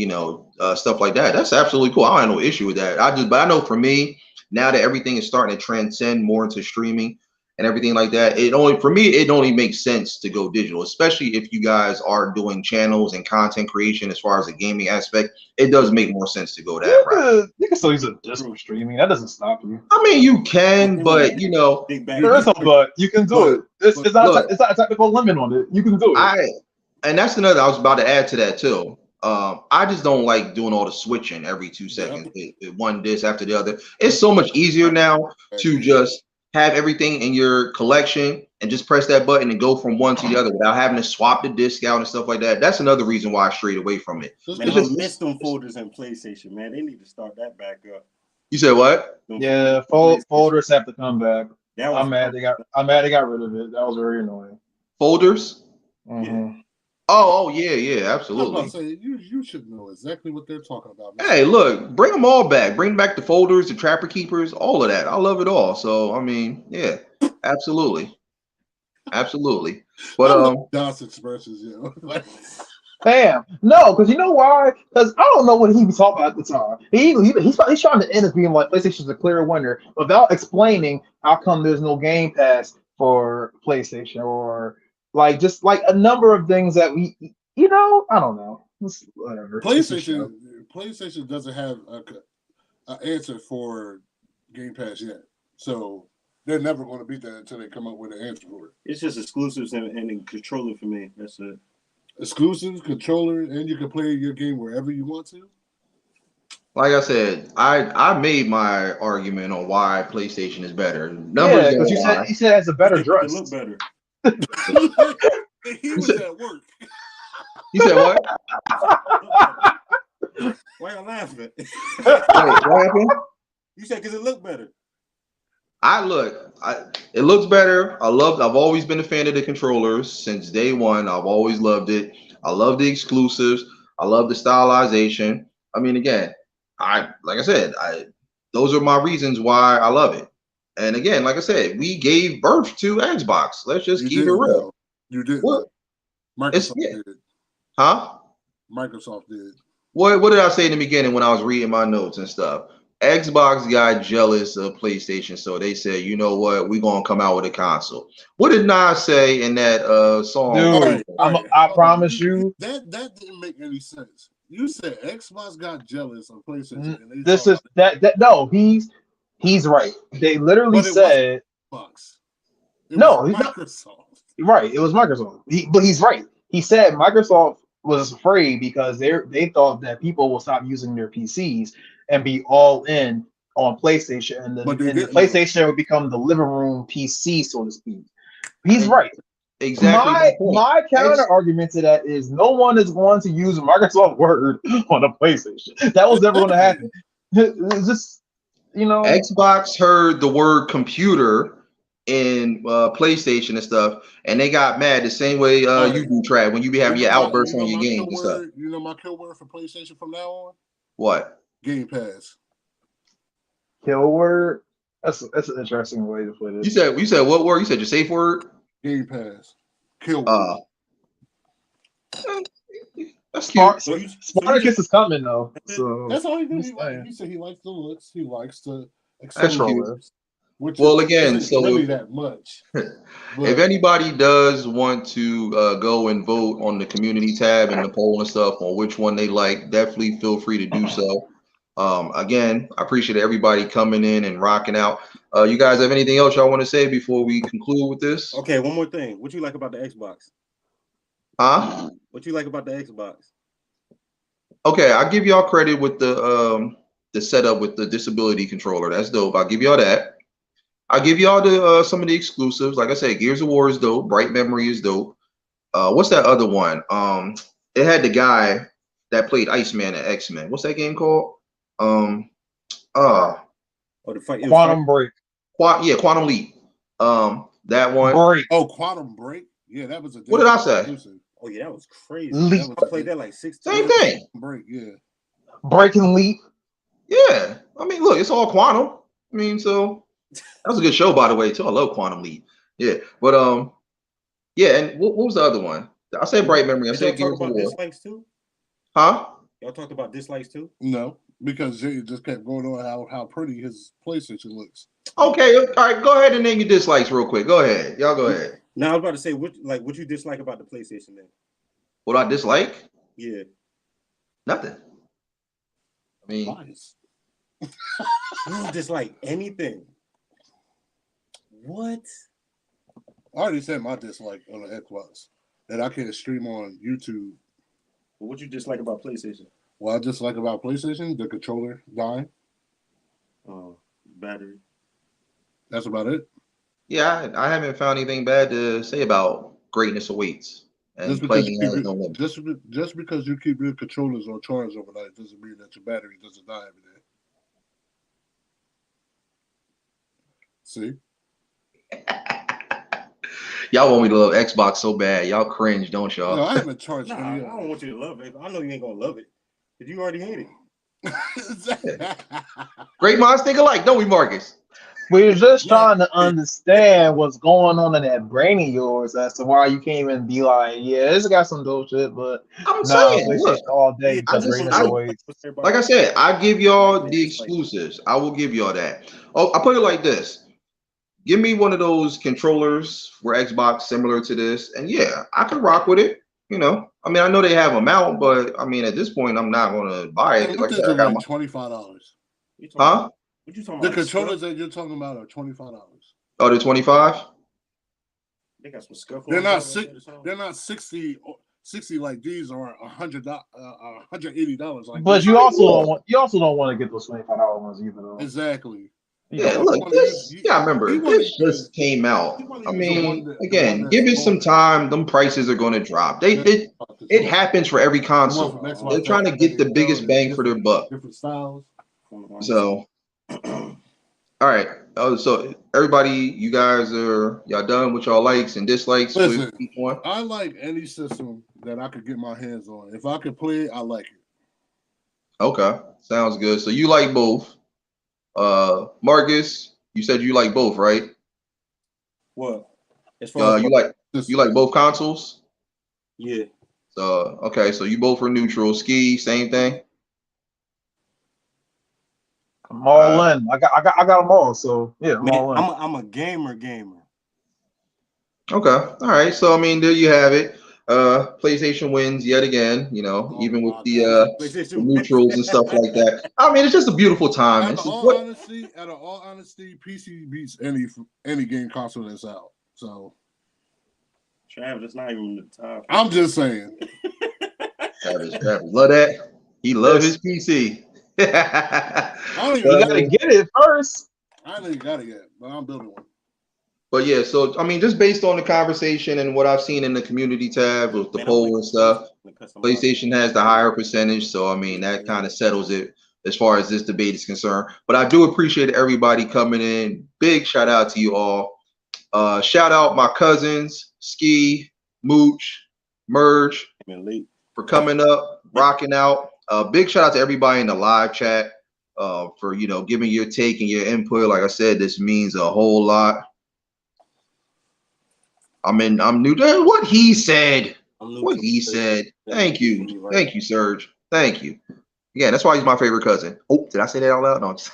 stuff like that. That's absolutely cool. I don't have no issue with that. But I know for me, now that everything is starting to transcend more into streaming and everything like that, it only makes sense to go digital, especially if you guys are doing channels and content creation as far as the gaming aspect. It does make more sense to go that route. You can still use a disc for streaming. That doesn't stop you. I mean, you can, but there is a but. You can do it. It's not a technical limit on it. You can do it. And that's another. I was about to add to that too. I just don't like doing all the switching every 2 seconds. One disc after the other. It's so much easier now to just have everything in your collection and just press that button and go from one to the other without having to swap the disc out and stuff like that. That's another reason why I strayed away from it. Man, I missed them folders in PlayStation, man. They need to start that back up. You said what? Yeah, folders have to come back. I'm mad they got rid of it. That was very annoying. Folders? Mm-hmm. Yeah. Oh yeah, absolutely. I was about to say, you should know exactly what they're talking about. Hey, look, bring them all back. Bring back the folders, the trapper keepers, all of that. I love it all. So I mean, yeah, absolutely, absolutely. But DOS expressions, Damn, no, because you know why? Because I don't know what he was talking about at the time. He's trying to end up being like PlayStation's a clear winner without explaining how come there's no Game Pass for PlayStation or just like a number of things that I don't know. Whatever. PlayStation doesn't have an answer for Game Pass yet, so they're never going to beat that until they come up with an answer for it. It's just exclusives and a controller for me. That's it. Exclusives, controller, and you can play your game wherever you want to. Like I said, I made my argument on why PlayStation is better. Numbers Yeah, don't because lie. you said it has a better It dress. look better. He was at work. You said what? Why y'all laughing? Wait, what happened? You said because it looked better. It looks better. I've always been a fan of the controllers since day one. I've always loved it. I love the exclusives. I love the stylization. I mean, again, like I said, those are my reasons why I love it. And again, like I said, we gave birth to Xbox. Let's just keep it real. Though. You did. What? Microsoft did. Huh? Microsoft did. What did I say in the beginning when I was reading my notes and stuff? Xbox got jealous of PlayStation, so they said, you know what, we're gonna come out with a console. What did Nas say in that song? Dude, I promise you. That didn't make any sense. You said Xbox got jealous of PlayStation. And This is that no, he's right. They literally said Xbox. No, he's Microsoft. Not, right, it was Microsoft. But he's right. He said Microsoft was afraid because they thought that people will stop using their PCs and be all in on PlayStation, and the PlayStation would become the living room PC, so to speak. He's right. Exactly. My counter argument to that is no one is going to use Microsoft Word on a PlayStation. That was never going to happen. It's just, Xbox heard the word computer in PlayStation and stuff, and they got mad the same way you do, Trav, when you be having your outbursts on your games and stuff. You know my kill word for PlayStation from now on? What? Game Pass. Kill word? That's an interesting way to put it. You said what word? You said your safe word? Game Pass. Kill word. That's cute. Spartacus is coming though. So that's all he did. He said he likes the looks. He likes the controller. Well, again, so really that much. If anybody does want to go and vote on the community tab and the poll and stuff on which one they like, definitely feel free to do so. Again, I appreciate everybody coming in and rocking out. You guys have anything else y'all want to say before we conclude with this? Okay, one more thing. What you like about the Xbox? Huh? What you like about the Xbox? Okay, I'll give y'all credit with the setup with the disability controller. That's dope. I'll give y'all that. I'll give y'all the some of the exclusives. Like I said, Gears of War is dope. Bright Memory is dope. What's that other one? It had the guy that played Iceman at X-Men. What's that game called? The fight. Quantum Break. Quantum Leap. That one. Break. Oh, Quantum Break. Yeah, that was a. What did I say? Exclusive. Oh yeah, that was crazy. Leap. I played that like 6 Same thing. Break. Yeah. Break and Leap. Yeah. I mean, look, it's all quantum. I mean, so that was a good show, by the way, too. I love Quantum Leap. Yeah, but yeah, and what was the other one? I said Bright Memory. I said Gears of War. Dislikes too? Huh? Y'all talked about dislikes too? No, because Jay just kept going on how pretty his PlayStation looks. Okay, all right. Go ahead and name your dislikes real quick. Go ahead, y'all. Go ahead. Now I was about to say what you dislike about the PlayStation then? What I dislike? Yeah, nothing. I mean, nice. You don't dislike anything. What? I already said my dislike on the Xbox that I can't stream on YouTube. What you dislike about PlayStation? What I dislike about PlayStation, the controller dying. Battery. That's about it. Yeah, I haven't found anything bad to say about Greatness Awaits. And just because you keep your controllers on charge overnight doesn't mean that your battery doesn't die every day. See? Y'all want me to love Xbox so bad. Y'all cringe, don't y'all? No, I haven't charged any. I don't want you to love it. I know you ain't gonna love it. But you already hate it. Great minds think alike, don't we, Marcus? We're just trying to understand what's going on in that brain of yours as to why you came and be like, yeah, this got some dope shit, but I'm saying, PlayStation all day. Like I said, I give y'all the exclusives. I will give y'all that. Oh, I put it like this. Give me one of those controllers for Xbox similar to this, and yeah, I can rock with it. You know, I mean, I know they have them out, but I mean, at this point, I'm not going to buy it. Like I got $25. Huh? The controllers that you're talking about are $25. Oh, they're 25. They got some scuffle. They're not they're not 60 like these are $180 like But this. you also don't want to get those $25 ones either though. Exactly. Yeah, You look, this. Yeah, I remember this just came out. I mean, again, give it some time. Them prices are going to drop. It happens for every console. They're trying to get the biggest bang for their buck. Different styles. So, all right. Oh, so everybody, you guys y'all done with y'all likes and dislikes Listen, with each one? I like any system that I could get my hands on. If I could play it, I like it. Okay, sounds good. So you like both. Marcus, you said you like both, right? What? As far as You like both consoles? yeah. So okay, so you both are neutral. Ski, same thing. I'm all in. I got them all. So yeah, I'm Man, all in. I'm a gamer. Okay, all right. So I mean, there you have it. PlayStation wins yet again. You know, even with the PlayStation neutrals and stuff like that. I mean, it's just a beautiful time. Out of all honesty, PC beats any game console that's out. So Travis, it's not even the top. I'm just saying. Travis, love that. He loves his PC. I don't You gotta get it first. I ain't even got it yet, but I'm building one. But yeah, so I mean, just based on the conversation and what I've seen in the community tab with the poll and stuff, PlayStation has the higher percentage. So I mean, that kind of settles it as far as this debate is concerned. But I do appreciate everybody coming in. Big shout out to you all. Shout out my cousins, Ski, Mooch, Merge, for coming up, rocking out. Big shout out to everybody in the live chat for giving your take and your input. Like I said, this means a whole lot. I'm new to what he said. What he said. Thank you, Serge. Thank you. Yeah, that's why he's my favorite cousin. Oh, did I say that out loud? No, just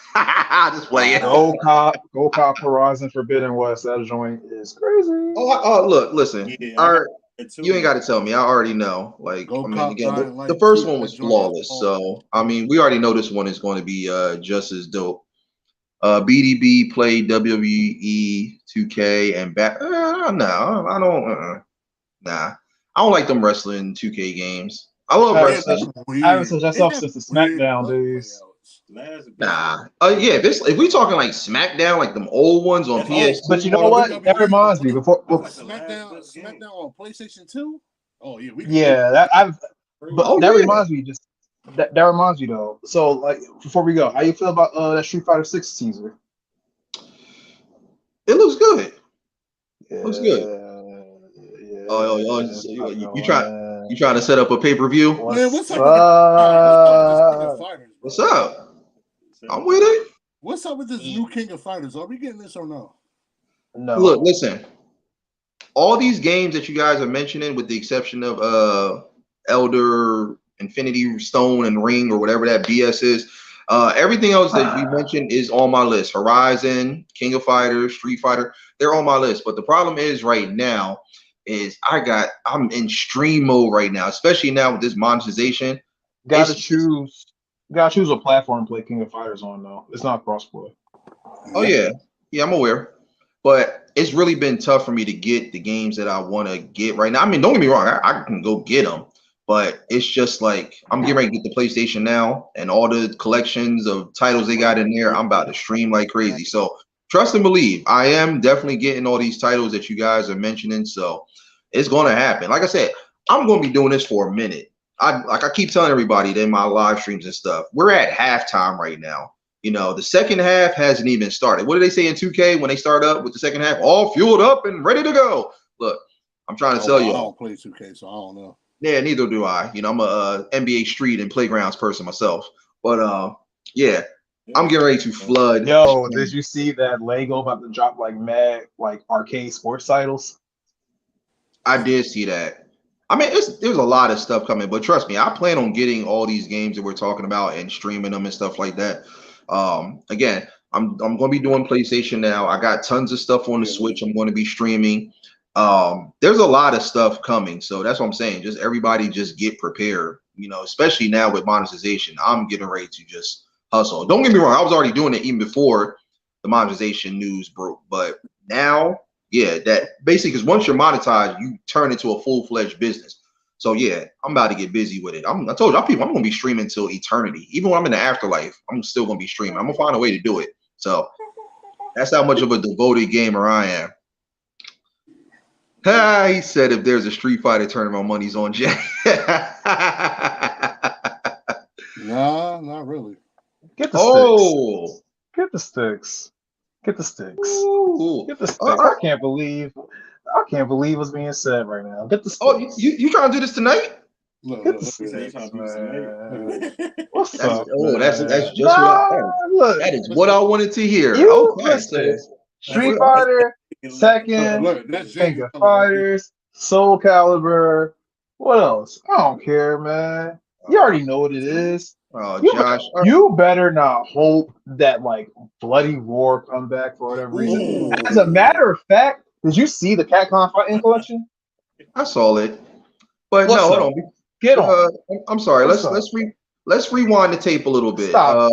playing. Go cop Horizon Forbidden West. That joint is crazy. Oh, look, listen. You ain't got to tell me. I already know. Like, I mean, again, the first one was flawless. So, I mean, we already know this one is going to be just as dope. B.D.B.G.P played WWE 2K and back. No, I don't. Nah, I don't like them wrestling 2K games. I love wrestling. I haven't since the SmackDown days. Nah. Yeah. If we talking like SmackDown, like them old ones on PS2. But you know what? That reminds me. Before SmackDown on PlayStation 2. Oh yeah, that reminds me. Just that reminds me though. So like before we go, how you feel about that Street Fighter 6 teaser? It looks good. Yeah, looks good. Yeah, you trying to set up a pay-per-view? Man, what's up? What's up? I'm with it. What's up with this new King of Fighters? Are we getting this or no? No. Look, listen. All these games that you guys are mentioning, with the exception of Elder, Infinity Stone, and Ring, or whatever that BS is, everything else that we mentioned is on my list. Horizon, King of Fighters, Street Fighter, they're on my list. But the problem is right now is I'm in stream mode right now, especially now with this monetization. Gotta choose what platform to play King of Fighters on though. It's not crossplay. Oh yeah, I'm aware. But it's really been tough for me to get the games that I want to get right now. I mean, don't get me wrong, I can go get them, but it's just like I'm getting ready to get the PlayStation now, and all the collections of titles they got in there, I'm about to stream like crazy. So trust and believe, I am definitely getting all these titles that you guys are mentioning. So it's going to happen. Like I said, I'm going to be doing this for a minute. I keep telling everybody that in my live streams and stuff, we're at halftime right now. The second half hasn't even started. What do they say in 2K when they start up with the second half? All fueled up and ready to go. Look, I'm trying to tell you. I don't play 2K, so I don't know. Yeah, neither do I. I'm a NBA Street and Playgrounds person myself. But yeah, I'm getting ready to flood. Yo, did you see that Lego about to drop like mad like arcade sports titles? I did see that. I mean, there's a lot of stuff coming, but trust me, I plan on getting all these games that we're talking about and streaming them and stuff like that. Again, I'm going to be doing PlayStation now. I got tons of stuff on the Switch. I'm going to be streaming. There's a lot of stuff coming, so that's what I'm saying. Just everybody, just get prepared. Especially now with monetization, I'm getting ready to just hustle. Don't get me wrong, I was already doing it even before the monetization news broke, but now, yeah, that basically because once you're monetized, you turn into a full-fledged business. So yeah, I'm about to get busy with it. I told y'all people I'm gonna be streaming until eternity. Even when I'm in the afterlife, I'm still gonna be streaming. I'm gonna find a way to do it. So that's how much of a devoted gamer I am. He said if there's a Street Fighter tournament, my money's on Jay. Nah, not really. Get the sticks. Oh, Get the sticks. Get the sticks. ooh. Get the sticks. All right. I can't believe what's being said right now. Get the sticks. Oh, you trying to do this tonight? Look, Get the look, He said he sticks, trying to do this man. What's That's up, that's man? just what I Look, that is what I wanted to hear. you Okay, so listen. Street what- Fighter, look, Tekken, look, that's King James' of color right there. Fighters, Soul Calibur. What else? I don't care, man. You already know what it is. oh, You, Josh. you better not hope that like Bloody Roar come back for whatever reason. Ooh. As a matter of fact, did you see the Capcom Fighting Collection? I saw it, but What's no, up? hold Get on. on. I'm sorry. What's Let's rewind the tape a little bit. Stop.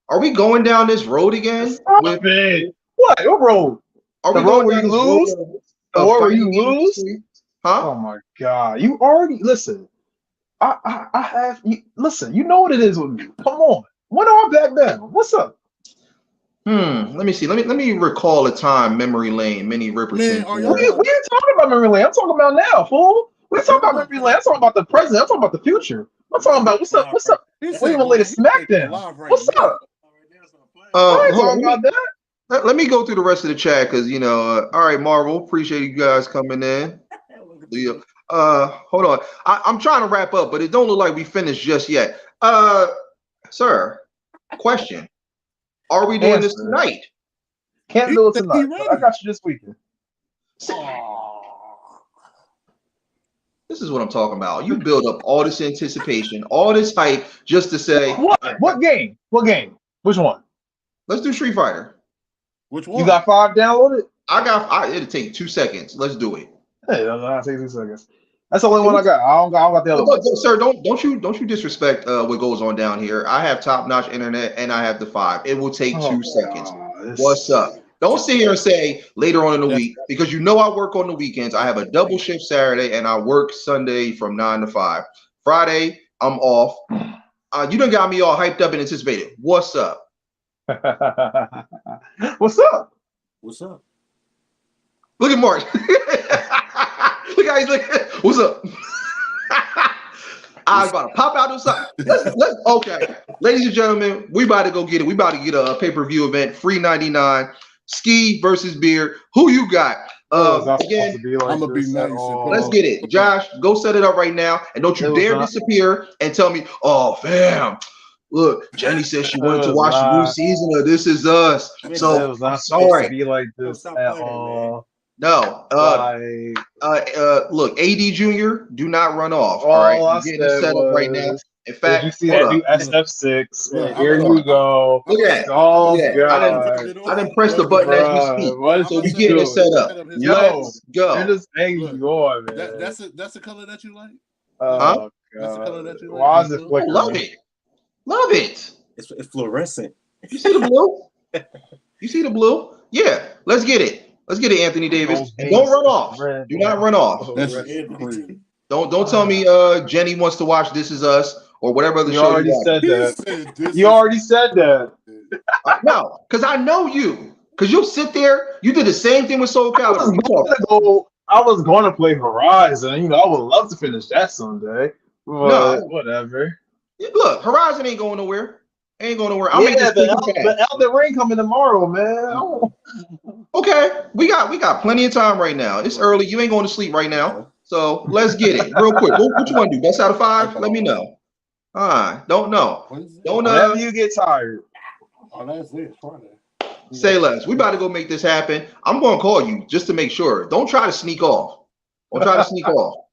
Are we going down this road again? Stop it. What road? Are The we road going where down you this road lose? of The road where you fighting game lose? history? Huh? Oh my god! You already listen. I have you, listen. You know what it is with me. Come on. When are I back down? What's up? Let me see. Let me recall a time, memory lane, Minnie Riperton. Man, are We y'all- ain't talking about memory lane. I'm talking about now, fool. We ain't talking about memory lane. I'm talking about the present. I'm talking about the future. I'm talking about what's up. What's up? He We said, even laid a he said smackdown. live right What's now. up? I ain't Hold talking on. about that. Let me go through the rest of the chat because all right, Marvel. Appreciate you guys coming in. Leo. Hold on. I'm trying to wrap up, but it don't look like we finished just yet. Sir, question. Are we doing this Answer. tonight? Can't He do it said tonight. he But I ready. got you this weekend. This is what I'm talking about. You build up all this anticipation, all this hype just to say, What? What game? What game? Which one? let's do Street Fighter. Which one? You got 5 downloaded? It'll take 2 seconds. Let's do it. Hey, I'll take 2 seconds. That's the only one I got. I don't got the other one. Sir, don't you disrespect what goes on down here. I have top-notch internet and I have the 5. It will take 2 seconds. What's up? Don't sit here and say later on in the week because you know I work on the weekends. I have a double shift Saturday and I work Sunday from 9 to 5. Friday, I'm off. You done got me all hyped up and anticipated. What's up? What's up? What's up? Look at Mark. Look how he's looking. What's up? I was about to pop out or something. Let's okay. Ladies and gentlemen, we about to go get it. We about to get a pay-per-view event, free 99. Ski versus Beard. Who you got? Again, I'm gonna be nice. let's get it. Josh, go set it up right now. And don't you dare disappear and tell me, oh, fam, look, Jenny said she wanted to watch the new season of This Is Us. So, was not I'm supposed sorry. to be like this Stop at playing, all. No. Look, AD Junior, do not run off. All right. I You're getting it said set up right now. was, In fact, did you see hold that up. new SF6? Look, Here you go. Look at that. Oh, Look at that. God. I didn't press the button as we speak. What So you we getting it doing? set up. Yo, Let's go. you're just angry Look, going, man. that's the color that you like? Oh, That's the God. color that you like? Why is it Oh, flickering? Love it. Love it. It's fluorescent. You see the blue? You see the blue? Yeah. Let's get it. Let's get it, Anthony Davis. And don't run off. Do not run off. That's crazy. Don't tell me Jenny wants to watch This Is Us or whatever other You show already you watch. said He that. said this You is- already said that. No, because I know you. Because you'll sit there. You did the same thing with Soul Calibur. I was going to play Horizon. You know, I would love to finish that someday. But whatever. Look, Horizon ain't going nowhere. Ain't going nowhere. I'll make this quick and fast. But Elden Ring coming tomorrow, man. Okay, we got plenty of time right now. It's early. You ain't going to sleep right now. So let's get it real quick. What you want to do? Best out of 5? Let me know. Don't know. Don't Whenever you get tired. Oh, that's it. Friday. Say less. We about to go make this happen. I'm going to call you just to make sure. Don't try to sneak off. Don't try to sneak off.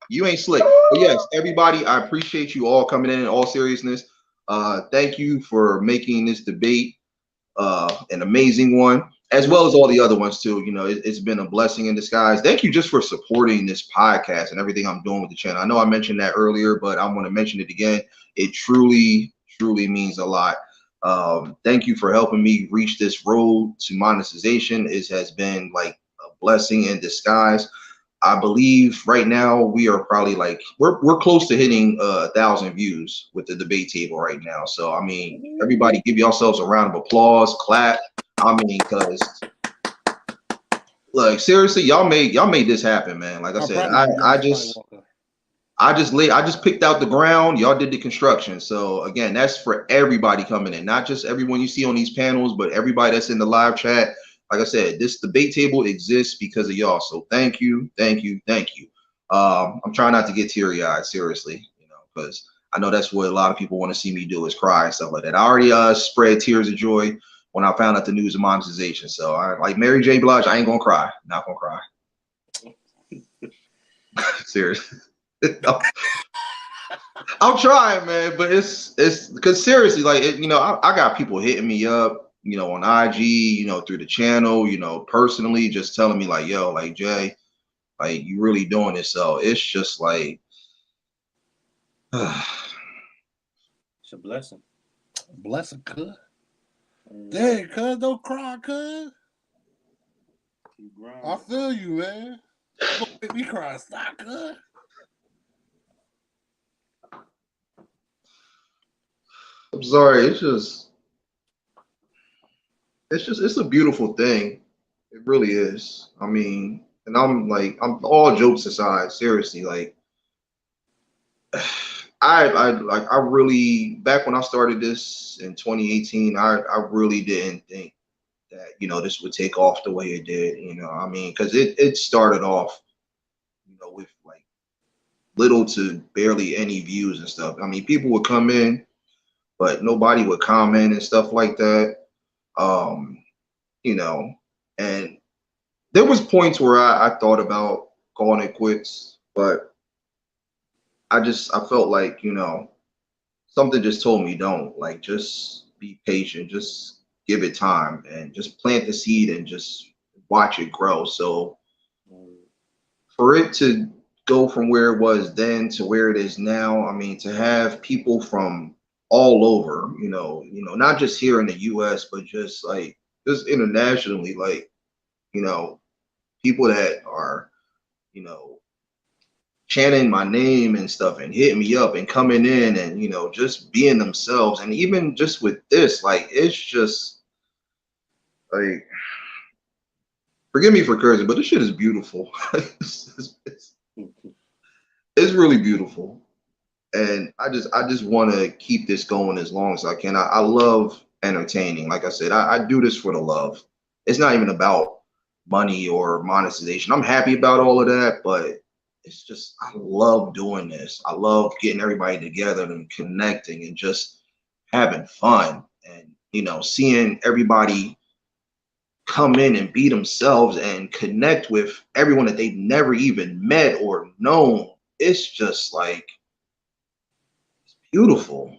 You ain't slick. But yes, everybody, I appreciate you all coming in all seriousness. Thank you for making this debate an amazing one, as well as all the other ones too. You know, it's been a blessing in disguise. Thank you just for supporting this podcast and everything I'm doing with the channel. I know I mentioned that earlier, but I want to mention it again. It truly, truly means a lot. Thank you for helping me reach this road to monetization. It has been like a blessing in disguise. I believe right now we are probably like we're close to hitting 1,000 views with the debate table right now. So I mean, everybody give yourselves a round of applause, clap. I mean, because like seriously, y'all made this happen, man. Like I I'm said, proud of you, I young just Skywalker. I just picked out the ground. Y'all did the construction. So again, that's for everybody coming in, not just everyone you see on these panels, but everybody that's in the live chat. Like I said, this debate table exists because of y'all. So thank you, thank you, thank you. I'm trying not to get teary-eyed, seriously, because I know that's what a lot of people want to see me do is cry and stuff like that. I already spread tears of joy when I found out the news of monetization. So I like Mary J. Blige, I ain't gonna cry. Not gonna cry. Seriously. I'm trying, man, but it's because seriously, like I got people hitting me up, on IG, through the channel, personally, just telling me like, yo, like Jay, like you really doing this. So it's just like, It's a blessing. Blessing, cuz. Dang, cuz, don't cry, cuz. Keep grinding. I feel you, man. Don't make me cry. Stop, cuz. I'm sorry, it's a beautiful thing. It really is. I mean, and I'm all jokes aside, seriously, like. I really back when I started this in 2018, I really didn't think that this would take off the way it did. I mean, because it started off with like little to barely any views and stuff. I mean, people would come in, but nobody would comment and stuff like that. Um, you know, and there was points where I thought about calling it quits, but I felt like something just told me don't, like, just be patient, just give it time and just plant the seed and just watch it grow. So for it to go from where it was then to where it is now, I mean, to have people from all over, not just here in the US, but just like just internationally, like, you know people that are you know chanting my name and stuff and hitting me up and coming in and just being themselves. And even just with this, like, it's just like, forgive me for cursing, but this shit is beautiful. It's really beautiful, and I just want to keep this going as long as I can. I love entertaining. Like I said, I do this for the love. It's not even about money or monetization. I'm happy about all of that, but it's just I love doing this. I love getting everybody together and connecting and just having fun and seeing everybody come in and be themselves and connect with everyone that they've never even met or known. It's just like beautiful.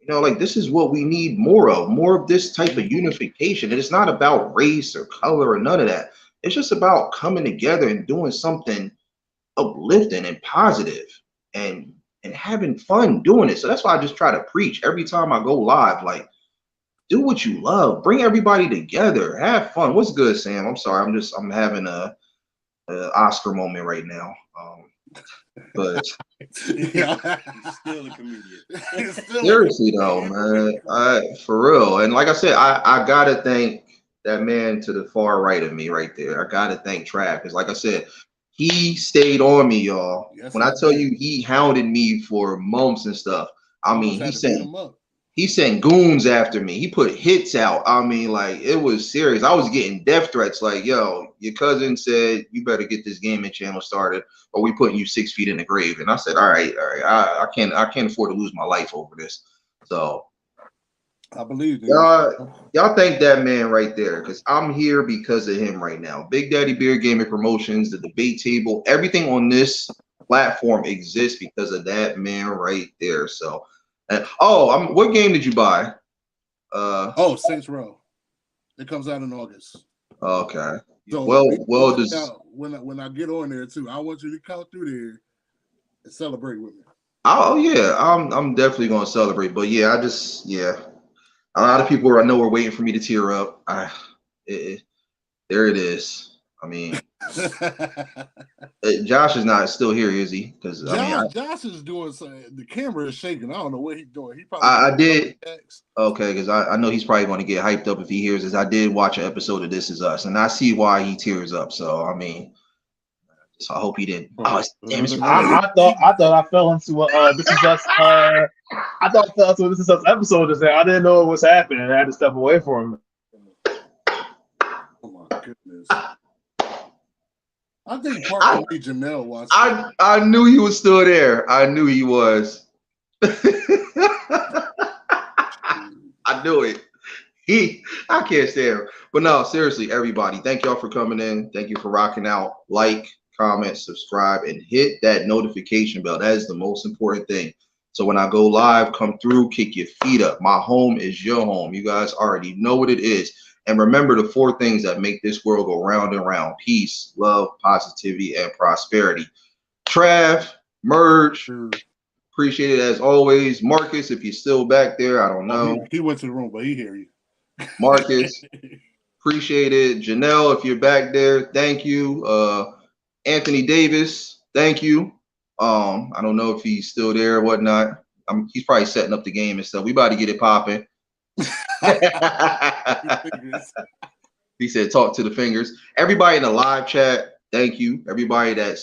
Like, this is what we need more of this type of unification. And it's not about race or color or none of that. It's just about coming together and doing something uplifting and positive and having fun doing it. So that's why I just try to preach every time I go live. Like, do what you love, bring everybody together, have fun. What's good, Sam? I'm sorry, I'm having a Oscar moment right now. But Yeah. He's still a comedian. seriously though, man, for real. And like I said, I gotta thank that man to the far right of me right there. I gotta thank Trav, because like I said, he stayed on me, y'all. Yes, When I he tell did. you he hounded me for months and stuff, I mean, Almost had to beat him up. he sent goons after me. He put hits out. I mean, like, it was serious. I was getting death threats. Like, yo, your cousin said you better get this gaming channel started, or we putting you 6 feet in the grave. And I said, all right. I can't afford to lose my life over this. So I believe it. y'all thank that man right there, because I'm here because of him right now. Big Daddy Beard Gaming Promotions, the debate table, everything on this platform exists because of that man right there. So, what game did you buy? Saints Row. It comes out in August. Okay. So Well, just when I get on there too, I want you to come through there and celebrate with me. oh yeah, I'm definitely gonna celebrate. But yeah, A lot of people I know are waiting for me to tear up. There it is. I mean, Josh is not still here, is he? Because Josh is doing something. The camera is shaking. I don't know what he's doing. He probably I did. Okay, because I know he's probably going to get hyped up if he hears this. I did watch an episode of This Is Us, and I see why he tears up. So I mean, so I hope he didn't. Oh, damn! I thought I fell into a This Is Us. I thought I fell into a This Is Us episode. Just I didn't know what was happening. I had to step away from him. Oh my goodness! I think part of me Janelle watched. I knew he was still there. I knew he was. I knew it. I can't stand him. But no, seriously, everybody, thank y'all for coming in. Thank you for rocking out. Like, comment, subscribe, and hit that notification bell. That is the most important thing. So when I go live, come through, kick your feet up. My home is your home. You guys already know what it is. And remember the 4 things that make this world go round and round: peace, love, positivity, and prosperity. Trav, Merge, appreciate it as always. Marcus, if you're still back there, I don't know. He went to the room, but he hear you. Marcus, appreciate it. Janelle, if you're back there, thank you. Anthony Davis, thank you. I don't know if he's still there or whatnot. He's probably setting up the game and stuff. We about to get it popping. He said, "Talk to the fingers." Everybody in the live chat, thank you. Everybody that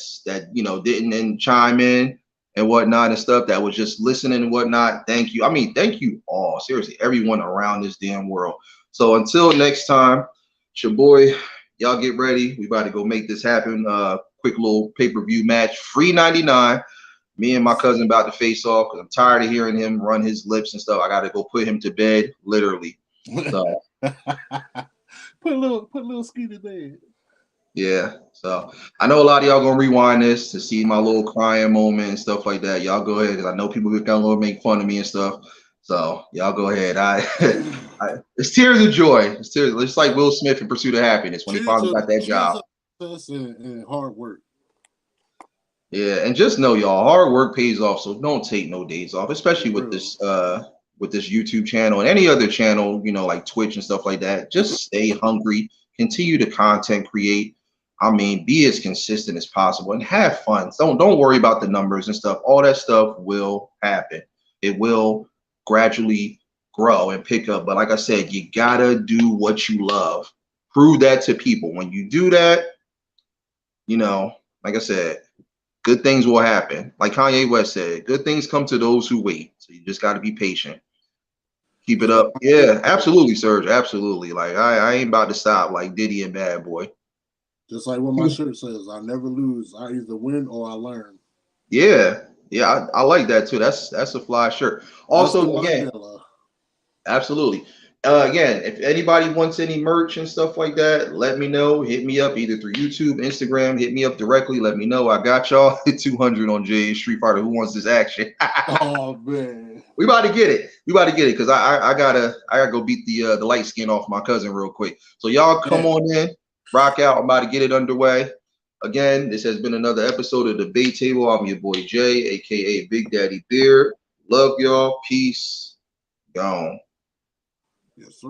didn't chime in and whatnot and stuff, that was just listening and whatnot, thank you. I mean, thank you all. Seriously, everyone around this damn world. So until next time, it's your boy. Y'all get ready. We about to go make this happen. Quick little pay-per-view match, free 99. Me and my cousin about to face off because I'm tired of hearing him run his lips and stuff. I got to go put him to bed, literally. So put a little ski to bed. Yeah. So I know a lot of y'all gonna rewind this to see my little crying moment and stuff like that. Y'all go ahead because I know people are gonna make fun of me and stuff. So y'all go ahead. It's tears of joy. It's tears. It's like Will Smith in Pursuit of Happiness when he finally got that job. And hard work. Yeah, and just know y'all, hard work pays off. So don't take no days off, especially with this YouTube channel and any other channel, like Twitch and stuff like that. Just stay hungry, continue to content create. I mean, be as consistent as possible and have fun. Don't worry about the numbers and stuff. All that stuff will happen. It will gradually grow and pick up. But like I said, you gotta do what you love. Prove that to people. When you do that, like I said, good things will happen. Like Kanye West said, good things come to those who wait. So you just got to be patient. Keep it up. Yeah, absolutely, Serge. Absolutely. Like I ain't about to stop like Diddy and Bad Boy. Just like what my shirt says, I never lose. I either win or I learn. Yeah. Yeah, I like that too. That's a fly shirt. Also, again, absolutely. Again, if anybody wants any merch and stuff like that, let me know. Hit me up either through YouTube, Instagram. Hit me up directly. Let me know. I got y'all. 200 on Jay Street Fighter. Who wants this action? Oh man, we about to get it. Because I gotta go beat the light skin off my cousin real quick. So y'all come on in, rock out. I'm about to get it underway. Again, this has been another episode of Debate Table. I'm your boy Jay, aka Big Daddy Beard. Love y'all. Peace. Gone. Yes, sir.